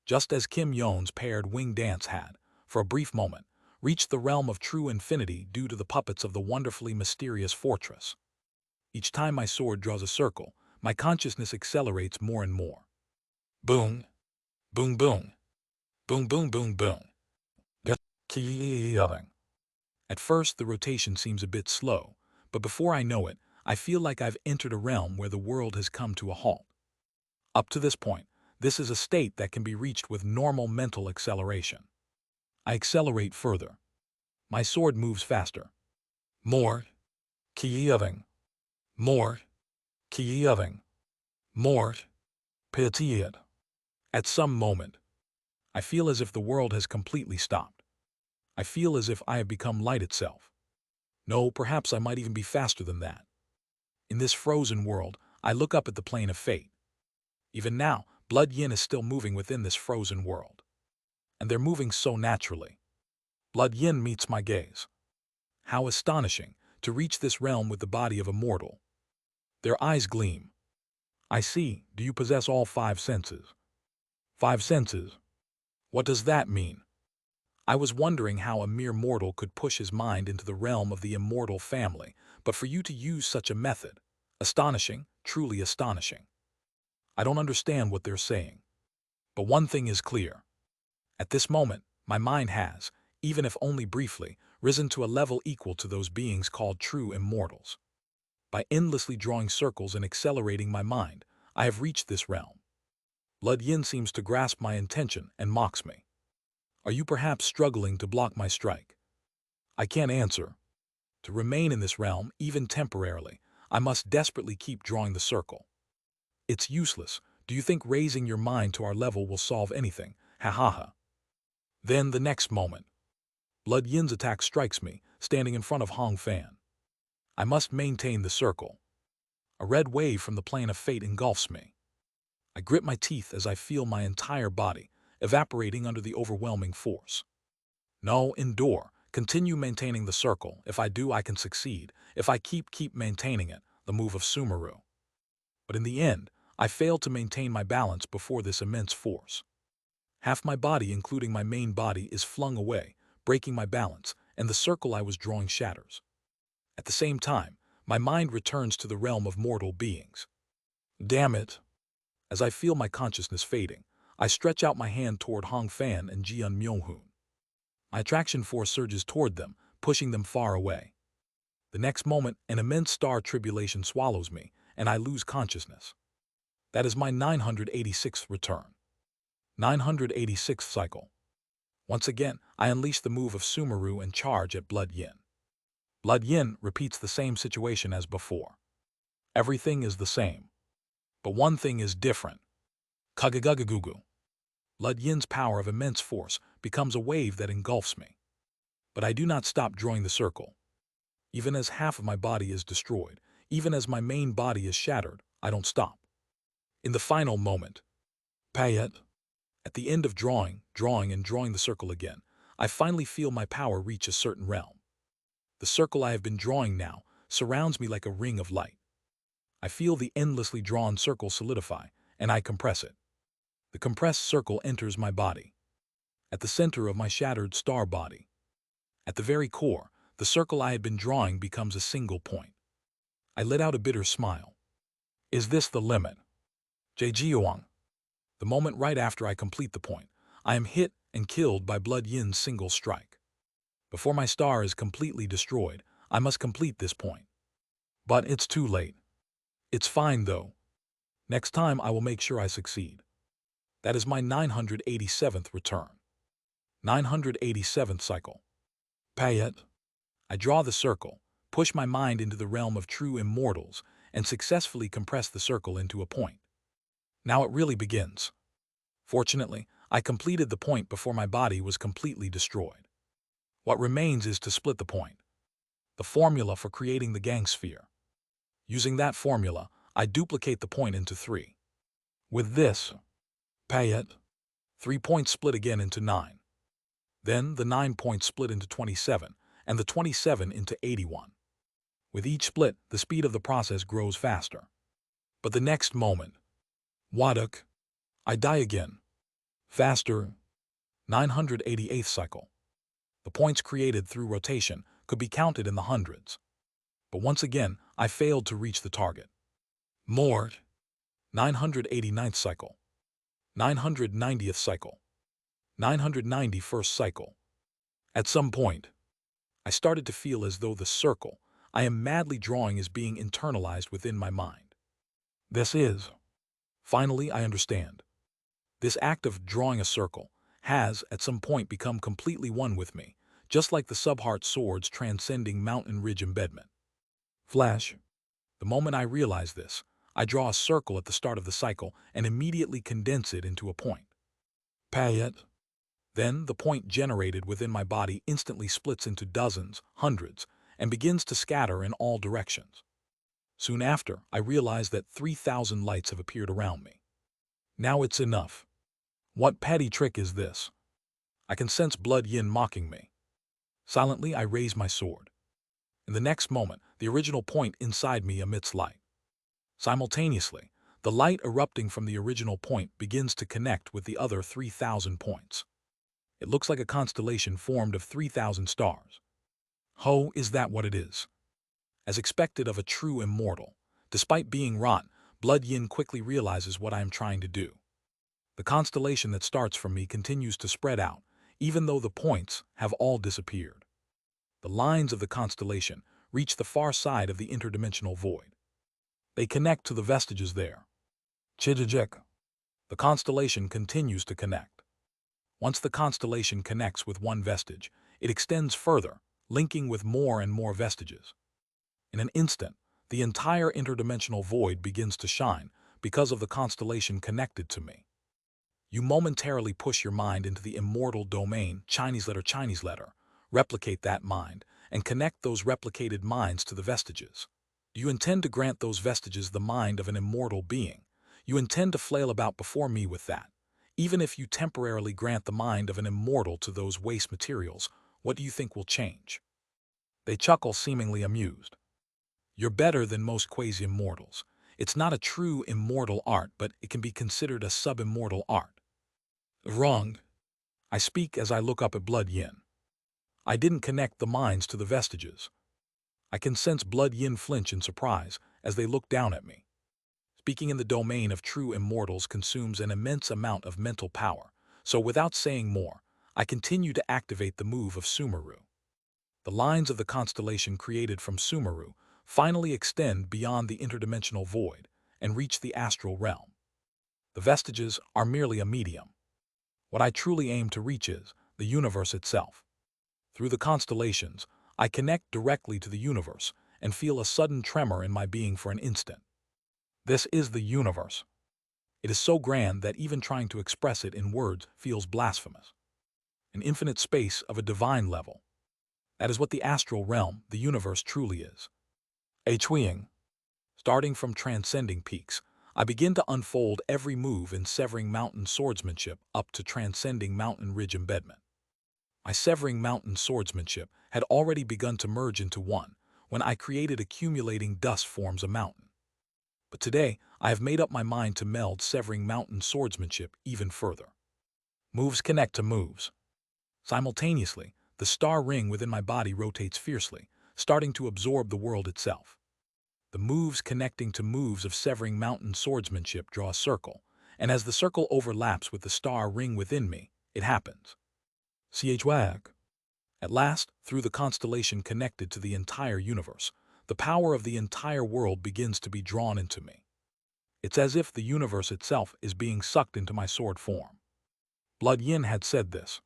Just as Kim Yeon's paired wing dance had, for a brief moment, reached the realm of true infinity due to the puppets of the wonderfully mysterious fortress. Each time my sword draws a circle, my consciousness accelerates more and more. Boom, boom, boom, boom, boom, boom, boom. At first, the rotation seems a bit slow, but before I know it, I feel like I've entered a realm where the world has come to a halt. Up to this point, this is a state that can be reached with normal mental acceleration. I accelerate further. My sword moves faster. More. Kiyaving. More. Kiyaving. More. Pitiyat. At some moment, I feel as if the world has completely stopped. I feel as if I have become light itself. No, perhaps I might even be faster than that. In this frozen world, I look up at the plane of fate. Even now, Blood Yin is still moving within this frozen world. And they're moving so naturally. Blood Yin meets my gaze. How astonishing to reach this realm with the body of a mortal. Their eyes gleam. I see, do you possess all 5 senses? 5 senses? What does that mean? I was wondering how a mere mortal could push his mind into the realm of the immortal family, but for you to use such a method, astonishing, truly astonishing. I don't understand what they're saying. But one thing is clear. At this moment, my mind has, even if only briefly, risen to a level equal to those beings called true immortals. By endlessly drawing circles and accelerating my mind, I have reached this realm. Blood Yin seems to grasp my intention and mocks me. Are you perhaps struggling to block my strike? I can't answer. To remain in this realm, even temporarily, I must desperately keep drawing the circle. It's useless. Do you think raising your mind to our level will solve anything? Ha ha ha. Then the next moment, Blood Yin's attack strikes me, standing in front of Hong Fan. I must maintain the circle. A red wave from the plane of fate engulfs me. I grip my teeth as I feel my entire body evaporating under the overwhelming force. No, endure. Continue maintaining the circle. If I do, I can succeed. If I keep maintaining it, the move of Sumeru. But in the end, I fail to maintain my balance before this immense force. Half my body, including my main body, is flung away, breaking my balance, and the circle I was drawing shatters. At the same time, my mind returns to the realm of mortal beings. Damn it! As I feel my consciousness fading, I stretch out my hand toward Hong Fan and Jian Myung-hoon. My attraction force surges toward them, pushing them far away. The next moment, an immense star tribulation swallows me, and I lose consciousness. That is my 986th return. 986th cycle. Once again, I unleash the move of Sumeru and charge at Blood Yin. Blood Yin repeats the same situation as before. Everything is the same. But one thing is different. Kagagagugu. Blood Yin's power of immense force becomes a wave that engulfs me. But I do not stop drawing the circle. Even as half of my body is destroyed, even as my main body is shattered, I don't stop. In the final moment, Payet, at the end of drawing the circle again, I finally feel my power reach a certain realm. The circle I have been drawing now surrounds me like a ring of light. I feel the endlessly drawn circle solidify, and I compress it. The compressed circle enters my body. At the center of my shattered star body. At the very core, the circle I had been drawing becomes a single point. I let out a bitter smile. Is this the limit? Jade. The moment right after I complete the point, I am hit and killed by Blood Yin's single strike. Before my star is completely destroyed, I must complete this point. But it's too late. It's fine though. Next time I will make sure I succeed. That is my 987th return. 987th cycle. Payet. I draw the circle, push my mind into the realm of true immortals, and successfully compress the circle into a point. Now it really begins. Fortunately, I completed the point before my body was completely destroyed. What remains is to split the point. The formula for creating the gang sphere. Using that formula, I duplicate the point into 3. With this, Payet, 3 points split again into 9. Then the 9 points split into 27, and the 27 into 81. With each split, the speed of the process grows faster. But the next moment, Waduk, I die again. Faster. 988th cycle. The points created through rotation could be counted in the hundreds. But once again, I failed to reach the target. Mort. 989th cycle. 990th cycle. 991st cycle. At some point, I started to feel as though the circle I am madly drawing is being internalized within my mind. This is. Finally, I understand. This act of drawing a circle has, at some point, become completely one with me, just like the subheart swords transcending mountain ridge embedment. Flash. The moment I realize this, I draw a circle at the start of the cycle and immediately condense it into a point. Payet. Then the point generated within my body instantly splits into dozens, hundreds, and begins to scatter in all directions. Soon after, I realize that 3,000 lights have appeared around me. Now it's enough. What petty trick is this? I can sense Blood Yin mocking me. Silently, I raise my sword. In the next moment, the original point inside me emits light. Simultaneously, the light erupting from the original point begins to connect with the other 3,000 points. It looks like a constellation formed of 3,000 stars. Ho, is that what it is? As expected of a true immortal, despite being wrought, Blood Yin quickly realizes what I am trying to do. The constellation that starts from me continues to spread out, even though the points have all disappeared. The lines of the constellation reach the far side of the interdimensional void. They connect to the vestiges there. Chijajek. The constellation continues to connect. Once the constellation connects with one vestige, it extends further, linking with more and more vestiges. In an instant, the entire interdimensional void begins to shine because of the constellation connected to me. You momentarily push your mind into the immortal domain, Chinese letter, replicate that mind, and connect those replicated minds to the vestiges. You intend to grant those vestiges the mind of an immortal being. You intend to flail about before me with that. Even if you temporarily grant the mind of an immortal to those waste materials, what do you think will change? They chuckle, seemingly amused. You're better than most quasi-immortals. It's not a true immortal art, but it can be considered a sub-immortal art. Wrong. I speak as I look up at Blood Yin. I didn't connect the minds to the vestiges. I can sense Blood Yin flinch in surprise as they look down at me. Speaking in the domain of true immortals consumes an immense amount of mental power, so without saying more, I continue to activate the move of Sumeru. The lines of the constellation created from Sumeru finally extend beyond the interdimensional void and reach the astral realm. The vestiges are merely a medium. What I truly aim to reach is the universe itself. Through the constellations, I connect directly to the universe and feel a sudden tremor in my being for an instant. This is the universe. It is so grand that even trying to express it in words feels blasphemous. An infinite space of a divine level. That is what the astral realm, the universe, truly is. A Chuiying. Starting from transcending peaks, I begin to unfold every move in severing mountain swordsmanship up to transcending mountain ridge embedment. My severing mountain swordsmanship had already begun to merge into one when I created accumulating dust forms a mountain. But today, I have made up my mind to meld severing mountain swordsmanship even further. Moves connect to moves. Simultaneously, the star ring within my body rotates fiercely, starting to absorb the world itself. The moves connecting to moves of severing mountain swordsmanship draw a circle, and as the circle overlaps with the star ring within me, it happens. Chwag. At last, through the constellation connected to the entire universe, the power of the entire world begins to be drawn into me. It's as if the universe itself is being sucked into my sword form. Blood Yin had said this.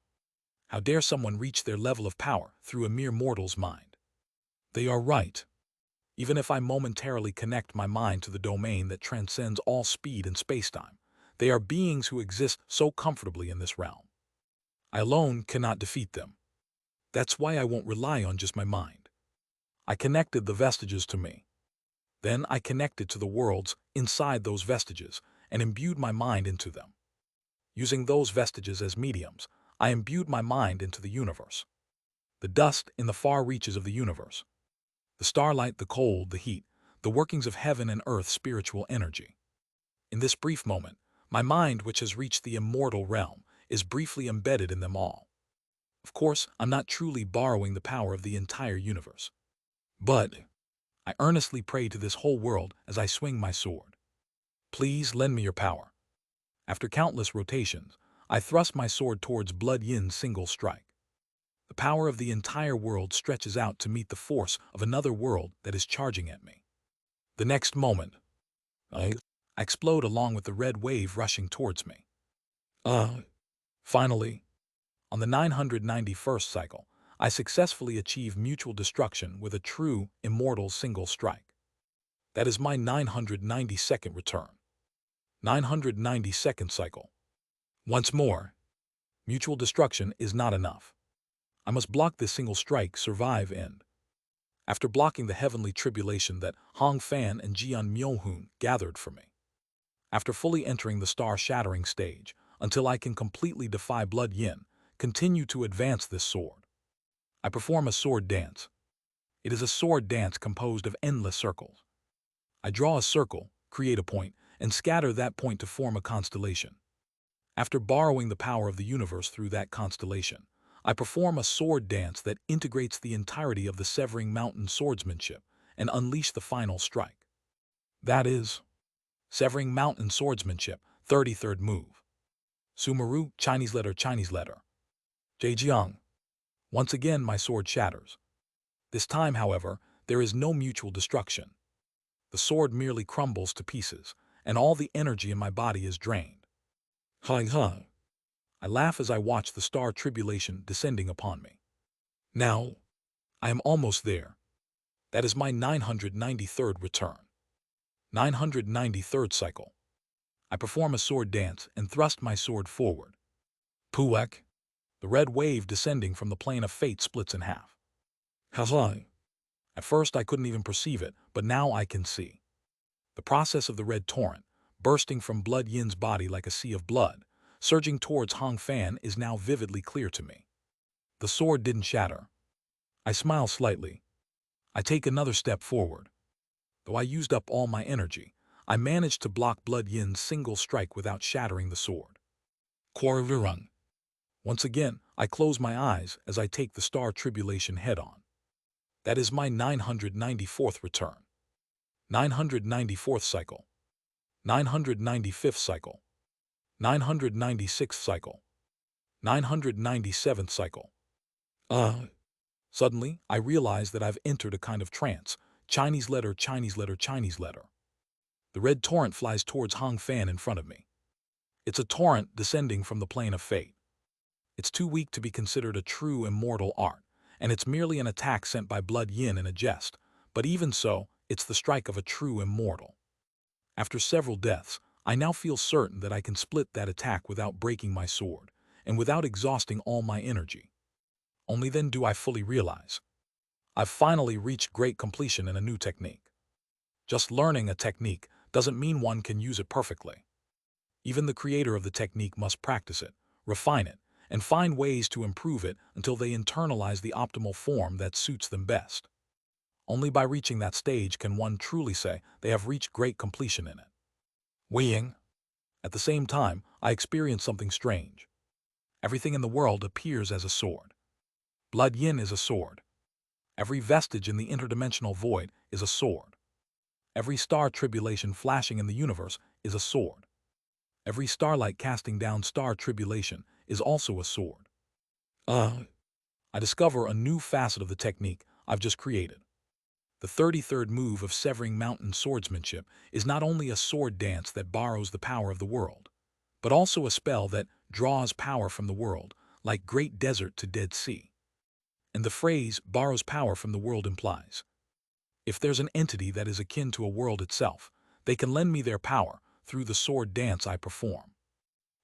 How dare someone reach their level of power through a mere mortal's mind? They are right. Even if I momentarily connect my mind to the domain that transcends all speed and spacetime, they are beings who exist so comfortably in this realm. I alone cannot defeat them. That's why I won't rely on just my mind. I connected the vestiges to me. Then I connected to the worlds inside those vestiges and imbued my mind into them. Using those vestiges as mediums, I imbued my mind into the universe. The dust in the far reaches of the universe. The starlight, the cold, the heat, the workings of heaven and earth, spiritual energy. In this brief moment, my mind, which has reached the immortal realm, is briefly embedded in them all. Of course, I'm not truly borrowing the power of the entire universe. But I earnestly pray to this whole world as I swing my sword. Please lend me your power. After countless rotations, I thrust my sword towards Blood Yin's single strike. The power of the entire world stretches out to meet the force of another world that is charging at me. The next moment, I explode along with the red wave rushing towards me. Finally, on the 991st cycle, I successfully achieve mutual destruction with a true, immortal single strike. That is my 992nd return. 992nd cycle. Once more, mutual destruction is not enough. I must block this single strike, survive, end. After blocking the heavenly tribulation that Hong Fan and Jian Myohun gathered for me. After fully entering the star-shattering stage, until I can completely defy Blood Yin, continue to advance this sword. I perform a sword dance. It is a sword dance composed of endless circles. I draw a circle, create a point, and scatter that point to form a constellation. After borrowing the power of the universe through that constellation, I perform a sword dance that integrates the entirety of the Severing Mountain swordsmanship and unleash the final strike. That is, Severing Mountain swordsmanship, 33rd move. Sumeru, Chinese letter, Chinese letter. Zhejiang. Once again my sword shatters. This time, however, there is no mutual destruction. The sword merely crumbles to pieces, and all the energy in my body is drained. Hi hi. I laugh as I watch the star tribulation descending upon me. Now, I am almost there. That is my 993rd return. 993rd cycle. I perform a sword dance and thrust my sword forward. Puek. The red wave descending from the plane of fate splits in half. Haha. At first I couldn't even perceive it, but now I can see. The process of the red torrent, bursting from Blood Yin's body like a sea of blood, surging towards Hong Fan is now vividly clear to me. The sword didn't shatter. I smile slightly. I take another step forward. Though I used up all my energy, I managed to block Blood Yin's single strike without shattering the sword. Quarvirung. Once again, I close my eyes as I take the star tribulation head-on. That is my 994th return. 994th cycle. 995th cycle. 996th cycle. 997th cycle. Suddenly, I realize that I've entered a kind of trance. Chinese letter, Chinese letter, Chinese letter. The red torrent flies towards Hong Fan in front of me. It's a torrent descending from the plane of fate. It's too weak to be considered a true immortal art, and it's merely an attack sent by Blood Yin in a jest, but even so, it's the strike of a true immortal. After several deaths, I now feel certain that I can split that attack without breaking my sword, and without exhausting all my energy. Only then do I fully realize I've finally reached great completion in a new technique. Just learning a technique doesn't mean one can use it perfectly. Even the creator of the technique must practice it, refine it, and find ways to improve it until they internalize the optimal form that suits them best. Only by reaching that stage can one truly say they have reached great completion in it. Weighing. At the same time, I experience something strange. Everything in the world appears as a sword. Blood Yin is a sword. Every vestige in the interdimensional void is a sword. Every star tribulation flashing in the universe is a sword. Every starlight casting down star tribulation is also a sword. I discover a new facet of the technique I've just created. The 33rd move of Severing Mountain swordsmanship is not only a sword dance that borrows the power of the world, but also a spell that draws power from the world, like great desert to Dead Sea. And the phrase borrows power from the world implies, if there's an entity that is akin to a world itself, they can lend me their power through the sword dance I perform.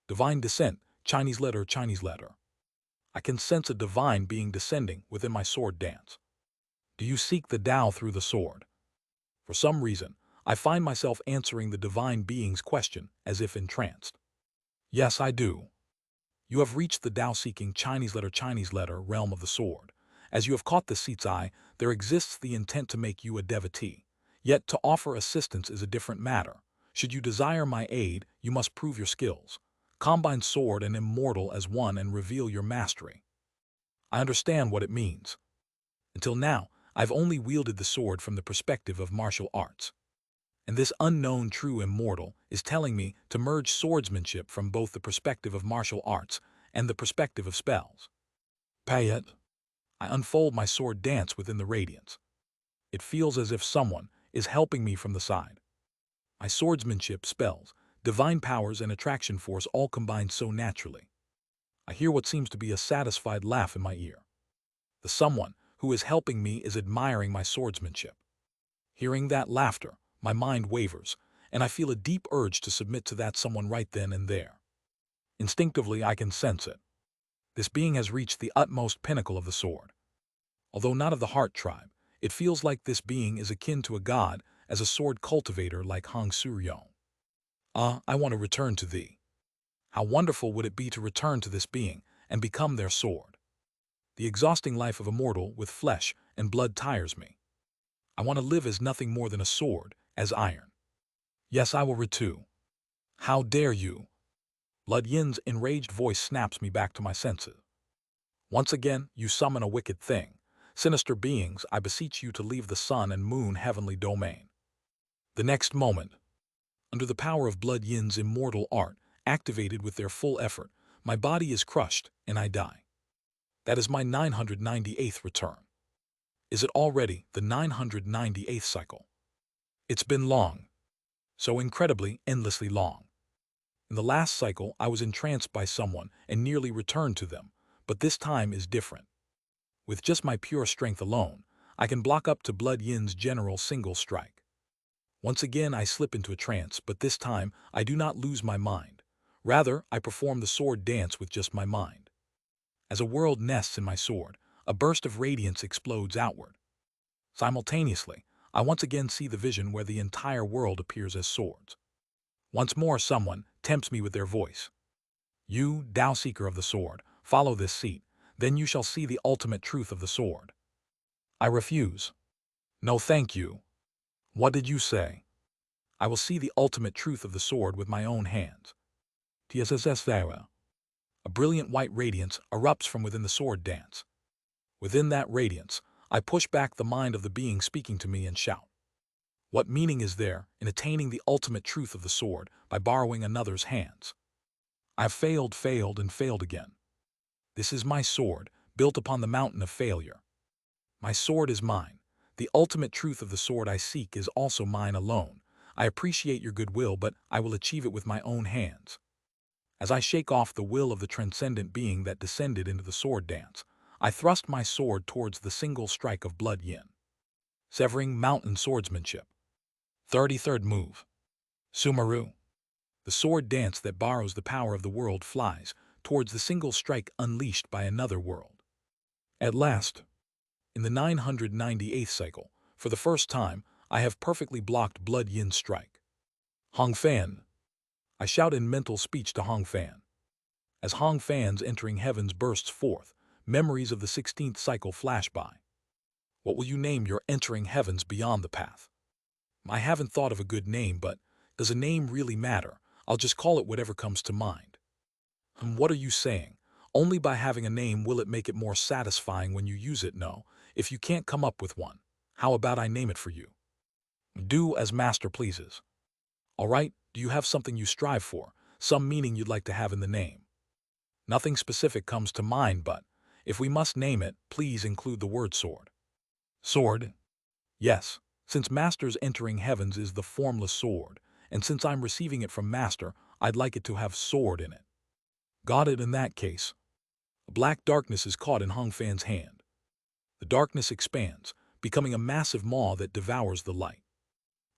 Divine descent, Chinese letter, Chinese letter. I can sense a divine being descending within my sword dance. Do you seek the Tao through the sword? For some reason, I find myself answering the divine being's question as if entranced. Yes, I do. You have reached the Tao-seeking Chinese letter realm of the sword. As you have caught the seat's eye, there exists the intent to make you a devotee. Yet to offer assistance is a different matter. Should you desire my aid, you must prove your skills. Combine sword and immortal as one and reveal your mastery. I understand what it means. Until now, I've only wielded the sword from the perspective of martial arts. And this unknown true immortal is telling me to merge swordsmanship from both the perspective of martial arts and the perspective of spells. Pay it. I unfold my sword dance within the radiance. It feels as if someone is helping me from the side. My swordsmanship, spells, divine powers, and attraction force all combine so naturally. I hear what seems to be a satisfied laugh in my ear. The someone who is helping me is admiring my swordsmanship. Hearing that laughter, my mind wavers, and I feel a deep urge to submit to that someone right then and there. Instinctively, I can sense it. This being has reached the utmost pinnacle of the sword. Although not of the heart tribe, it feels like this being is akin to a god as a sword cultivator like Hong Suryon. I want to return to thee. How wonderful would it be to return to this being and become their sword? The exhausting life of a mortal with flesh and blood tires me. I want to live as nothing more than a sword, as iron. Yes, I will return. How dare you? Blood Yin's enraged voice snaps me back to my senses. Once again, you summon a wicked thing. Sinister beings, I beseech you to leave the sun and moon heavenly domain. The next moment, under the power of Blood Yin's immortal art, activated with their full effort, my body is crushed and I die. That is my 998th return. Is it already the 998th cycle? It's been long. So incredibly, endlessly long. In the last cycle, I was entranced by someone and nearly returned to them, but this time is different. With just my pure strength alone, I can block up to Blood Yin's general single strike. Once again I slip into a trance, but this time I do not lose my mind. Rather, I perform the sword dance with just my mind. As a world nests in my sword, a burst of radiance explodes outward. Simultaneously, I once again see the vision where the entire world appears as swords. Once more someone tempts me with their voice. You, Tao Seeker of the Sword, follow this seat, then you shall see the ultimate truth of the sword. I refuse. No thank you. What did you say? I will see the ultimate truth of the sword with my own hands. TSSS. A brilliant white radiance erupts from within the sword dance. Within that radiance, I push back the mind of the being speaking to me and shout. What meaning is there in attaining the ultimate truth of the sword by borrowing another's hands? I've failed, and failed again. This is my sword, built upon the mountain of failure. My sword is mine. The ultimate truth of the sword I seek is also mine alone. I appreciate your goodwill, but I will achieve it with my own hands. As I shake off the will of the transcendent being that descended into the sword dance, I thrust my sword towards the single strike of Blood Yin. Severing mountain swordsmanship. 33rd move. Sumeru. The sword dance that borrows the power of the world flies towards the single strike unleashed by another world. At last, in the 998th cycle, for the first time, I have perfectly blocked Blood Yin's strike. Hong Fan. I shout in mental speech to Hong Fan. As Hong Fan's entering heavens bursts forth, memories of the 16th cycle flash by. What will you name your entering heavens beyond the path? I haven't thought of a good name, but does a name really matter? I'll just call it whatever comes to mind. What are you saying? Only by having a name will it make it more satisfying when you use it. No, if you can't come up with one, how about I name it for you? Do as master pleases. All right, do you have something you strive for, some meaning you'd like to have in the name? Nothing specific comes to mind, but if we must name it, please include the word sword. Sword? Yes, since Master's entering heavens is the formless sword, and since I'm receiving it from Master, I'd like it to have sword in it. Got it in that case. A black darkness is caught in Hong Fan's hand. The darkness expands, becoming a massive maw that devours the light.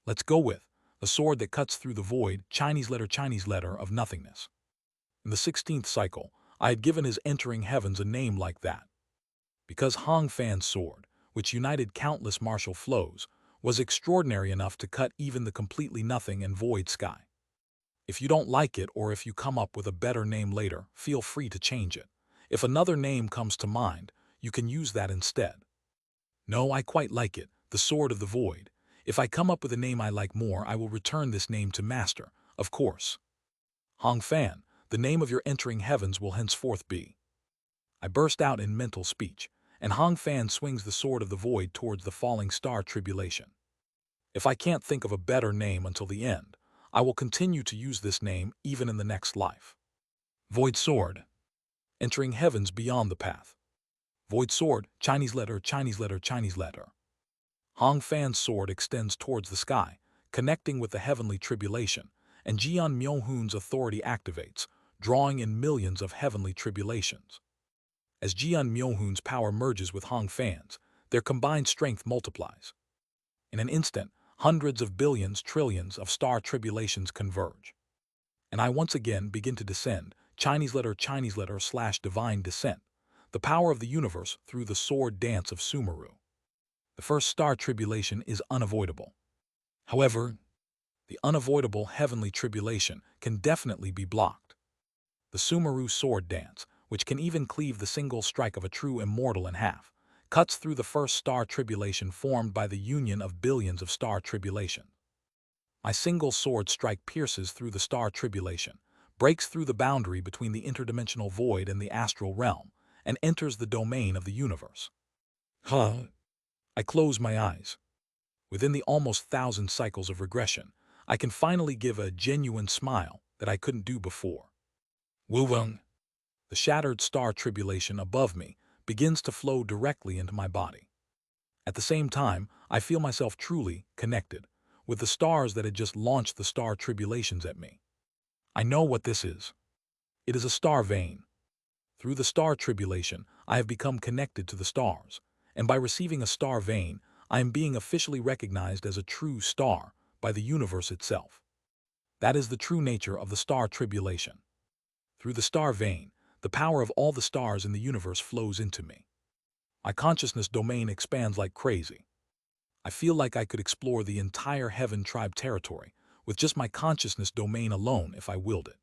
Let's go with a sword that cuts through the void, Chinese letter of nothingness. In the 16th cycle, I had given his entering heavens a name like that. Because Hong Fan's sword, which united countless martial flows, was extraordinary enough to cut even the completely nothing and void sky. If you don't like it or if you come up with a better name later, feel free to change it. If another name comes to mind, you can use that instead. No, I quite like it, the Sword of the Void. If I come up with a name I like more, I will return this name to Master, of course. Hong Fan, the name of your entering heavens will henceforth be. I burst out in mental speech, and Hong Fan swings the Sword of the Void towards the falling star tribulation. If I can't think of a better name until the end, I will continue to use this name even in the next life. Void Sword. Entering heavens beyond the path. Void Sword, Chinese letter. Hong Fan's sword extends towards the sky, connecting with the heavenly tribulation, and Jian Myohun's authority activates, drawing in millions of heavenly tribulations. As Jian Myohun's power merges with Hong Fan's, their combined strength multiplies. In an instant, hundreds of billions, trillions of star tribulations converge. And I once again begin to descend, Chinese letter / divine descent, the power of the universe through the sword dance of Sumeru. The first star tribulation is unavoidable. However, the unavoidable heavenly tribulation can definitely be blocked. The Sumeru sword dance, which can even cleave the single strike of a true immortal in half, cuts through the first star tribulation formed by the union of billions of star tribulation. My single sword strike pierces through the star tribulation, breaks through the boundary between the interdimensional void and the astral realm, and enters the domain of the universe. I close my eyes. Within the almost 1,000 cycles of regression, I can finally give a genuine smile that I couldn't do before. Wu-wung. The shattered star tribulation above me begins to flow directly into my body. At the same time, I feel myself truly connected with the stars that had just launched the star tribulations at me. I know what this is. It is a star vein. Through the star tribulation, I have become connected to the stars, and by receiving a star vein, I am being officially recognized as a true star by the universe itself. That is the true nature of the star tribulation. Through the star vein, the power of all the stars in the universe flows into me. My consciousness domain expands like crazy. I feel like I could explore the entire Heaven Tribe territory with just my consciousness domain alone if I willed it.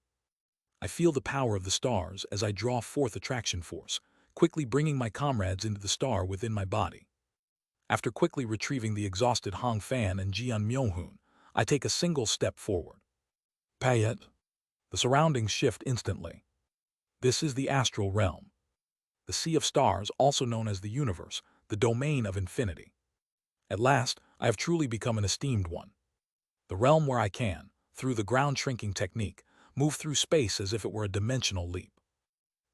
I feel the power of the stars as I draw forth attraction force, quickly bringing my comrades into the star within my body. After quickly retrieving the exhausted Hong Fan and Jian Myohun, I take a single step forward. Payet. The surroundings shift instantly. This is the astral realm. The sea of stars, also known as the universe, the domain of infinity. At last, I have truly become an esteemed one. The realm where I can, through the ground-shrinking technique, move through space as if it were a dimensional leap.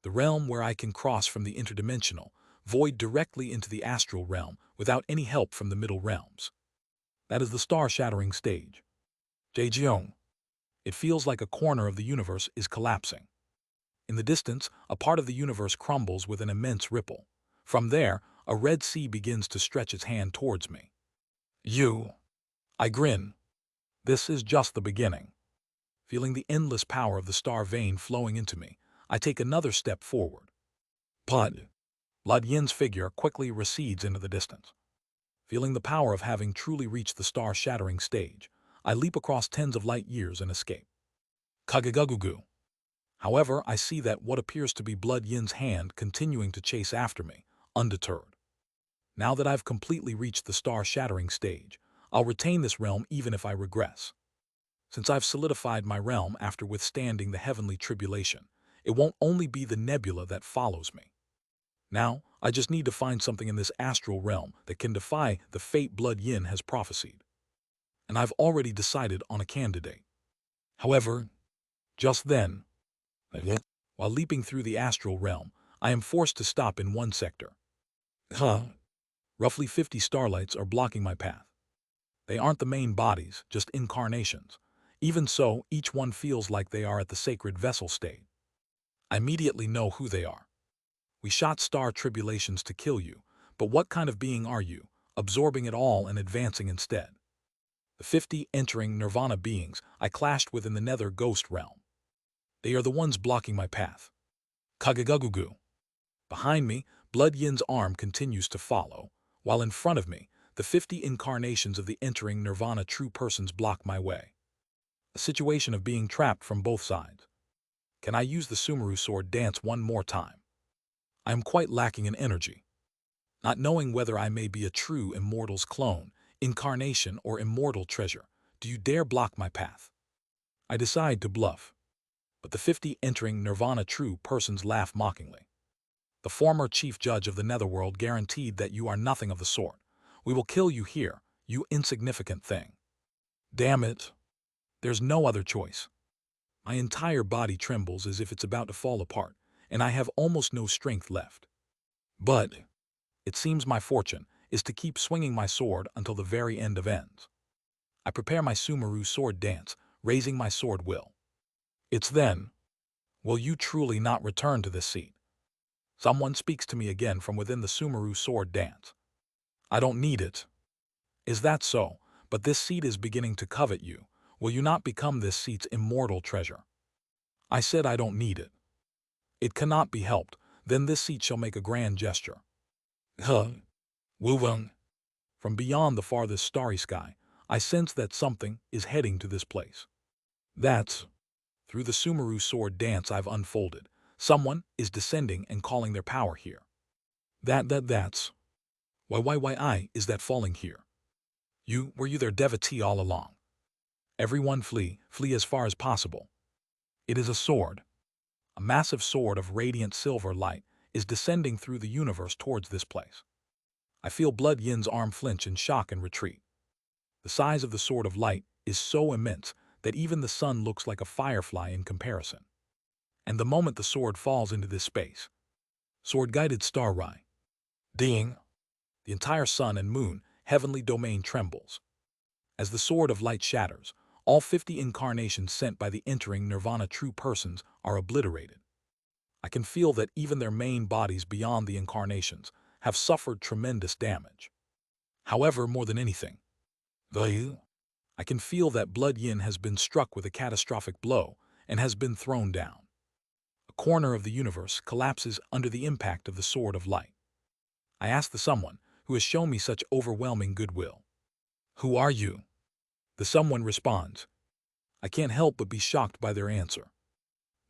The realm where I can cross from the interdimensional, void directly into the astral realm without any help from the middle realms. That is the star-shattering stage. Jade. It feels like a corner of the universe is collapsing. In the distance, a part of the universe crumbles with an immense ripple. From there, a red sea begins to stretch its hand towards me. I grin. This is just the beginning. Feeling the endless power of the star vein flowing into me, I take another step forward. Pud. Lud Yin's figure quickly recedes into the distance. Feeling the power of having truly reached the star-shattering stage, I leap across tens of light years and escape. Kagagugu. However, I see that what appears to be Blood Yin's hand continuing to chase after me, undeterred. Now that I've completely reached the star-shattering stage, I'll retain this realm even if I regress. Since I've solidified my realm after withstanding the heavenly tribulation, it won't only be the nebula that follows me. Now, I just need to find something in this astral realm that can defy the fate Blood Yin has prophesied. And I've already decided on a candidate. However, just then, while leaping through the astral realm, I am forced to stop in one sector. Roughly 50 starlights are blocking my path. They aren't the main bodies, just incarnations. Even so, each one feels like they are at the sacred vessel state. I immediately know who they are. We shot star tribulations to kill you, but what kind of being are you, absorbing it all and advancing instead? The 50 entering nirvana beings I clashed with in the nether ghost realm. They are the ones blocking my path. Kagagugu. Behind me, Blood Yin's arm continues to follow, while in front of me, the 50 incarnations of the entering nirvana true persons block my way. A situation of being trapped from both sides. Can I use the Sumeru sword dance one more time? I am quite lacking in energy. Not knowing whether I may be a true immortal's clone, incarnation, or immortal treasure, do you dare block my path? I decide to bluff. But the 50 entering nirvana true persons laugh mockingly. The former chief judge of the netherworld guaranteed that you are nothing of the sort. We will kill you here, you insignificant thing. Damn it. There's no other choice. My entire body trembles as if it's about to fall apart, and I have almost no strength left. But it seems my fortune is to keep swinging my sword until the very end of ends. I prepare my Sumeru sword dance, raising my sword will. It's then. Will you truly not return to this seat? Someone speaks to me again from within the Sumeru sword dance. I don't need it. Is that so? But this seat is beginning to covet you. Will you not become this seat's immortal treasure? I said I don't need it. It cannot be helped, then this seat shall make a grand gesture. Wu-wung. From beyond the farthest starry sky, I sense that something is heading to this place. That's. Through the Sumeru sword dance I've unfolded, someone is descending and calling their power here. That's. Why is that falling here? Were you their devotee all along? Everyone flee as far as possible. It is a sword. A massive sword of radiant silver light is descending through the universe towards this place. I feel Blood Yin's arm flinch in shock and retreat. The size of the sword of light is so immense that even the sun looks like a firefly in comparison. And the moment the sword falls into this space, sword-guided star rai, ding, the entire sun and moon, heavenly domain trembles. As the sword of light shatters, all 50 incarnations sent by the entering nirvana true persons are obliterated. I can feel that even their main bodies beyond the incarnations have suffered tremendous damage. However, more than anything, I can feel that Blood Yin has been struck with a catastrophic blow and has been thrown down. A corner of the universe collapses under the impact of the sword of light. I ask the someone who has shown me such overwhelming goodwill, "Who are you?" The someone responds. I can't help but be shocked by their answer.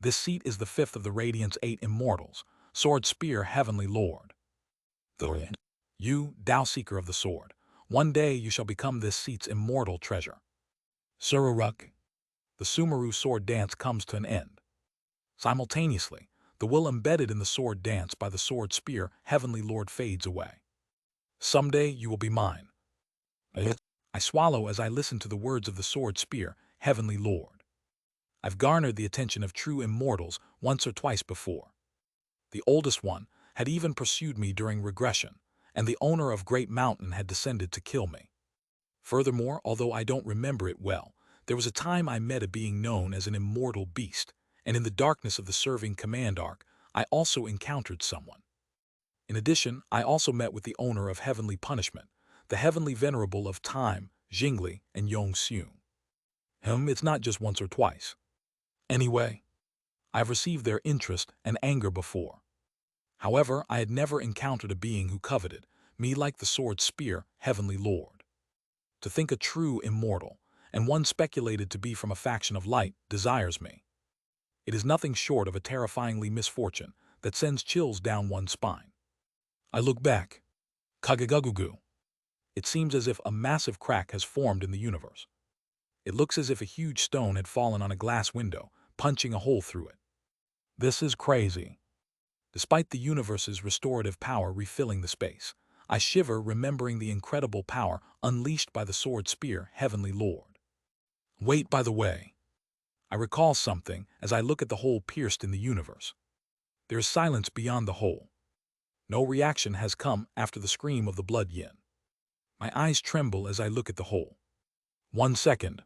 This seat is the fifth of the Radiant's 8 immortals, Sword Spear Heavenly Lord. You, Tao Seeker of the Sword, one day you shall become this seat's immortal treasure. Sururuk. The Sumeru sword dance comes to an end. Simultaneously, the will embedded in the sword dance by the sword spear Heavenly Lord fades away. Someday you will be mine. I swallow as I listen to the words of the sword spear Heavenly Lord. I've garnered the attention of true immortals once or twice before. The oldest one had even pursued me during regression, and the owner of Great Mountain had descended to kill me. Furthermore, although I don't remember it well, there was a time I met a being known as an immortal beast, and in the darkness of the serving command arc, I also encountered someone. In addition, I also met with the owner of Heavenly Punishment, the Heavenly Venerable of Time, Jingli, and Yong Xiu. It's not just once or twice. Anyway, I've received their interest and anger before. However, I had never encountered a being who coveted me like the sword spear Heavenly Lord. To think a true immortal, and one speculated to be from a faction of light, desires me. It is nothing short of a terrifyingly misfortune that sends chills down one's spine. I look back. Kagagugu. It seems as if a massive crack has formed in the universe. It looks as if a huge stone had fallen on a glass window, punching a hole through it. This is crazy. Despite the universe's restorative power refilling the space, I shiver remembering the incredible power unleashed by the sword spear Heavenly Lord. Wait, by the way. I recall something as I look at the hole pierced in the universe. There is silence beyond the hole. No reaction has come after the scream of the Blood Yin. My eyes tremble as I look at the hole. 1 second.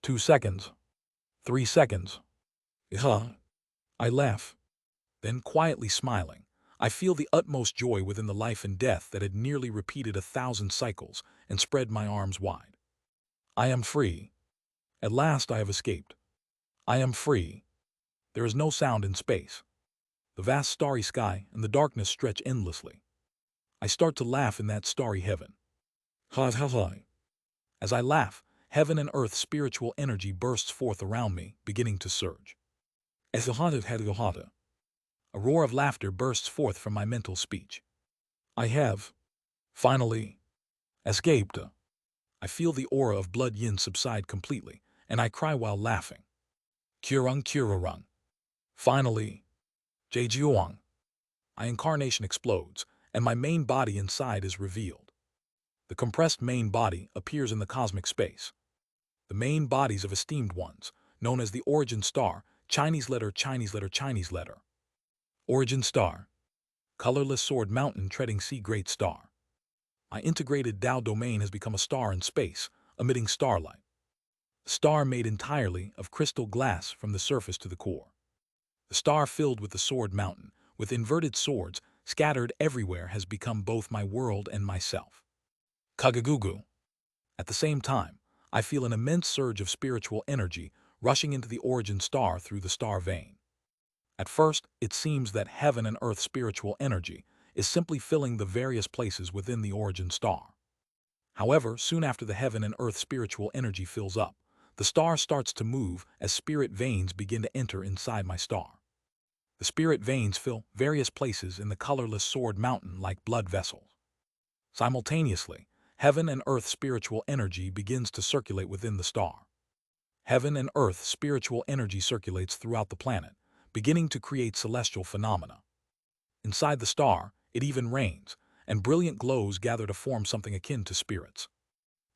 2 seconds. 3 seconds. I laugh. Then, quietly smiling, I feel the utmost joy within the life and death that had nearly repeated 1,000 cycles and spread my arms wide. I am free. At last I have escaped. I am free. There is no sound in space. The vast starry sky and the darkness stretch endlessly. I start to laugh in that starry heaven. As I laugh, heaven and earth spiritual energy bursts forth around me, beginning to surge. A roar of laughter bursts forth from my mental speech. I have, finally, escaped. I feel the aura of Blood Yin subside completely, and I cry while laughing. Kurung Kururung. Finally, Jejuang. My incarnation explodes, and my main body inside is revealed. The compressed main body appears in the cosmic space. The main bodies of esteemed ones, known as the origin star, Chinese letter, Chinese letter, Chinese letter. Origin star. Colorless sword mountain treading sea great star. My integrated Tao domain has become a star in space, emitting starlight. A star made entirely of crystal glass from the surface to the core. The star filled with the sword mountain, with inverted swords scattered everywhere, has become both my world and myself. Kagagugu. At the same time, I feel an immense surge of spiritual energy rushing into the origin star through the star vein. At first, it seems that heaven and earth spiritual energy is simply filling the various places within the origin star. However, soon after the heaven and earth spiritual energy fills up, the star starts to move as spirit veins begin to enter inside my star. The spirit veins fill various places in the colorless sword mountain like blood vessels. Simultaneously, heaven and earth spiritual energy begins to circulate within the star. heaven and earth spiritual energy circulates throughout the planet, beginning to create celestial phenomena. Inside the star, it even rains, and brilliant glows gather to form something akin to spirits.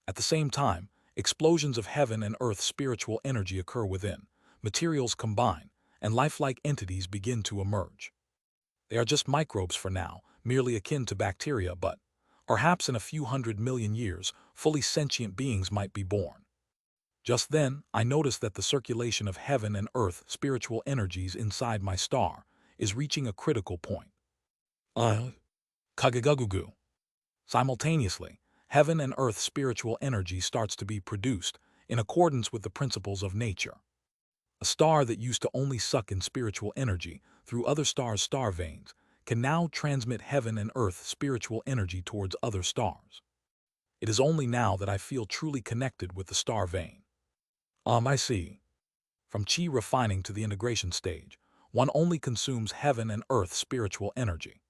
At the same time, explosions of heaven and earth spiritual energy occur within, materials combine, and lifelike entities begin to emerge. They are just microbes for now, merely akin to bacteria, but perhaps in a few 100 million years, fully sentient beings might be born. Just then, I noticed that the circulation of heaven and earth spiritual energies inside my star is reaching a critical point. Kagagugu. Simultaneously, heaven and earth spiritual energy starts to be produced in accordance with the principles of nature. A star that used to only suck in spiritual energy through other stars' star veins can now transmit heaven and earth spiritual energy towards other stars. It is only now that I feel truly connected with the star vein. I see. From chi refining to the integration stage, one only consumes heaven and earth spiritual energy.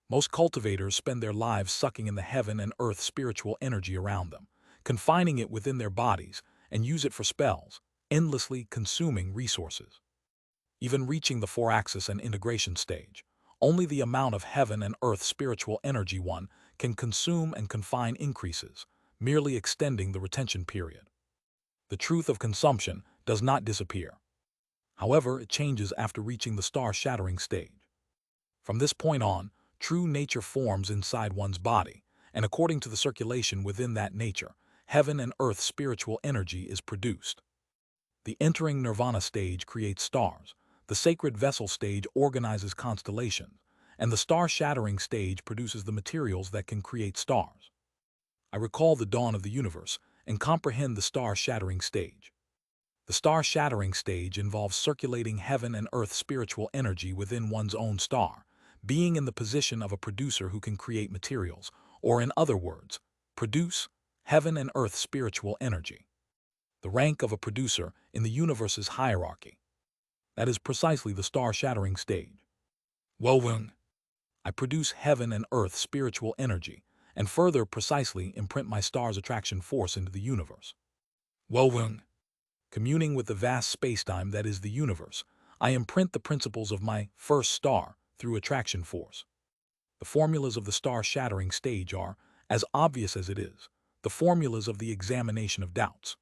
Most cultivators spend their lives sucking in the heaven and earth spiritual energy around them, confining it within their bodies, and use it for spells, endlessly consuming resources. Even reaching the four-axis and integration stage, only the amount of heaven and earth spiritual energy one can consume and confine increases, merely extending the retention period. The truth of consumption does not disappear. However, it changes after reaching the star-shattering stage. From this point on, true nature forms inside one's body, and according to the circulation within that nature, heaven and earth spiritual energy is produced. The entering nirvana stage creates stars, the sacred vessel stage organizes constellations, and the star-shattering stage produces the materials that can create stars. I recall the dawn of the universe and comprehend the star-shattering stage. The star-shattering stage involves circulating heaven and earth spiritual energy within one's own star, being in the position of a producer who can create materials, or in other words, produce heaven and earth spiritual energy. The rank of a producer in the universe's hierarchy. That is precisely the star-shattering stage. When I produce heaven and earth spiritual energy, and further precisely imprint my star's attraction force into the universe. When communing with the vast spacetime that is the universe, I imprint the principles of my first star through attraction force. The formulas of the star-shattering stage are, as obvious as it is, the formulas of the examination of doubts.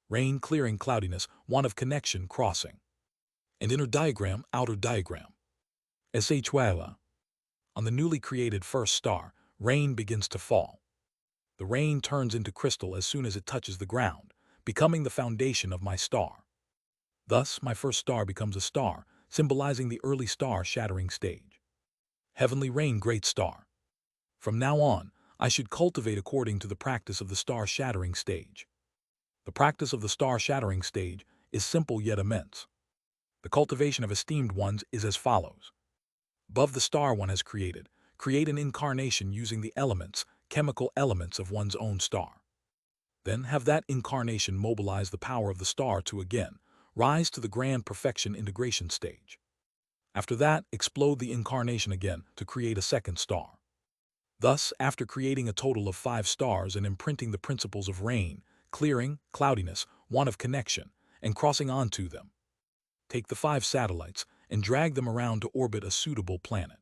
Rain clearing cloudiness, one of connection crossing. An inner diagram, outer diagram. Shwala. On the newly created first star, rain begins to fall. The rain turns into crystal as soon as it touches the ground, becoming the foundation of my star. Thus, my first star becomes a star, symbolizing the early star-shattering stage. Heavenly rain, great star. From now on, I should cultivate according to the practice of the star-shattering stage. The practice of the star-shattering stage is simple yet immense. The cultivation of esteemed ones is as follows. Above the star one has created, create an incarnation using the elements, chemical elements of one's own star. Then have that incarnation mobilize the power of the star to again rise to the grand perfection integration stage. After that, explode the incarnation again to create a second star. Thus, after creating a total of 5 stars and imprinting the principles of rain, clearing, cloudiness, one of connection, and crossing onto them, take the 5 satellites and drag them around to orbit a suitable planet.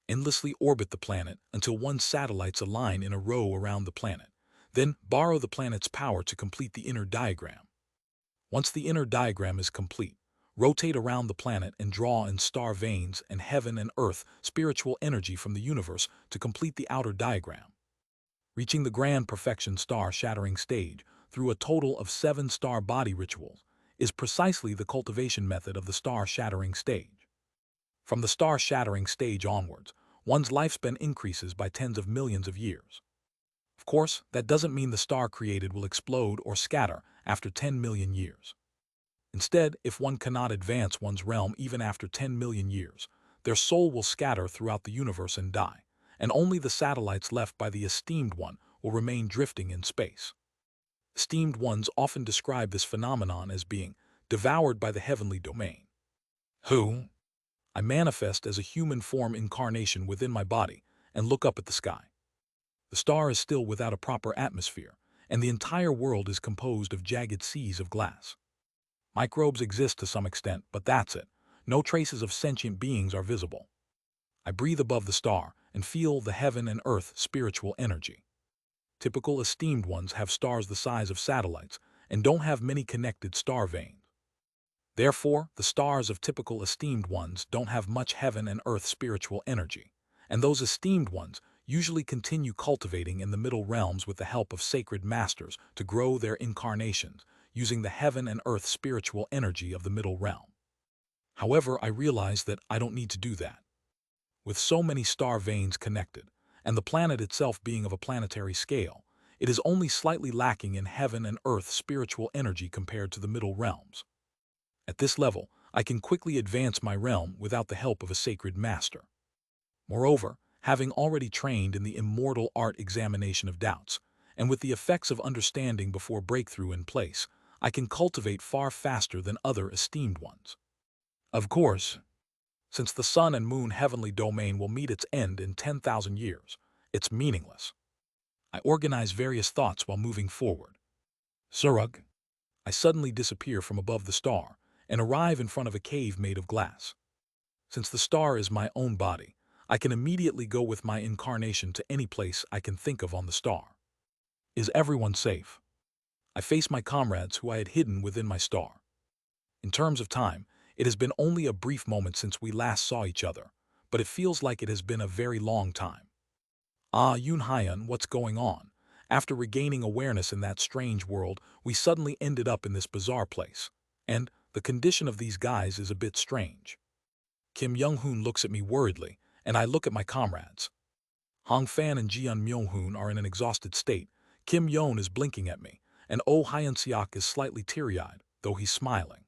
Endlessly orbit the planet until one's satellites align in a row around the planet. Then borrow the planet's power to complete the inner diagram. Once the inner diagram is complete, rotate around the planet and draw in star veins and heaven and earth spiritual energy from the universe to complete the outer diagram. Reaching the grand perfection star-shattering stage through a total of 7 star body rituals is precisely the cultivation method of the star-shattering stage. From the star-shattering stage onwards, one's lifespan increases by tens of millions of years. Of course, that doesn't mean the star created will explode or scatter after 10 million years. Instead, if one cannot advance one's realm even after 10 million years, their soul will scatter throughout the universe and die, and only the satellites left by the esteemed one will remain drifting in space. Esteemed ones often describe this phenomenon as being devoured by the heavenly domain. I manifest as a human form incarnation within my body and look up at the sky. The star is still without a proper atmosphere, and the entire world is composed of jagged seas of glass. Microbes exist to some extent, but that's it. No traces of sentient beings are visible. I breathe above the star and feel the heaven and earth spiritual energy. Typical esteemed ones have stars the size of satellites and don't have many connected star veins. Therefore, the stars of typical esteemed ones don't have much heaven and earth spiritual energy, and those esteemed ones usually continue cultivating in the middle realms with the help of sacred masters to grow their incarnations, using the heaven and earth spiritual energy of the middle realm. However, I realize that I don't need to do that. With so many star veins connected, and the planet itself being of a planetary scale, it is only slightly lacking in heaven and earth spiritual energy compared to the middle realms. At this level, I can quickly advance my realm without the help of a sacred master. Moreover, having already trained in the immortal art examination of doubts, and with the effects of understanding before breakthrough in place, I can cultivate far faster than other esteemed ones. Of course, since the sun and moon heavenly domain will meet its end in 10,000 years, it's meaningless. I organize various thoughts while moving forward. Surug. I suddenly disappear from above the star and arrive in front of a cave made of glass. Since the star is my own body, I can immediately go with my incarnation to any place I can think of on the star. Is everyone safe? I face my comrades who I had hidden within my star. In terms of time, it has been only a brief moment since we last saw each other, but it feels like it has been a very long time. Ah, Yunhyan, what's going on? After regaining awareness in that strange world, we suddenly ended up in this bizarre place. And the condition of these guys is a bit strange. Kim Young-hoon looks at me worriedly, and I look at my comrades. Hong Fan and Jeon Myung-hoon are in an exhausted state. Kim Yeon is blinking at me, and Oh Hyun-seok is slightly teary-eyed, though he's smiling.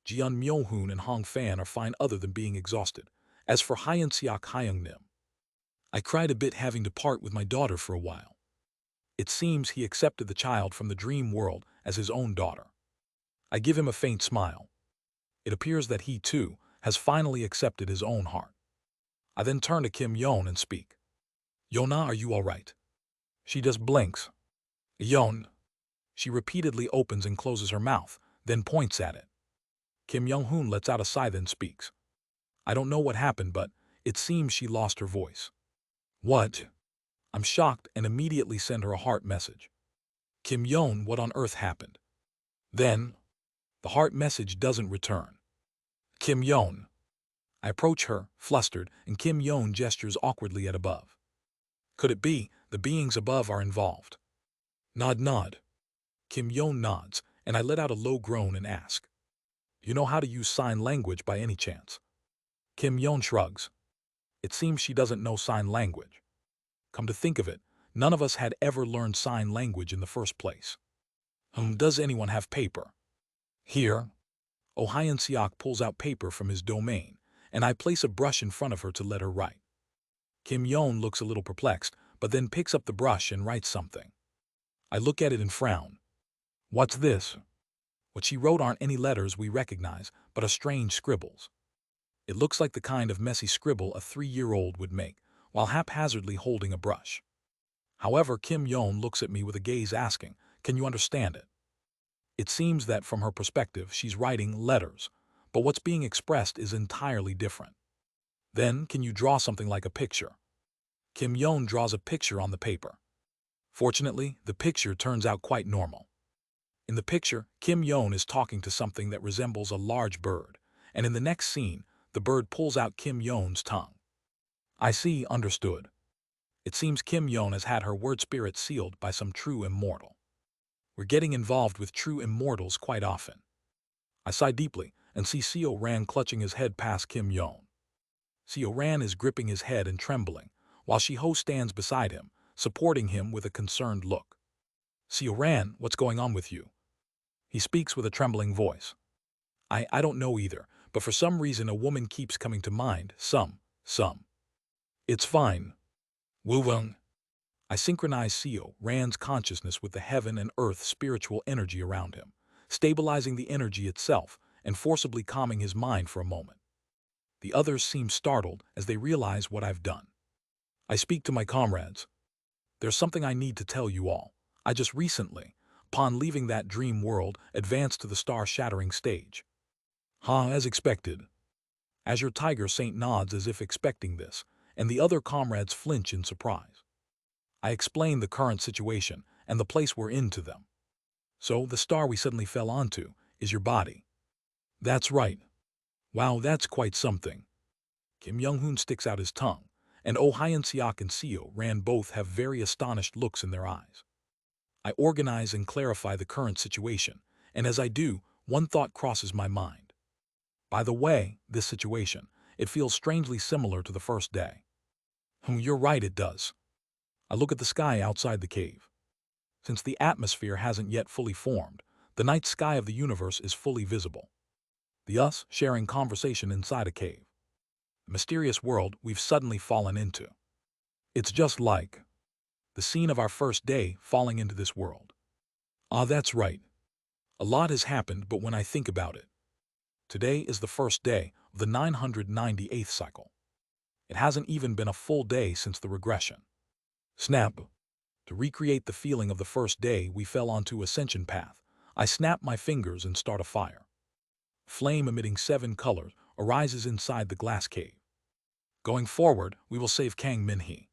Jeon Myung-hoon and Hong Fan are fine other than being exhausted. As for Hyun-seok Hyung-nim, I cried a bit having to part with my daughter for a while. It seems he accepted the child from the dream world as his own daughter. I give him a faint smile. It appears that he, too, has finally accepted his own heart. I then turn to Kim Yeon and speak. Yona, are you all right? She just blinks. Yeon. She repeatedly opens and closes her mouth, then points at it. Kim Young-hoon lets out a sigh then speaks. I don't know what happened, but it seems she lost her voice. What? I'm shocked and immediately send her a heart message. Kim Yeon, what on earth happened? Then, the heart message doesn't return. Kim Yeon. I approach her, flustered, and Kim Yeon gestures awkwardly at above. Could it be the beings above are involved? Nod. Kim Yeon nods, and I let out a low groan and ask, you know how to use sign language by any chance? Kim Yeon shrugs. It seems she doesn't know sign language. Come to think of it, none of us had ever learned sign language in the first place. Does anyone have paper? Here. Oh Hyun-seok pulls out paper from his domain, and I place a brush in front of her to let her write. Kim Yeon looks a little perplexed, but then picks up the brush and writes something. I look at it and frown. What's this? What she wrote aren't any letters we recognize, but are strange scribbles. It looks like the kind of messy scribble a 3-year-old would make, while haphazardly holding a brush. However, Kim Yeon looks at me with a gaze asking, can you understand it? It seems that from her perspective she's writing letters, but what's being expressed is entirely different. Then, can you draw something like a picture? Kim Yeon draws a picture on the paper. Fortunately, the picture turns out quite normal. In the picture, Kim Yeon is talking to something that resembles a large bird, and in the next scene, the bird pulls out Kim Yeon's tongue. I see, understood. It seems Kim Yeon has had her word spirit sealed by some true immortal. We're getting involved with true immortals quite often. I sigh deeply and see Seo Ran clutching his head past Kim Yeon. Seo Ran is gripping his head and trembling, while Shiho stands beside him, supporting him with a concerned look. Seo Ran, what's going on with you? He speaks with a trembling voice. I don't know either, but for some reason a woman keeps coming to mind, some. It's fine. Wu-wung. I synchronize Seo Ran's consciousness with the heaven and earth spiritual energy around him, stabilizing the energy itself and forcibly calming his mind for a moment. The others seem startled as they realize what I've done. I speak to my comrades. There's something I need to tell you all. I just recently, upon leaving that dream world, advanced to the star-shattering stage. As expected. Azure Tiger Saint nods as if expecting this, and the other comrades flinch in surprise. I explain the current situation and the place we're in to them. So, the star we suddenly fell onto is your body. That's right. Wow, that's quite something. Kim Young-hoon sticks out his tongue, and Oh Hyun-seok and Seo Ran both have very astonished looks in their eyes. I organize and clarify the current situation, and as I do, one thought crosses my mind. By the way, this situation, it feels strangely similar to the first day. You're right, it does. I look at the sky outside the cave. Since the atmosphere hasn't yet fully formed, the night sky of the universe is fully visible. The us sharing conversation inside a cave. The mysterious world we've suddenly fallen into. It's just like the scene of our first day falling into this world. That's right. A lot has happened, but when I think about it, today is the first day of the 998th cycle. It hasn't even been a full day since the regression. Snap. To recreate the feeling of the first day we fell onto Ascension Path, I snap my fingers and start a fire. Flame emitting 7 colors arises inside the glass cave. Going forward, we will save Kang Min-hee.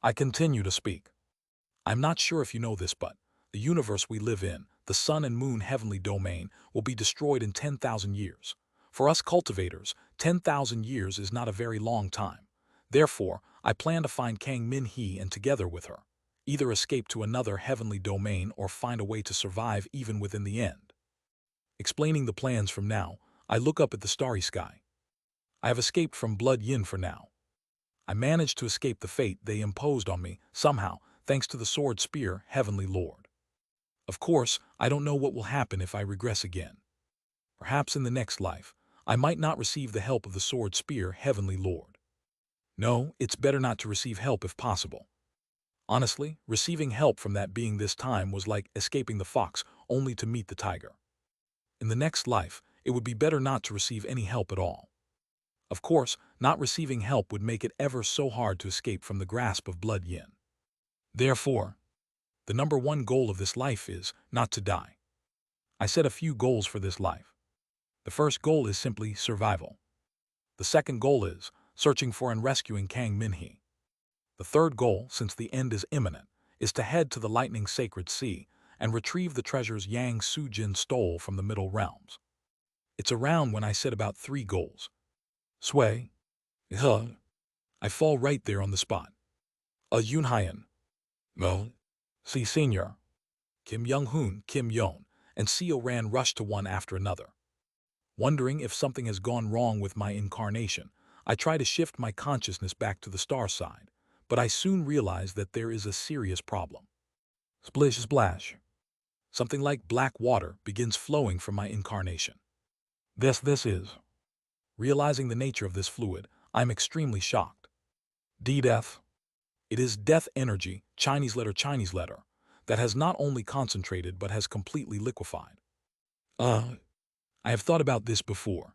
I continue to speak. I'm not sure if you know this, but the universe we live in, the sun and moon heavenly domain, will be destroyed in 10,000 years. For us cultivators, 10,000 years is not a very long time. Therefore, I plan to find Kang Min-hee and together with her, either escape to another heavenly domain or find a way to survive even within the end. Explaining the plans from now, I look up at the starry sky. I have escaped from Blood Yin for now. I managed to escape the fate they imposed on me, somehow, thanks to the Sword Spear, Heavenly Lord. Of course, I don't know what will happen if I regress again. Perhaps in the next life, I might not receive the help of the Sword Spear, Heavenly Lord. No, it's better not to receive help if possible. Honestly, receiving help from that being this time was like escaping the fox only to meet the tiger. In the next life, it would be better not to receive any help at all. Of course, not receiving help would make it ever so hard to escape from the grasp of Blood Yin. Therefore, the number one goal of this life is not to die. I set a few goals for this life. The first goal is simply survival. The second goal is searching for and rescuing Kang Min-hee. The third goal, since the end is imminent, is to head to the Lightning Sacred Sea and retrieve the treasures Yang Soo-jin stole from the Middle Realms. It's around when I set about 3 goals. Sway. I fall right there on the spot. Yoon Hyun. See Senior. Kim Young-hoon, Kim Yoon, and Seo Ran rush to one after another. Wondering if something has gone wrong with my incarnation, I try to shift my consciousness back to the star side, but I soon realize that there is a serious problem. Splish splash. Something like black water begins flowing from my incarnation. This is. Realizing the nature of this fluid, I'm extremely shocked. D-Death. It is death energy, Chinese letter, that has not only concentrated but has completely liquefied. I have thought about this before.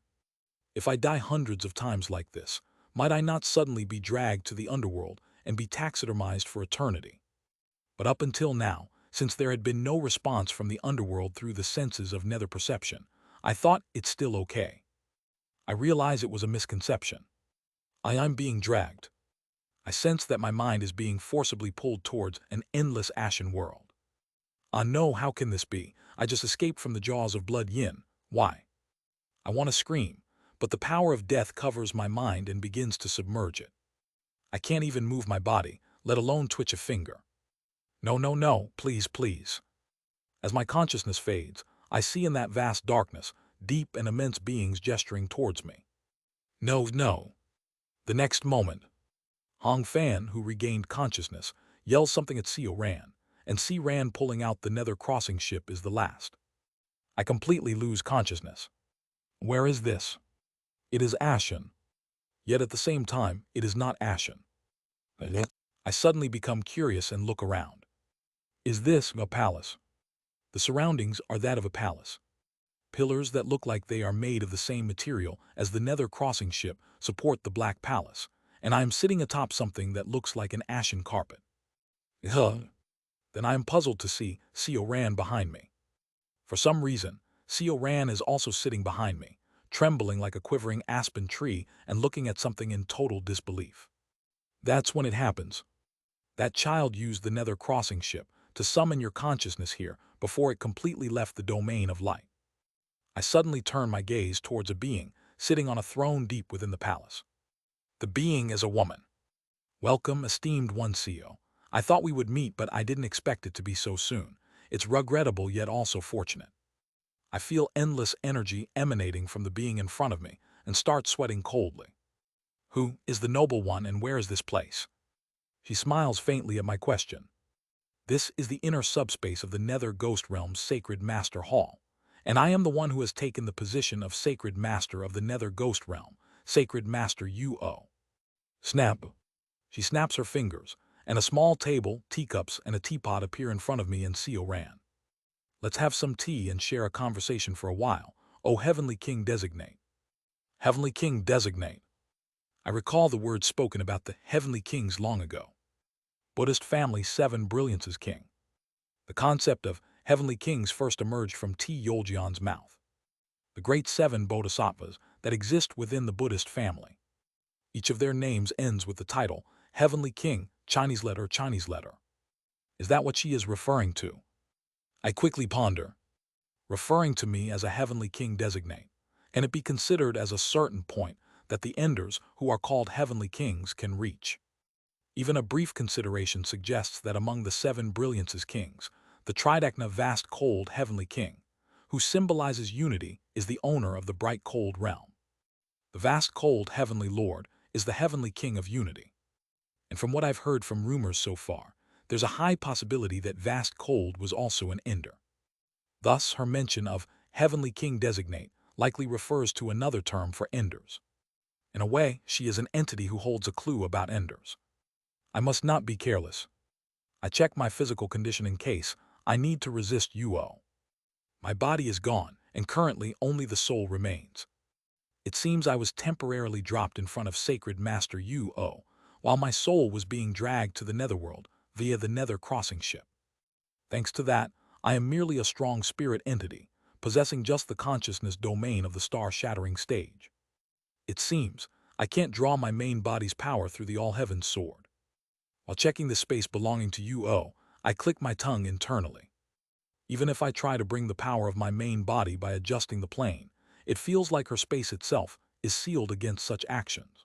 If I die hundreds of times like this, might I not suddenly be dragged to the underworld and be taxidermized for eternity? But up until now, since there had been no response from the underworld through the senses of nether perception, I thought it's still okay. I realize it was a misconception. I'm being dragged. I sense that my mind is being forcibly pulled towards an endless ashen world. No, how can this be? I just escaped from the jaws of Blood Yin. Why? I want to scream, but the power of death covers my mind and begins to submerge it. I can't even move my body, let alone twitch a finger. No, please. As my consciousness fades, I see in that vast darkness, deep and immense beings gesturing towards me. No. The next moment, Hong Fan, who regained consciousness, yells something at Seo Ran, and Si Ran pulling out the nether crossing ship is the last. I completely lose consciousness. Where is this? It is ashen. Yet at the same time, it is not ashen. I suddenly become curious and look around. Is this a palace? The surroundings are that of a palace. Pillars that look like they are made of the same material as the nether crossing ship support the black palace, and I am sitting atop something that looks like an ashen carpet. Then I am puzzled to see Seo Ran behind me. For some reason, Seo Ran is also sitting behind me, trembling like a quivering aspen tree and looking at something in total disbelief. That's when it happens. That child used the nether crossing ship to summon your consciousness here before it completely left the domain of light. I suddenly turn my gaze towards a being sitting on a throne deep within the palace. The being is a woman. Welcome, esteemed one, Seo. I thought we would meet, but I didn't expect it to be so soon. It's regrettable yet also fortunate. I feel endless energy emanating from the being in front of me and start sweating coldly. Who is the noble one and where is this place? She smiles faintly at my question. This is the inner subspace of the Nether Ghost Realm's Sacred Master Hall, and I am the one who has taken the position of Sacred Master of the Nether Ghost Realm, Sacred Master Uo. Snap. She snaps her fingers, and a small table, teacups, and a teapot appear in front of me and Seo Ran. Let's have some tea and share a conversation for a while, O Heavenly King Designate. Heavenly King Designate. I recall the words spoken about the Heavenly Kings long ago. Buddhist family 7 Brilliances King. The concept of Heavenly Kings first emerged from T. Yoljian's mouth. The great 7 bodhisattvas that exist within the Buddhist family. Each of their names ends with the title Heavenly King, Chinese letter, Chinese letter. Is that what she is referring to? I quickly ponder. Referring to me as a Heavenly King Designate, can it be considered as a certain point that the Enders, who are called Heavenly Kings, can reach? Even a brief consideration suggests that among the 7 Brilliances Kings, the Tridecna Vast Cold Heavenly King, who symbolizes unity, is the owner of the bright cold realm. The Vast Cold Heavenly Lord is the Heavenly King of unity. And from what I've heard from rumors so far, there's a high possibility that Vast Cold was also an Ender. Thus, her mention of Heavenly King Designate likely refers to another term for Enders. In a way, she is an entity who holds a clue about Enders. I must not be careless. I check my physical condition in case I need to resist Uo. My body is gone, and currently only the soul remains. It seems I was temporarily dropped in front of Sacred Master Uo, while my soul was being dragged to the netherworld via the nether crossing ship. Thanks to that, I am merely a strong spirit entity, possessing just the consciousness domain of the star-shattering stage. It seems I can't draw my main body's power through the all-heavens sword. While checking the space belonging to Uo, I click my tongue internally. Even if I try to bring the power of my main body by adjusting the plane, it feels like her space itself is sealed against such actions.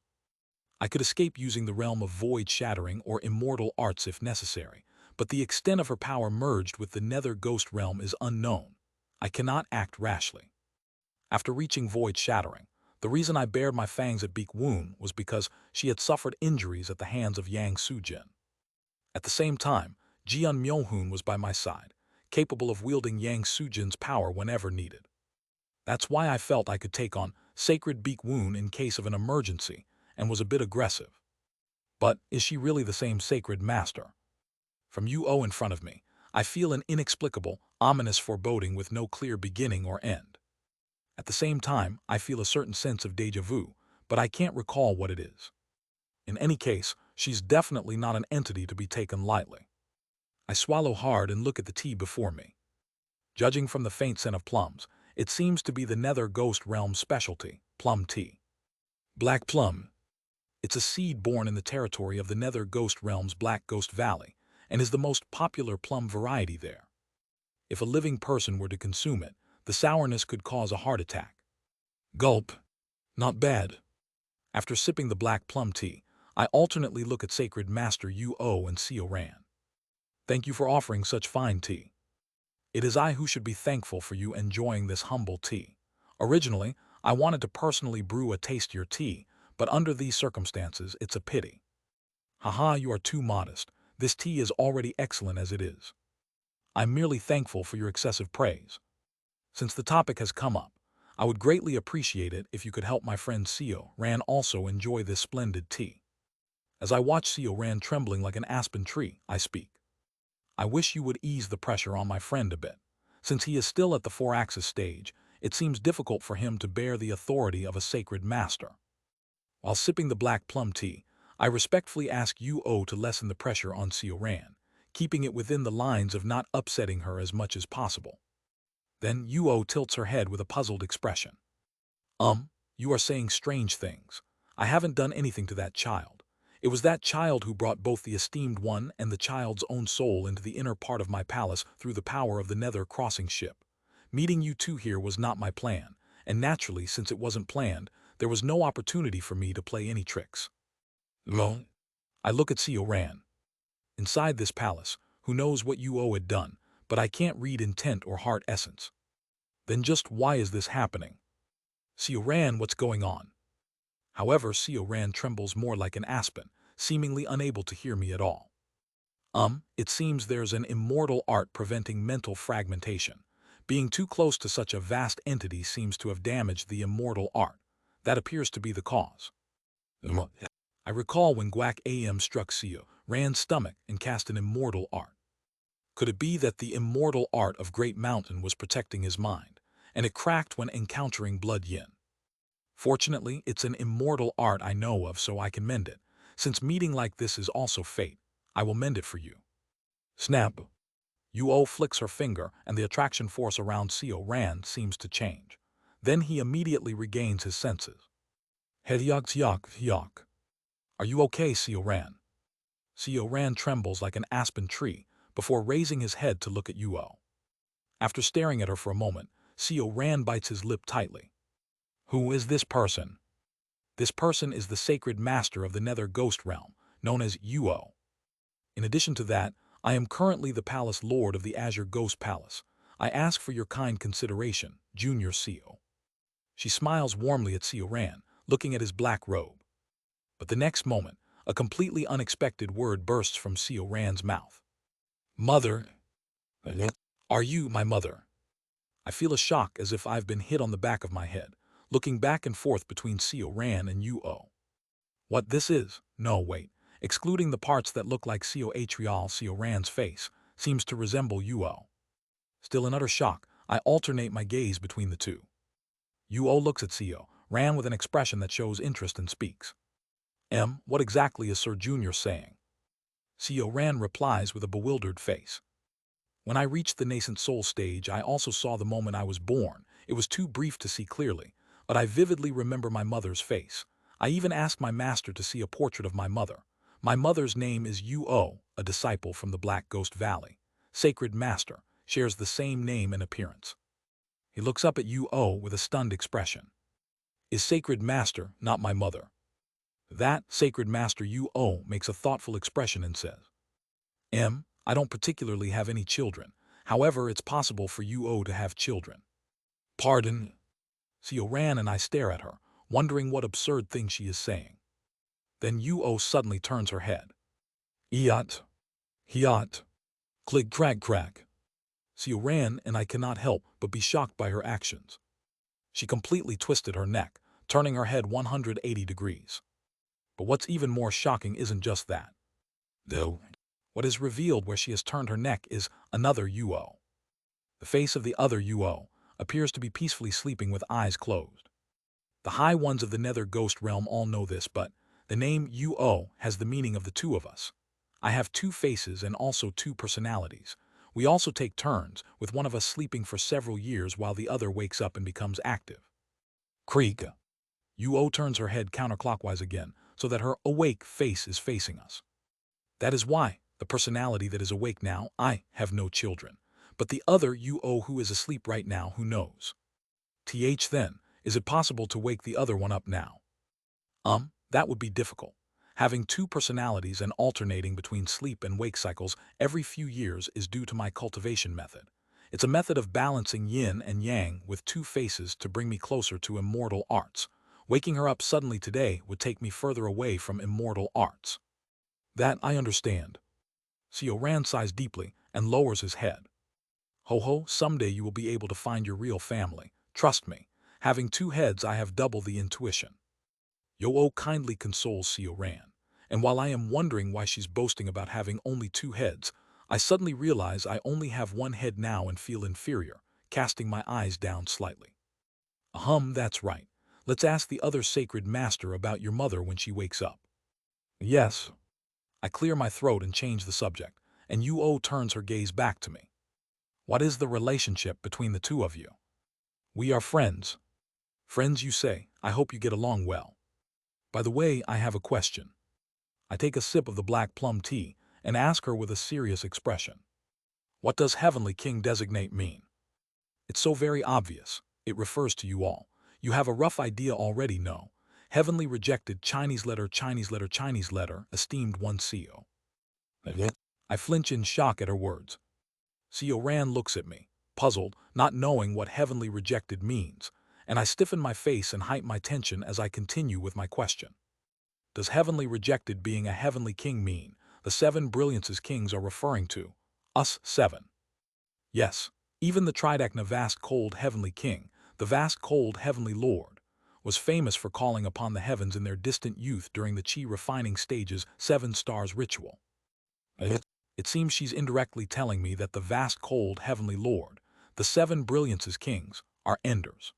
I could escape using the realm of void-shattering or immortal arts if necessary, but the extent of her power merged with the nether ghost realm is unknown. I cannot act rashly. After reaching void-shattering, the reason I bared my fangs at Beak Woon was because she had suffered injuries at the hands of Yang Sujin. At the same time, Jian Myohoon was by my side, capable of wielding Yang Sujin's power whenever needed. That's why I felt I could take on Sacred Beak Woon in case of an emergency and was a bit aggressive. But is she really the same Sacred Master? From Uo in front of me, I feel an inexplicable, ominous foreboding with no clear beginning or end. At the same time, I feel a certain sense of déjà vu, but I can't recall what it is. In any case, she's definitely not an entity to be taken lightly. I swallow hard and look at the tea before me. Judging from the faint scent of plums, it seems to be the Nether Ghost Realm's specialty, plum tea. Black plum. It's a seed born in the territory of the Nether Ghost Realm's Black Ghost Valley, and is the most popular plum variety there. If a living person were to consume it, the sourness could cause a heart attack. Gulp. Not bad. After sipping the black plum tea, I alternately look at Sacred Master Uo and Seo Ran. Thank you for offering such fine tea. It is I who should be thankful for you enjoying this humble tea. Originally, I wanted to personally brew a tastier tea, but under these circumstances, it's a pity. Haha, you are too modest. This tea is already excellent as it is. I'm merely thankful for your excessive praise. Since the topic has come up, I would greatly appreciate it if you could help my friend Seo Ran also enjoy this splendid tea. As I watch Seo Ran trembling like an aspen tree, I speak. I wish you would ease the pressure on my friend a bit. Since he is still at the 4-axis stage, it seems difficult for him to bear the authority of a sacred master. While sipping the black plum tea, I respectfully ask Uo to lessen the pressure on Seo Ran, keeping it within the lines of not upsetting her as much as possible. Then Yuo tilts her head with a puzzled expression. You are saying strange things. I haven't done anything to that child. It was that child who brought both the esteemed one and the child's own soul into the inner part of my palace through the power of the nether crossing ship. Meeting you two here was not my plan, and naturally, since it wasn't planned, there was no opportunity for me to play any tricks. No. I look at Seo Ran. Inside this palace, who knows what Yuo had done, but I can't read intent or heart essence. Then just why is this happening? Seo Ran, what's going on? However, Seo Ran trembles more like an aspen, seemingly unable to hear me at all. It seems there's an immortal art preventing mental fragmentation. Being too close to such a vast entity seems to have damaged the immortal art. That appears to be the cause. I recall when Guak Am struck Seo Ran's stomach and cast an immortal art. Could it be that the immortal art of Great Mountain was protecting his mind, and it cracked when encountering Blood Yin? Fortunately, it's an immortal art I know of, so I can mend it. Since meeting like this is also fate, I will mend it for you. Snap. Yuo flicks her finger, and the attraction force around Seo Ran seems to change. Then he immediately regains his senses. Hyok. Are you okay, Seo Ran? Seo Ran trembles like an aspen tree before raising his head to look at Yuo. After staring at her for a moment, Seo Ran bites his lip tightly. Who is this person? This person is the sacred master of the nether ghost realm, known as Yuo. In addition to that, I am currently the palace lord of the Azure Ghost Palace. I ask for your kind consideration, Junior Seo. She smiles warmly at Seo Ran, looking at his black robe. But the next moment, a completely unexpected word bursts from Seo Ran's mouth. Mother. Are you my mother? I feel a shock as if I've been hit on the back of my head, looking back and forth between Seo Ran and Yuo. What this is? No, wait. Excluding the parts that look like Seo Ran's face, seems to resemble Yuo. Still in utter shock, I alternate my gaze between the two. Yuo looks at Seo Ran with an expression that shows interest and speaks. What exactly is Sir Junior saying? Seo Ran replies with a bewildered face. When I reached the nascent soul stage, I also saw the moment I was born. It was too brief to see clearly, but I vividly remember my mother's face. I even asked my master to see a portrait of my mother. My mother's name is Yuo, a disciple from the Black Ghost Valley. Sacred Master, shares the same name and appearance. He looks up at Yuo with a stunned expression. Is Sacred Master not my mother? That Sacred Master Yuo makes a thoughtful expression and says, I don't particularly have any children. However, it's possible for Yuo to have children. Pardon? Seo Ran and I stare at her, wondering what absurd thing she is saying. Then Yuo suddenly turns her head. Iat. Hiat. Click crack. Seo Ran and I cannot help but be shocked by her actions. She completely twisted her neck, turning her head 180 degrees. But what's even more shocking isn't just that. Though, what is revealed where she has turned her neck is another Yuo. The face of the other Yuo appears to be peacefully sleeping with eyes closed. The high ones of the nether ghost realm all know this, but the name Yuo has the meaning of the two of us. I have two faces and also two personalities. We also take turns, with one of us sleeping for several years while the other wakes up and becomes active. Krieg. Yuo turns her head counterclockwise again, so that her awake face is facing us. That is why, the personality that is awake now, I have no children. But the other Yuo who is asleep right now, who knows? Then, is it possible to wake the other one up now? That would be difficult. Having two personalities and alternating between sleep and wake cycles every few years is due to my cultivation method. It's a method of balancing yin and yang with two faces to bring me closer to immortal arts. Waking her up suddenly today would take me further away from immortal arts. That I understand. Seo Ran sighs deeply and lowers his head. Ho, someday you will be able to find your real family. Trust me, having two heads I have double the intuition. Yuo kindly consoles Seo Ran, and while I am wondering why she's boasting about having only two heads, I suddenly realize I only have one head now and feel inferior, casting my eyes down slightly. That's right. Let's ask the other Sacred Master about your mother when she wakes up. Yes. I clear my throat and change the subject, and Yuo turns her gaze back to me. What is the relationship between the two of you? We are friends. Friends, you say. I hope you get along well. By the way, I have a question. I take a sip of the black plum tea and ask her with a serious expression. What does Heavenly King designate mean? It's so very obvious. It refers to you all. You have a rough idea already, no? Heavenly rejected Chinese letter, Chinese letter, Chinese letter, esteemed one CEO. I flinch in shock at her words. CEO Ran looks at me, puzzled, not knowing what heavenly rejected means, and I stiffen my face and heighten my tension as I continue with my question. Does heavenly rejected being a heavenly king mean the 7 brilliances kings are referring to? Us 7. Yes, even the Tridacna vast cold heavenly king, the vast cold heavenly lord, was famous for calling upon the heavens in their distant youth during the chi refining stages 7 stars ritual. It seems she's indirectly telling me that the vast cold heavenly lord, the 7 brilliances kings, are enders.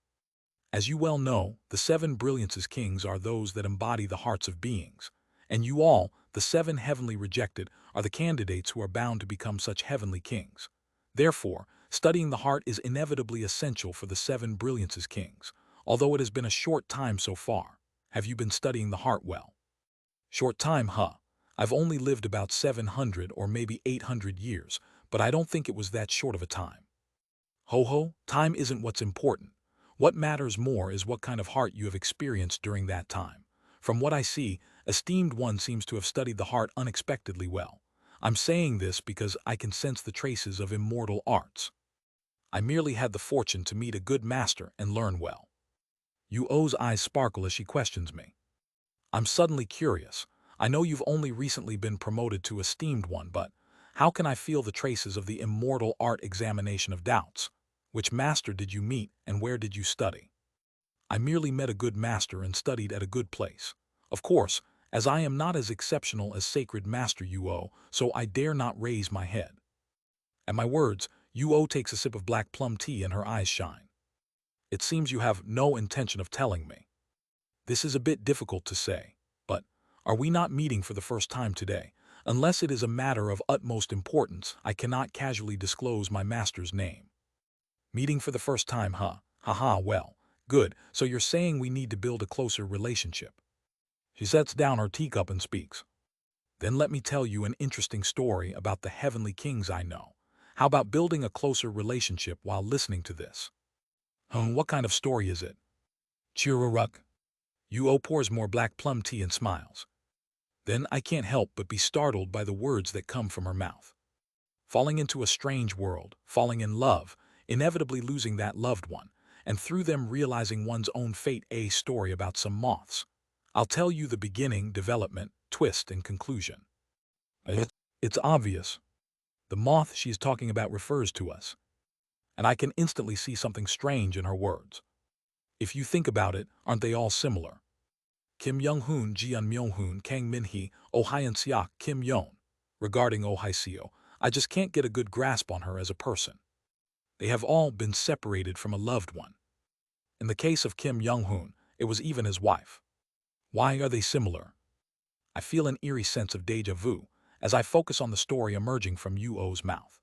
As you well know, the 7 brilliances kings are those that embody the hearts of beings, and you all, the 7 heavenly rejected, are the candidates who are bound to become such heavenly kings. Therefore, studying the heart is inevitably essential for the 7 brilliances kings, although it has been a short time so far. Have you been studying the heart well? Short time, huh? I've only lived about 700 or maybe 800 years, but I don't think it was that short of a time. Ho, time isn't what's important. What matters more is what kind of heart you have experienced during that time. From what I see, esteemed one seems to have studied the heart unexpectedly well. I'm saying this because I can sense the traces of immortal arts. I merely had the fortune to meet a good master and learn well. Yuo's eyes sparkle as she questions me. I'm suddenly curious. I know you've only recently been promoted to esteemed one, but how can I feel the traces of the immortal art examination of doubts? Which master did you meet and where did you study? I merely met a good master and studied at a good place. Of course, as I am not as exceptional as sacred master Yuo, so I dare not raise my head. At my words, Yuo takes a sip of black plum tea and her eyes shine. It seems you have no intention of telling me. This is a bit difficult to say, but are we not meeting for the first time today? Unless it is a matter of utmost importance, I cannot casually disclose my master's name. Meeting for the first time, huh? Haha, well, good, so you're saying we need to build a closer relationship. She sets down her teacup and speaks. Then let me tell you an interesting story about the heavenly kings I know. How about building a closer relationship while listening to this? What kind of story is it? Chiruruk. Yuo pours more black plum tea and smiles. Then I can't help but be startled by the words that come from her mouth. Falling into a strange world, falling in love, inevitably losing that loved one, and through them realizing one's own fate. A story about some moths. I'll tell you the beginning, development, twist, and conclusion. It's obvious. The moth she is talking about refers to us. And I can instantly see something strange in her words. If you think about it, aren't they all similar? Kim Young-hoon, Jian Myung-hoon, Kang Min-hee, Oh Hyun-seok, Kim Yeon. Regarding Oh Hyun-seo, I just can't get a good grasp on her as a person. They have all been separated from a loved one. In the case of Kim Young-hoon, it was even his wife. Why are they similar? I feel an eerie sense of déjà vu as I focus on the story emerging from Yuo's mouth.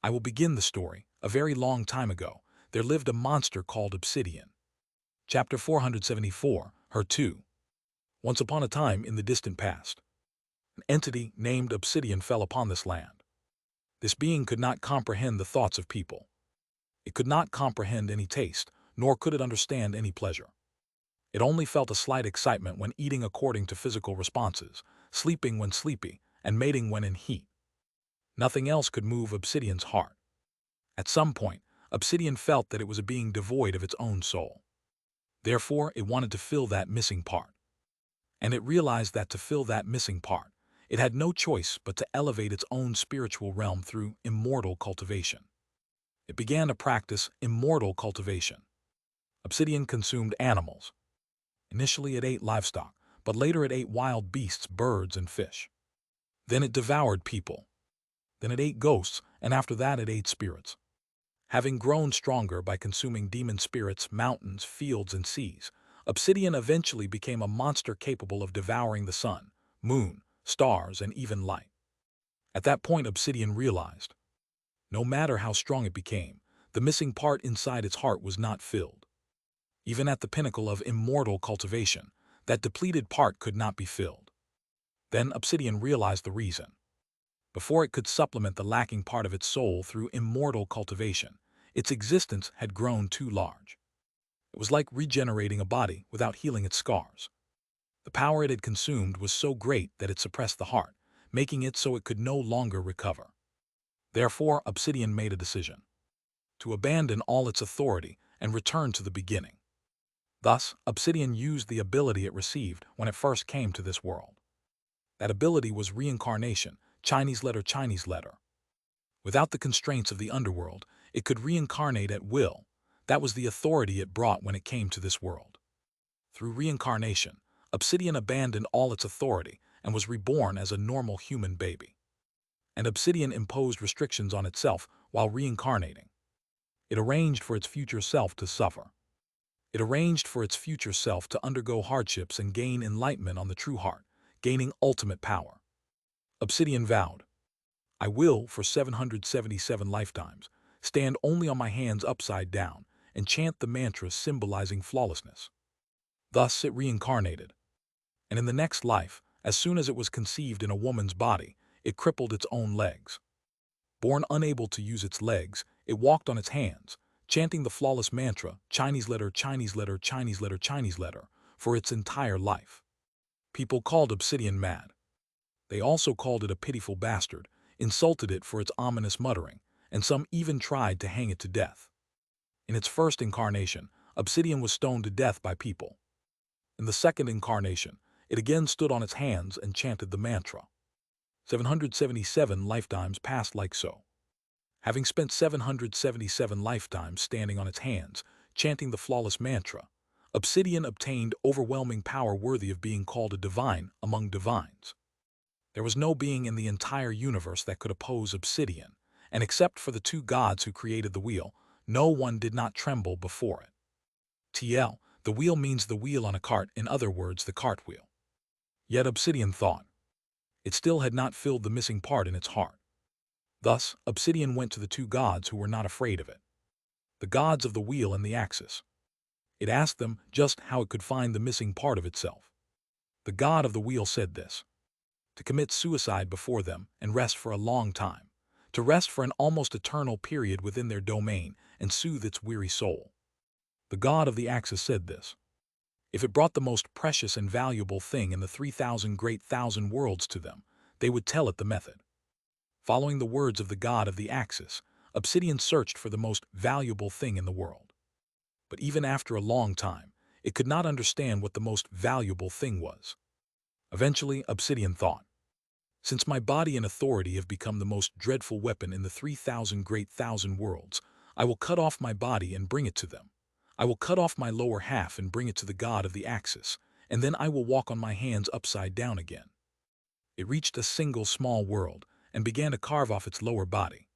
I will begin the story. A very long time ago, there lived a monster called Obsidian. Chapter 474, Her 2. Once upon a time in the distant past, an entity named Obsidian fell upon this land. This being could not comprehend the thoughts of people. It could not comprehend any taste, nor could it understand any pleasure. It only felt a slight excitement when eating according to physical responses, sleeping when sleepy, and mating when in heat. Nothing else could move Obsidian's heart. At some point, Obsidian felt that it was a being devoid of its own soul. Therefore, it wanted to fill that missing part. And it realized that to fill that missing part, it had no choice but to elevate its own spiritual realm through immortal cultivation. It began to practice immortal cultivation. Obsidian consumed animals. Initially it ate livestock, but later it ate wild beasts, birds, and fish. Then it devoured people. Then it ate ghosts, and after that it ate spirits. Having grown stronger by consuming demon spirits, mountains, fields, and seas, Obsidian eventually became a monster capable of devouring the sun, moon, stars, and even light. At that point, Obsidian realized, no matter how strong it became, the missing part inside its heart was not filled. Even at the pinnacle of immortal cultivation, that depleted part could not be filled. Then Obsidian realized the reason. Before it could supplement the lacking part of its soul through immortal cultivation, its existence had grown too large. It was like regenerating a body without healing its scars. The power it had consumed was so great that it suppressed the heart, making it so it could no longer recover. Therefore, Obsidian made a decision to abandon all its authority and return to the beginning. Thus, Obsidian used the ability it received when it first came to this world. That ability was reincarnation, Chinese letter. Without the constraints of the underworld, it could reincarnate at will. That was the authority it brought when it came to this world. Through reincarnation, Obsidian abandoned all its authority and was reborn as a normal human baby. And Obsidian imposed restrictions on itself while reincarnating. It arranged for its future self to suffer. It arranged for its future self to undergo hardships and gain enlightenment on the true heart, gaining ultimate power. Obsidian vowed, I will, for 777 lifetimes, stand only on my hands upside down and chant the mantra symbolizing flawlessness. Thus it reincarnated. And in the next life, as soon as it was conceived in a woman's body, it crippled its own legs. Born unable to use its legs, it walked on its hands, chanting the flawless mantra, Chinese letter, for its entire life. People called Obsidian mad. They also called it a pitiful bastard, insulted it for its ominous muttering, and some even tried to hang it to death. In its first incarnation, Obsidian was stoned to death by people. In the second incarnation, it again stood on its hands and chanted the mantra. 777 lifetimes passed like so. Having spent 777 lifetimes standing on its hands, chanting the flawless mantra, Obsidian obtained overwhelming power worthy of being called a divine among divines. There was no being in the entire universe that could oppose Obsidian, and except for the two gods who created the wheel, no one did not tremble before it. TL, the wheel means the wheel on a cart, in other words, the cartwheel. Yet Obsidian thought it still had not filled the missing part in its heart. Thus, Obsidian went to the two gods who were not afraid of it, the gods of the wheel and the axis. It asked them just how it could find the missing part of itself. The god of the wheel said this: to commit suicide before them and rest for a long time, to rest for an almost eternal period within their domain and soothe its weary soul. The god of the axis said this: if it brought the most precious and valuable thing in the 3,000 great thousand worlds to them, they would tell it the method. Following the words of the god of the axis, Obsidian searched for the most valuable thing in the world. But even after a long time, it could not understand what the most valuable thing was. Eventually, Obsidian thought, since my body and authority have become the most dreadful weapon in the 3,000 great thousand worlds, I will cut off my body and bring it to them. I will cut off my lower half and bring it to the god of the axis, and then I will walk on my hands upside down again. It reached a single small world and began to carve off its lower body.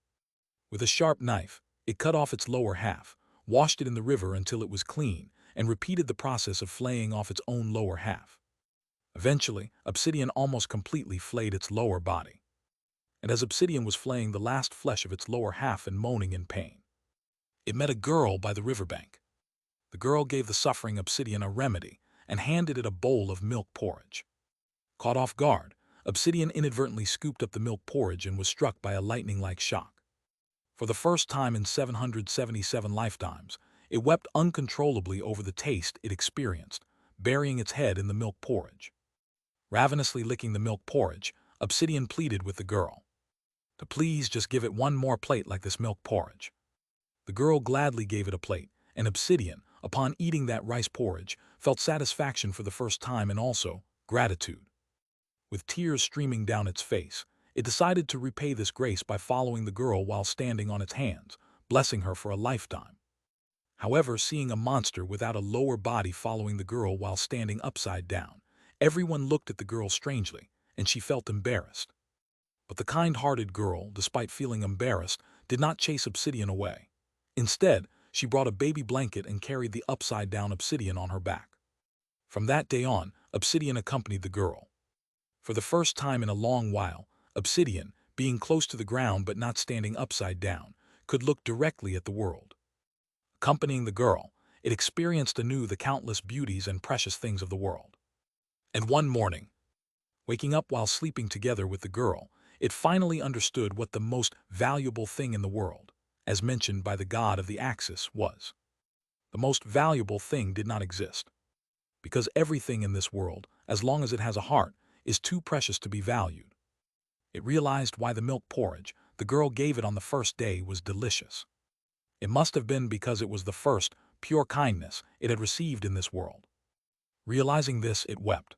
With a sharp knife, it cut off its lower half, washed it in the river until it was clean, and repeated the process of flaying off its own lower half. Eventually, Obsidian almost completely flayed its lower body. And as Obsidian was flaying the last flesh of its lower half and moaning in pain, it met a girl by the riverbank. The girl gave the suffering Obsidian a remedy and handed it a bowl of milk porridge. Caught off guard, Obsidian inadvertently scooped up the milk porridge and was struck by a lightning-like shock. For the first time in 777 lifetimes, it wept uncontrollably over the taste it experienced, burying its head in the milk porridge. Ravenously licking the milk porridge, Obsidian pleaded with the girl to please just give it one more plate like this milk porridge. The girl gladly gave it a plate, and Obsidian, upon eating that rice porridge, felt satisfaction for the first time and also gratitude. With tears streaming down its face, it decided to repay this grace by following the girl while standing on its hands, blessing her for a lifetime. However, seeing a monster without a lower body following the girl while standing upside down, everyone looked at the girl strangely, and she felt embarrassed. But the kind-hearted girl, despite feeling embarrassed, did not chase Obsidian away. Instead, she brought a baby blanket and carried the upside-down Obsidian on her back. From that day on, Obsidian accompanied the girl. For the first time in a long while, Obsidian, being close to the ground but not standing upside down, could look directly at the world. Accompanying the girl, it experienced anew the countless beauties and precious things of the world. And one morning, waking up while sleeping together with the girl, it finally understood what the most valuable thing in the world, as mentioned by the god of the axis, was. The most valuable thing did not exist. Because everything in this world, as long as it has a heart, is too precious to be valued. It realized why the milk porridge the girl gave it on the first day was delicious. It must have been because it was the first, pure kindness it had received in this world. Realizing this, it wept.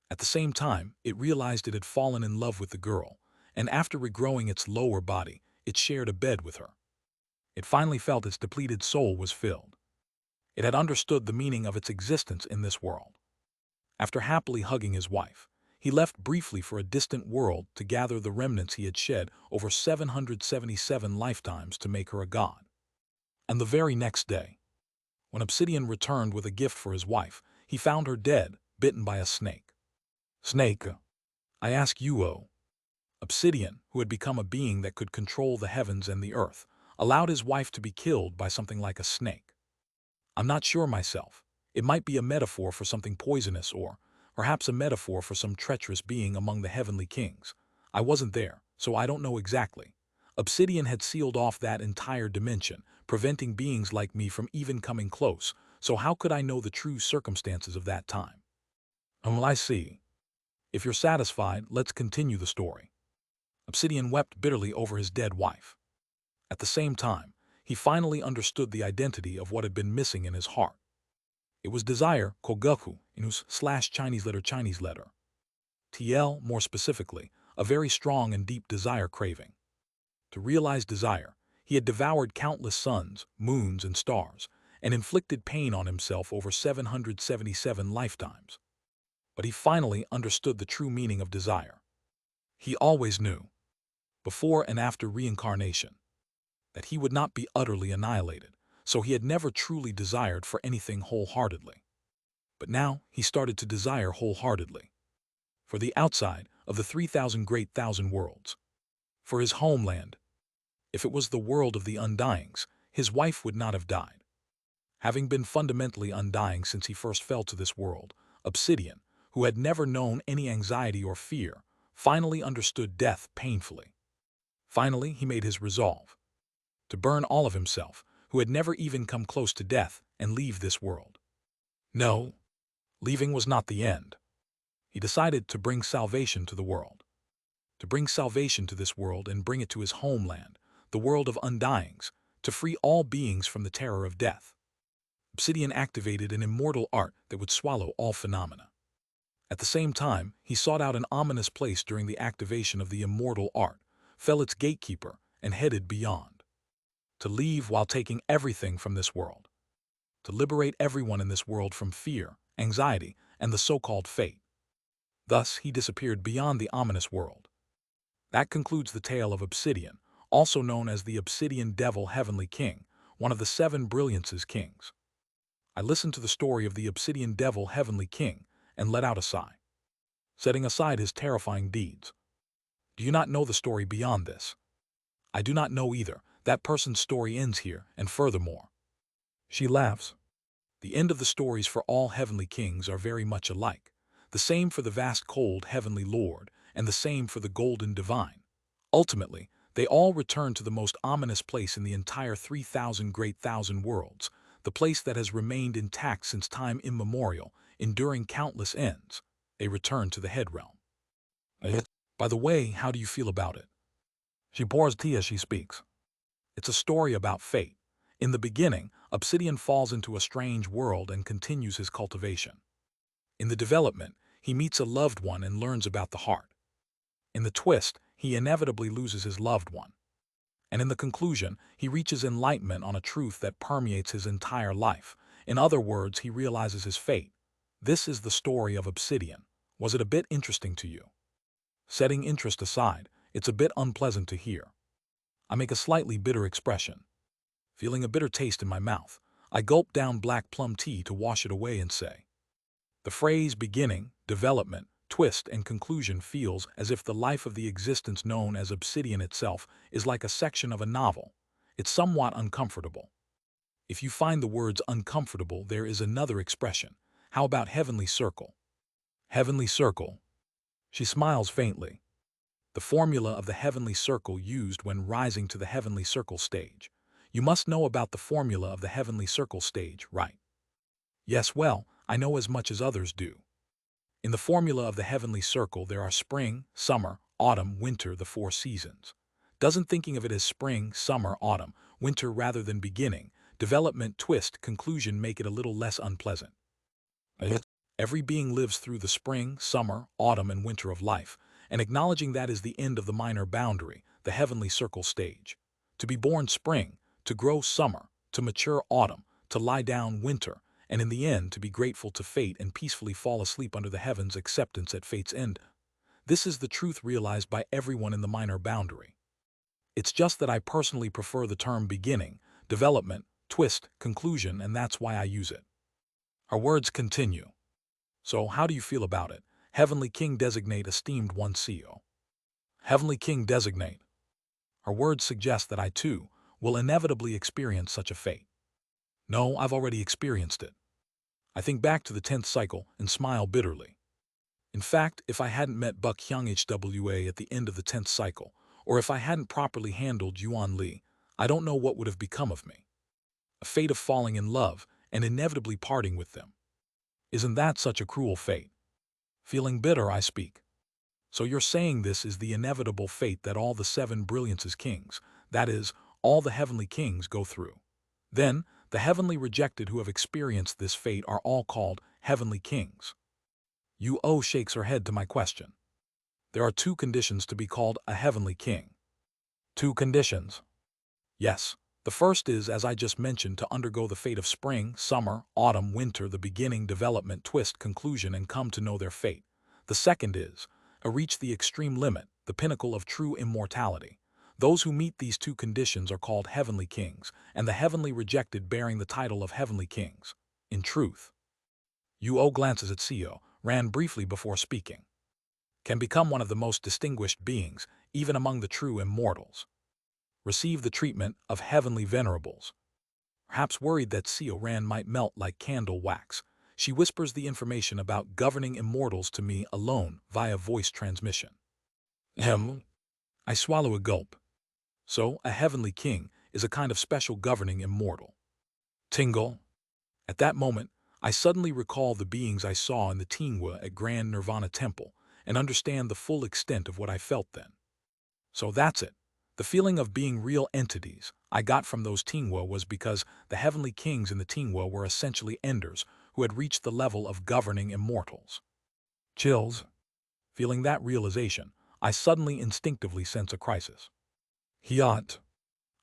At the same time, it realized it had fallen in love with the girl, and after regrowing its lower body, it shared a bed with her. It finally felt its depleted soul was filled. It had understood the meaning of its existence in this world. After happily hugging his wife, he left briefly for a distant world to gather the remnants he had shed over 777 lifetimes to make her a god. And the very next day, when Obsidian returned with a gift for his wife, he found her dead, bitten by a snake. Snake, I ask you, O. Obsidian, who had become a being that could control the heavens and the earth, allowed his wife to be killed by something like a snake. I'm not sure myself. It might be a metaphor for something poisonous or perhaps a metaphor for some treacherous being among the heavenly kings. I wasn't there, so I don't know exactly. Obsidian had sealed off that entire dimension, preventing beings like me from even coming close, so how could I know the true circumstances of that time? Well, I see. If you're satisfied, let's continue the story. Obsidian wept bitterly over his dead wife. At the same time, he finally understood the identity of what had been missing in his heart. It was desire, kogaku, in whose Chinese letter. TL, more specifically, a very strong and deep desire craving. To realize desire, he had devoured countless suns, moons, and stars, and inflicted pain on himself over 777 lifetimes. But he finally understood the true meaning of desire. He always knew, before and after reincarnation, that he would not be utterly annihilated, so he had never truly desired for anything wholeheartedly. But now he started to desire wholeheartedly. For the outside of the 3,000 great thousand worlds. For his homeland. If it was the world of the undyings, his wife would not have died. Having been fundamentally undying since he first fell to this world, Obsidian, who had never known any anxiety or fear, finally understood death painfully. Finally, he made his resolve to burn all of himself, who had never even come close to death, and leave this world. No, leaving was not the end. He decided to bring salvation to the world. To bring salvation to this world and bring it to his homeland, the world of undyings, to free all beings from the terror of death. Obsidian activated an immortal art that would swallow all phenomena. At the same time, he sought out an ominous place during the activation of the immortal art, fell its gatekeeper, and headed beyond. To leave while taking everything from this world. To liberate everyone in this world from fear, anxiety, and the so-called fate. Thus, he disappeared beyond the ominous world. That concludes the tale of Obsidian, also known as the Obsidian Devil Heavenly King, one of the 7 Brilliance's kings. I listened to the story of the Obsidian Devil Heavenly King and let out a sigh, setting aside his terrifying deeds. Do you not know the story beyond this? I do not know either. That person's story ends here, and furthermore. She laughs. The end of the stories for all heavenly kings are very much alike. The same for the vast cold heavenly lord, and the same for the golden divine. Ultimately, they all return to the most ominous place in the entire 3,000 great thousand worlds, the place that has remained intact since time immemorial, enduring countless ends. They return to the head realm. By the way, how do you feel about it? She pours tea as she speaks. It's a story about fate. In the beginning, Obsidian falls into a strange world and continues his cultivation. In the development, he meets a loved one and learns about the heart. In the twist, he inevitably loses his loved one. And in the conclusion, he reaches enlightenment on a truth that permeates his entire life. In other words, he realizes his fate. This is the story of Obsidian. Was it a bit interesting to you? Setting interest aside, it's a bit unpleasant to hear. I make a slightly bitter expression. Feeling a bitter taste in my mouth, I gulp down black plum tea to wash it away and say, the phrase beginning, development, twist, and conclusion feels as if the life of the existence known as obsidian itself is like a section of a novel. It's somewhat uncomfortable. If you find the words uncomfortable, there is another expression. How about heavenly circle? Heavenly circle. She smiles faintly. The formula of the heavenly circle used when rising to the heavenly circle stage. You must know about the formula of the heavenly circle stage, right? Yes, well, I know as much as others do. In the formula of the heavenly circle, there are spring, summer, autumn, winter, the four seasons. Doesn't thinking of it as spring, summer, autumn, winter rather than beginning, development, twist, conclusion make it a little less unpleasant? Every being lives through the spring, summer, autumn, and winter of life, and acknowledging that is the end of the minor boundary, the heavenly circle stage. To be born spring, to grow summer, to mature autumn, to lie down winter, and in the end to be grateful to fate and peacefully fall asleep under the heavens' acceptance at fate's end. This is the truth realized by everyone in the minor boundary. It's just that I personally prefer the term beginning, development, twist, conclusion, and that's why I use it. Our words continue. So how do you feel about it? Heavenly King designate esteemed one CEO. Heavenly King designate. Our words suggest that I too will inevitably experience such a fate. No, I've already experienced it. I think back to the 10th cycle and smile bitterly. In fact, if I hadn't met Buck Hyung Hwa at the end of the 10th cycle, or if I hadn't properly handled Yuan Li, I don't know what would have become of me. A fate of falling in love and inevitably parting with them. Isn't that such a cruel fate? Feeling bitter, I speak. So you're saying this is the inevitable fate that all the 7 brilliances kings, that is, all the heavenly kings go through. Then, the heavenly rejected who have experienced this fate are all called heavenly kings. Yuo shakes her head to my question. There are 2 conditions to be called a heavenly king. 2 conditions. Yes. The first is, as I just mentioned, to undergo the fate of spring, summer, autumn, winter, the beginning, development, twist, conclusion, and come to know their fate. The second is, reach the extreme limit, the pinnacle of true immortality. Those who meet these 2 conditions are called heavenly kings, and the heavenly rejected bearing the title of heavenly kings. In truth, Yuo glances at CEO, ran briefly before speaking. Can become one of the most distinguished beings, even among the true immortals. Receive the treatment of heavenly venerables. Perhaps worried that Seo Ran might melt like candle wax, she whispers the information about governing immortals to me alone via voice transmission. I swallow a gulp. So, a heavenly king is a kind of special governing immortal. Tingle. At that moment, I suddenly recall the beings I saw in the Tingwa at Grand Nirvana Temple and understand the full extent of what I felt then. So that's it. The feeling of being real entities I got from those Tingwa was because the heavenly kings in the Tingwa were essentially enders who had reached the level of governing immortals. Chills. Feeling that realization, I suddenly instinctively sense a crisis. Hiat.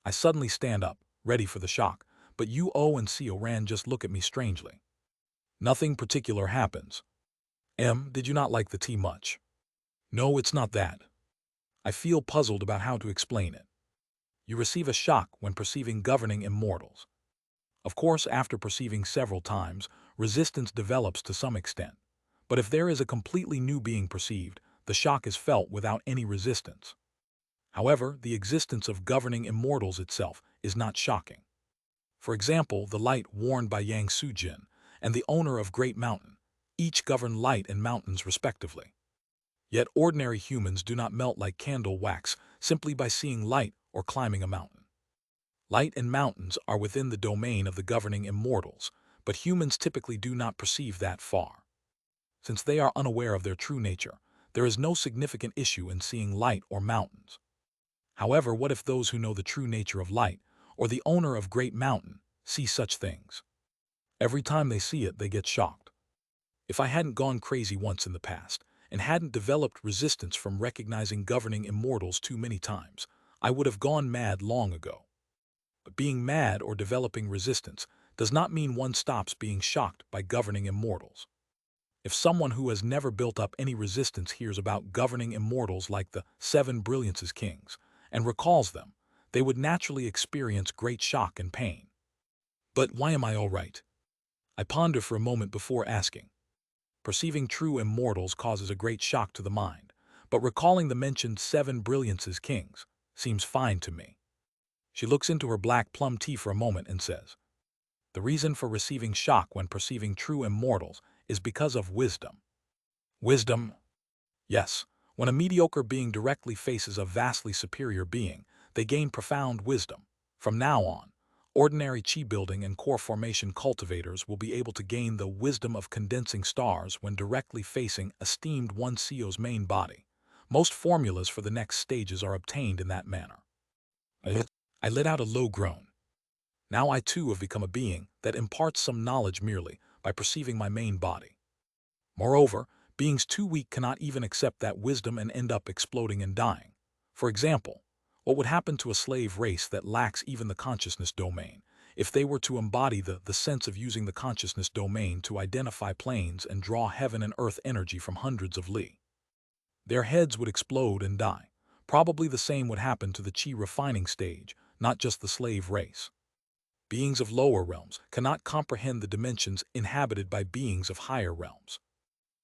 I suddenly stand up, ready for the shock, but Yuo and Seo Ran just look at me strangely. Nothing particular happens. Did you not like the tea much? No, it's not that. I feel puzzled about how to explain it. You receive a shock when perceiving governing immortals. Of course, after perceiving several times, resistance develops to some extent. But if there is a completely new being perceived, the shock is felt without any resistance. However, the existence of governing immortals itself is not shocking. For example, the light worn by Yang Sujin and the owner of Great Mountain, each govern light and mountains respectively. Yet ordinary humans do not melt like candle wax simply by seeing light or climbing a mountain. Light and mountains are within the domain of the governing immortals, but humans typically do not perceive that far. Since they are unaware of their true nature, there is no significant issue in seeing light or mountains. However, what if those who know the true nature of light, or the owner of Great Mountain, see such things? Every time they see it, they get shocked. If I hadn't gone crazy once in the past, and hadn't developed resistance from recognizing governing immortals too many times, I would have gone mad long ago. But being mad or developing resistance does not mean one stops being shocked by governing immortals. If someone who has never built up any resistance hears about governing immortals like the 7 brilliances kings and recalls them, they would naturally experience great shock and pain. But why am I all right? I ponder for a moment before asking. Perceiving true immortals causes a great shock to the mind, but recalling the mentioned 7 brilliances kings seems fine to me. She looks into her black plum tea for a moment and says, the reason for receiving shock when perceiving true immortals is because of wisdom. Wisdom? Yes. When a mediocre being directly faces a vastly superior being, they gain profound wisdom. From now on, ordinary chi building and core formation cultivators will be able to gain the wisdom of condensing stars when directly facing esteemed one CEO's main body. Most formulas for the next stages are obtained in that manner. I let out a low groan. Now I too have become a being that imparts some knowledge merely by perceiving my main body. Moreover, beings too weak cannot even accept that wisdom and end up exploding and dying. For example, what would happen to a slave race that lacks even the consciousness domain if they were to embody the sense of using the consciousness domain to identify planes and draw heaven and earth energy from hundreds of li? Their heads would explode and die. Probably the same would happen to the chi refining stage, not just the slave race. Beings of lower realms cannot comprehend the dimensions inhabited by beings of higher realms.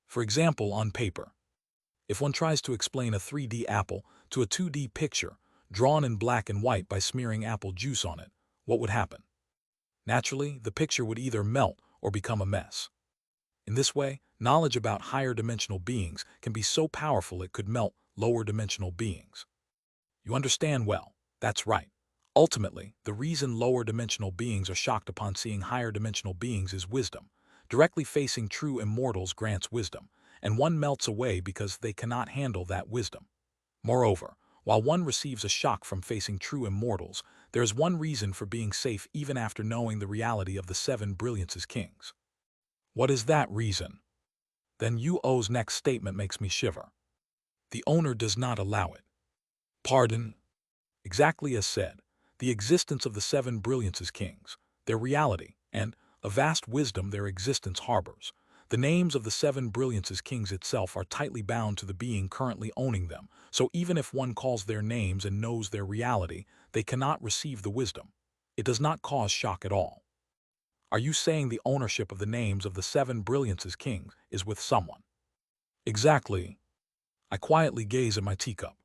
For example, on paper, if one tries to explain a 3D apple to a 2D picture drawn in black and white by smearing apple juice on it, what would happen? Naturally, the picture would either melt or become a mess. In this way, knowledge about higher dimensional beings can be so powerful it could melt lower dimensional beings. You understand well. That's right. Ultimately, the reason lower dimensional beings are shocked upon seeing higher dimensional beings is wisdom. Directly facing true immortals grants wisdom, and one melts away because they cannot handle that wisdom. Moreover, while one receives a shock from facing true immortals, there is one reason for being safe even after knowing the reality of the 7 brilliances kings. What is that reason? Then Yuo's next statement makes me shiver. The owner does not allow it. Pardon? Exactly as said, the existence of the 7 brilliances kings, their reality, and a vast wisdom their existence harbors. The names of the 7 brilliances kings itself are tightly bound to the being currently owning them, so even if one calls their names and knows their reality, they cannot receive the wisdom. It does not cause shock at all. Are you saying the ownership of the names of the 7 brilliances kings is with someone? Exactly. I quietly gaze at my teacup,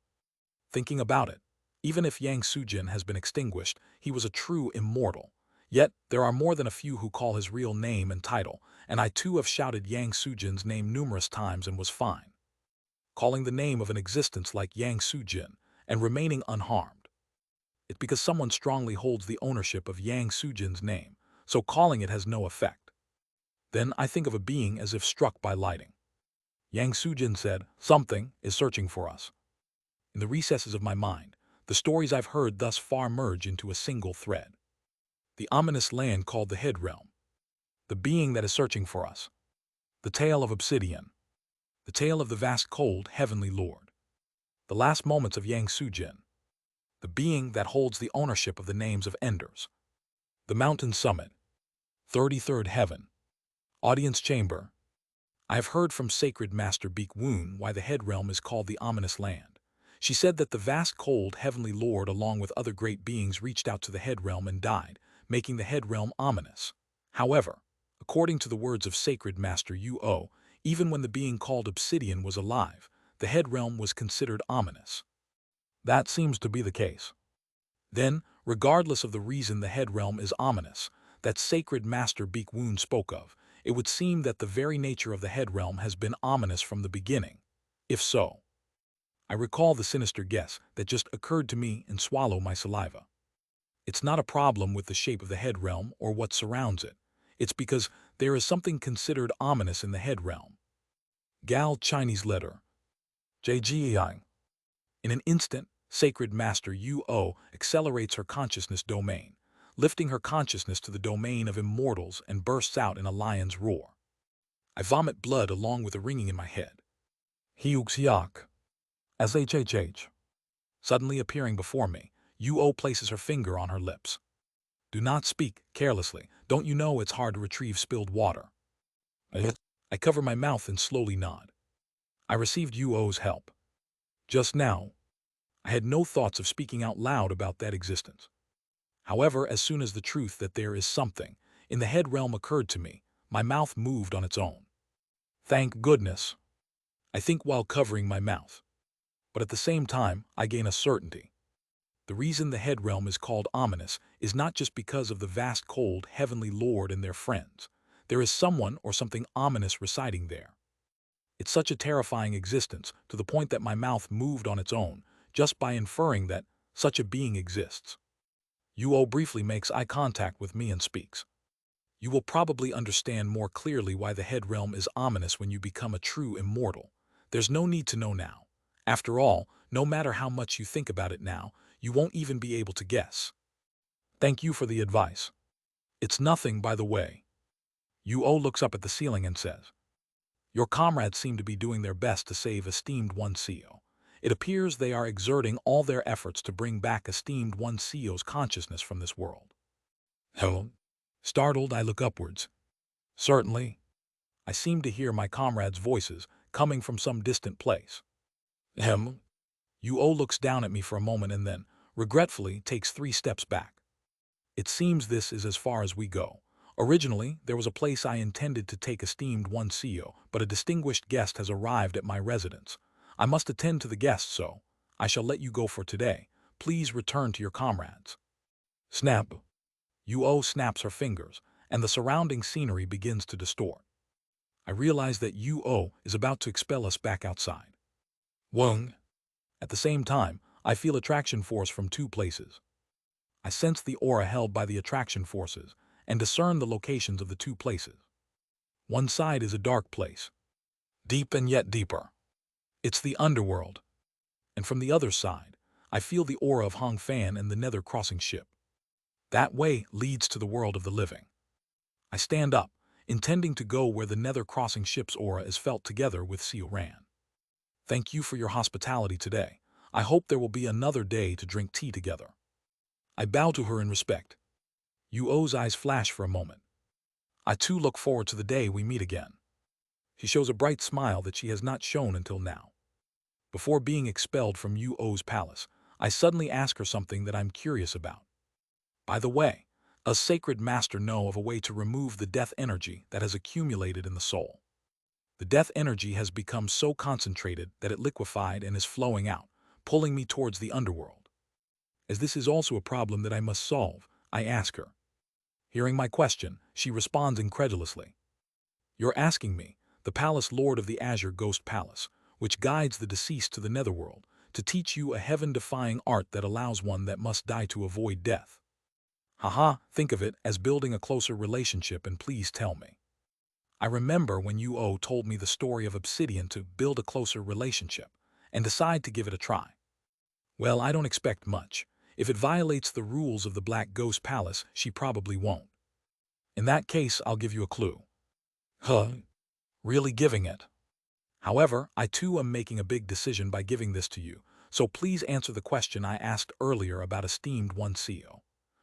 thinking about it. Even if Yang Sujin has been extinguished, he was a true immortal. Yet, there are more than a few who call his real name and title, and I too have shouted Yang Sujin's name numerous times and was fine. Calling the name of an existence like Yang Sujin and remaining unharmed. It's because someone strongly holds the ownership of Yang Sujin's name, so calling it has no effect. Then I think of a being as if struck by lightning. Yang Sujin said, "Something is searching for us." In the recesses of my mind, the stories I've heard thus far merge into a single thread. The ominous land called the Head Realm. The being that is searching for us. The tale of Obsidian. The tale of the vast cold heavenly lord. The last moments of Yang Sujin. The being that holds the ownership of the names of Enders. The mountain summit. 33rd heaven. Audience chamber. I have heard from Sacred Master Beek Woon why the Head Realm is called the ominous land. She said that the vast cold heavenly lord along with other great beings reached out to the Head Realm and died, making the Head Realm ominous. However, according to the words of Sacred Master Yuo, even when the being called Obsidian was alive, the Head Realm was considered ominous. That seems to be the case. Then, regardless of the reason the Head Realm is ominous, that Sacred Master Beek Woon spoke of, it would seem that the very nature of the Head Realm has been ominous from the beginning. If so, I recall the sinister guess that just occurred to me and swallow my saliva. It's not a problem with the shape of the Head Realm or what surrounds it. It's because there is something considered ominous in the Head Realm. Gal Chinese letter. Jade. In an instant, Sacred Master Yuo accelerates her consciousness domain, lifting her consciousness to the domain of immortals and bursts out in a lion's roar. I vomit blood along with a ringing in my head. Hyuk. SHHH. Suddenly appearing before me, Yuo places her finger on her lips. Do not speak carelessly. Don't you know it's hard to retrieve spilled water? I cover my mouth and slowly nod. I received Yuo's help. Just now, I had no thoughts of speaking out loud about that existence. However, as soon as the truth that there is something in the Head Realm occurred to me, my mouth moved on its own. Thank goodness, I think while covering my mouth. But at the same time, I gain a certainty. The reason the head realm is called ominous is not just because of the vast cold heavenly lord and their friends. There is someone or something ominous residing there. It's such a terrifying existence to the point that my mouth moved on its own, just by inferring that such a being exists. Yuo briefly makes eye contact with me and speaks. You will probably understand more clearly why the head realm is ominous when you become a true immortal. There's no need to know now. After all, no matter how much you think about it now, you won't even be able to guess. Thank you for the advice. It's nothing, by the way. Yuo looks up at the ceiling and says, your comrades seem to be doing their best to save esteemed one CEO. It appears they are exerting all their efforts to bring back esteemed one CEO's consciousness from this world. Hello? Startled, I look upwards. Certainly. I seem to hear my comrades' voices coming from some distant place. Yuo looks down at me for a moment and then, regretfully, takes 3 steps back. It seems this is as far as we go. Originally, there was a place I intended to take esteemed one CEO, but a distinguished guest has arrived at my residence. I must attend to the guest, so I shall let you go for today. Please return to your comrades. Snap. Yuo snaps her fingers, and the surrounding scenery begins to distort. I realize that Yuo is about to expel us back outside. Wung. At the same time, I feel attraction force from 2 places. I sense the aura held by the attraction forces, and discern the locations of the 2 places. One side is a dark place, deep and yet deeper. It's the underworld. And from the other side, I feel the aura of Hong Fan and the Nether crossing ship. That way leads to the world of the living. I stand up, intending to go where the Nether crossing ship's aura is felt together with Seo Ran. Thank you for your hospitality today. I hope there will be another day to drink tea together. I bow to her in respect. Yuo's eyes flash for a moment. I too look forward to the day we meet again. She shows a bright smile that she has not shown until now. Before being expelled from Yuo's palace, I suddenly ask her something that I'm curious about. By the way, does sacred master know of a way to remove the death energy that has accumulated in the soul? The death energy has become so concentrated that it liquefied and is flowing out, pulling me towards the underworld. As this is also a problem that I must solve, I ask her. Hearing my question, she responds incredulously. You're asking me, the palace lord of the Azure Ghost Palace, which guides the deceased to the netherworld, to teach you a heaven-defying art that allows one that must die to avoid death. Haha, think of it as building a closer relationship and please tell me. I remember when Yuo told me the story of obsidian to build a closer relationship, and decide to give it a try. Well, I don't expect much. If it violates the rules of the Black Ghost Palace, she probably won't. In that case, I'll give you a clue. Huh? Really giving it? However, I too am making a big decision by giving this to you, so please answer the question I asked earlier about esteemed one CEO.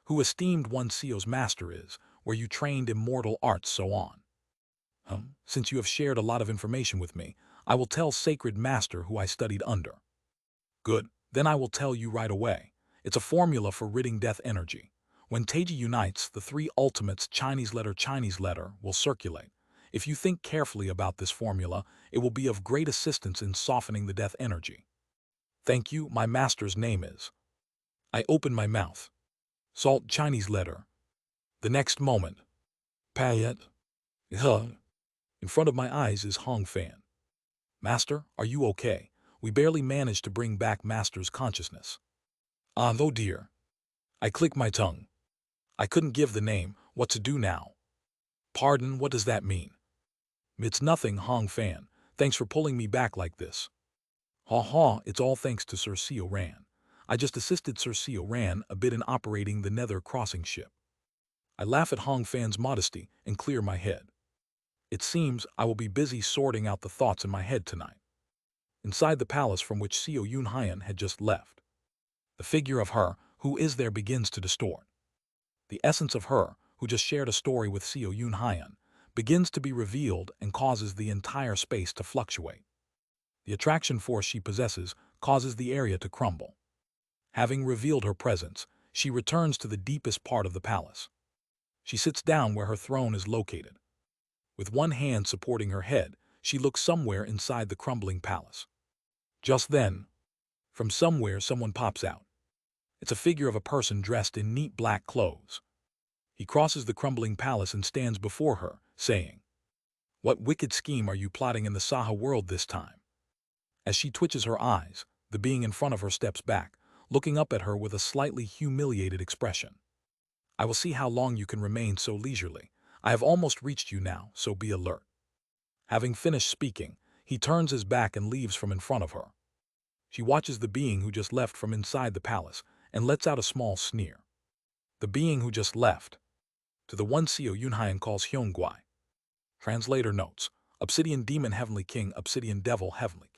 Who esteemed one CEO's master is, where you trained immortal arts, so on. Since you have shared a lot of information with me, I will tell sacred master who I studied under. Good, then I will tell you right away. It's a formula for ridding death energy. When Taiji unites, the 3 ultimates Chinese letter will circulate. If you think carefully about this formula, it will be of great assistance in softening the death energy. Thank you, my master's name is. I open my mouth. Salt Chinese letter. The next moment. Payet. In front of my eyes is Hong Fan. Master, are you okay? We barely managed to bring back Master's consciousness. Ah, oh dear. I click my tongue. I couldn't give the name. What to do now? Pardon, what does that mean? It's nothing, Hong Fan. Thanks for pulling me back like this. Ha ha, it's all thanks to Sir Seo Ran. I just assisted Sir Seo Ran a bit in operating the Nether crossing ship. I laugh at Hong Fan's modesty and clear my head. It seems I will be busy sorting out the thoughts in my head tonight. Inside the palace from which Seo Yunhyan had just left, the figure of her who is there begins to distort. The essence of her, who just shared a story with Seo Yunhyan, begins to be revealed and causes the entire space to fluctuate. The attraction force she possesses causes the area to crumble. Having revealed her presence, she returns to the deepest part of the palace. She sits down where her throne is located. With one hand supporting her head, she looks somewhere inside the crumbling palace. Just then, from somewhere someone pops out. It's a figure of a person dressed in neat black clothes. He crosses the crumbling palace and stands before her, saying, "What wicked scheme are you plotting in the Saha world this time?" As she twitches her eyes, the being in front of her steps back, looking up at her with a slightly humiliated expression. "I will see how long you can remain so leisurely. I have almost reached you now, so be alert." Having finished speaking, he turns his back and leaves from in front of her. She watches the being who just left from inside the palace and lets out a small sneer. The being who just left. To the one Seo Yunhyan calls Hyungguai. Translator notes, Obsidian Demon Heavenly King, Obsidian Devil Heavenly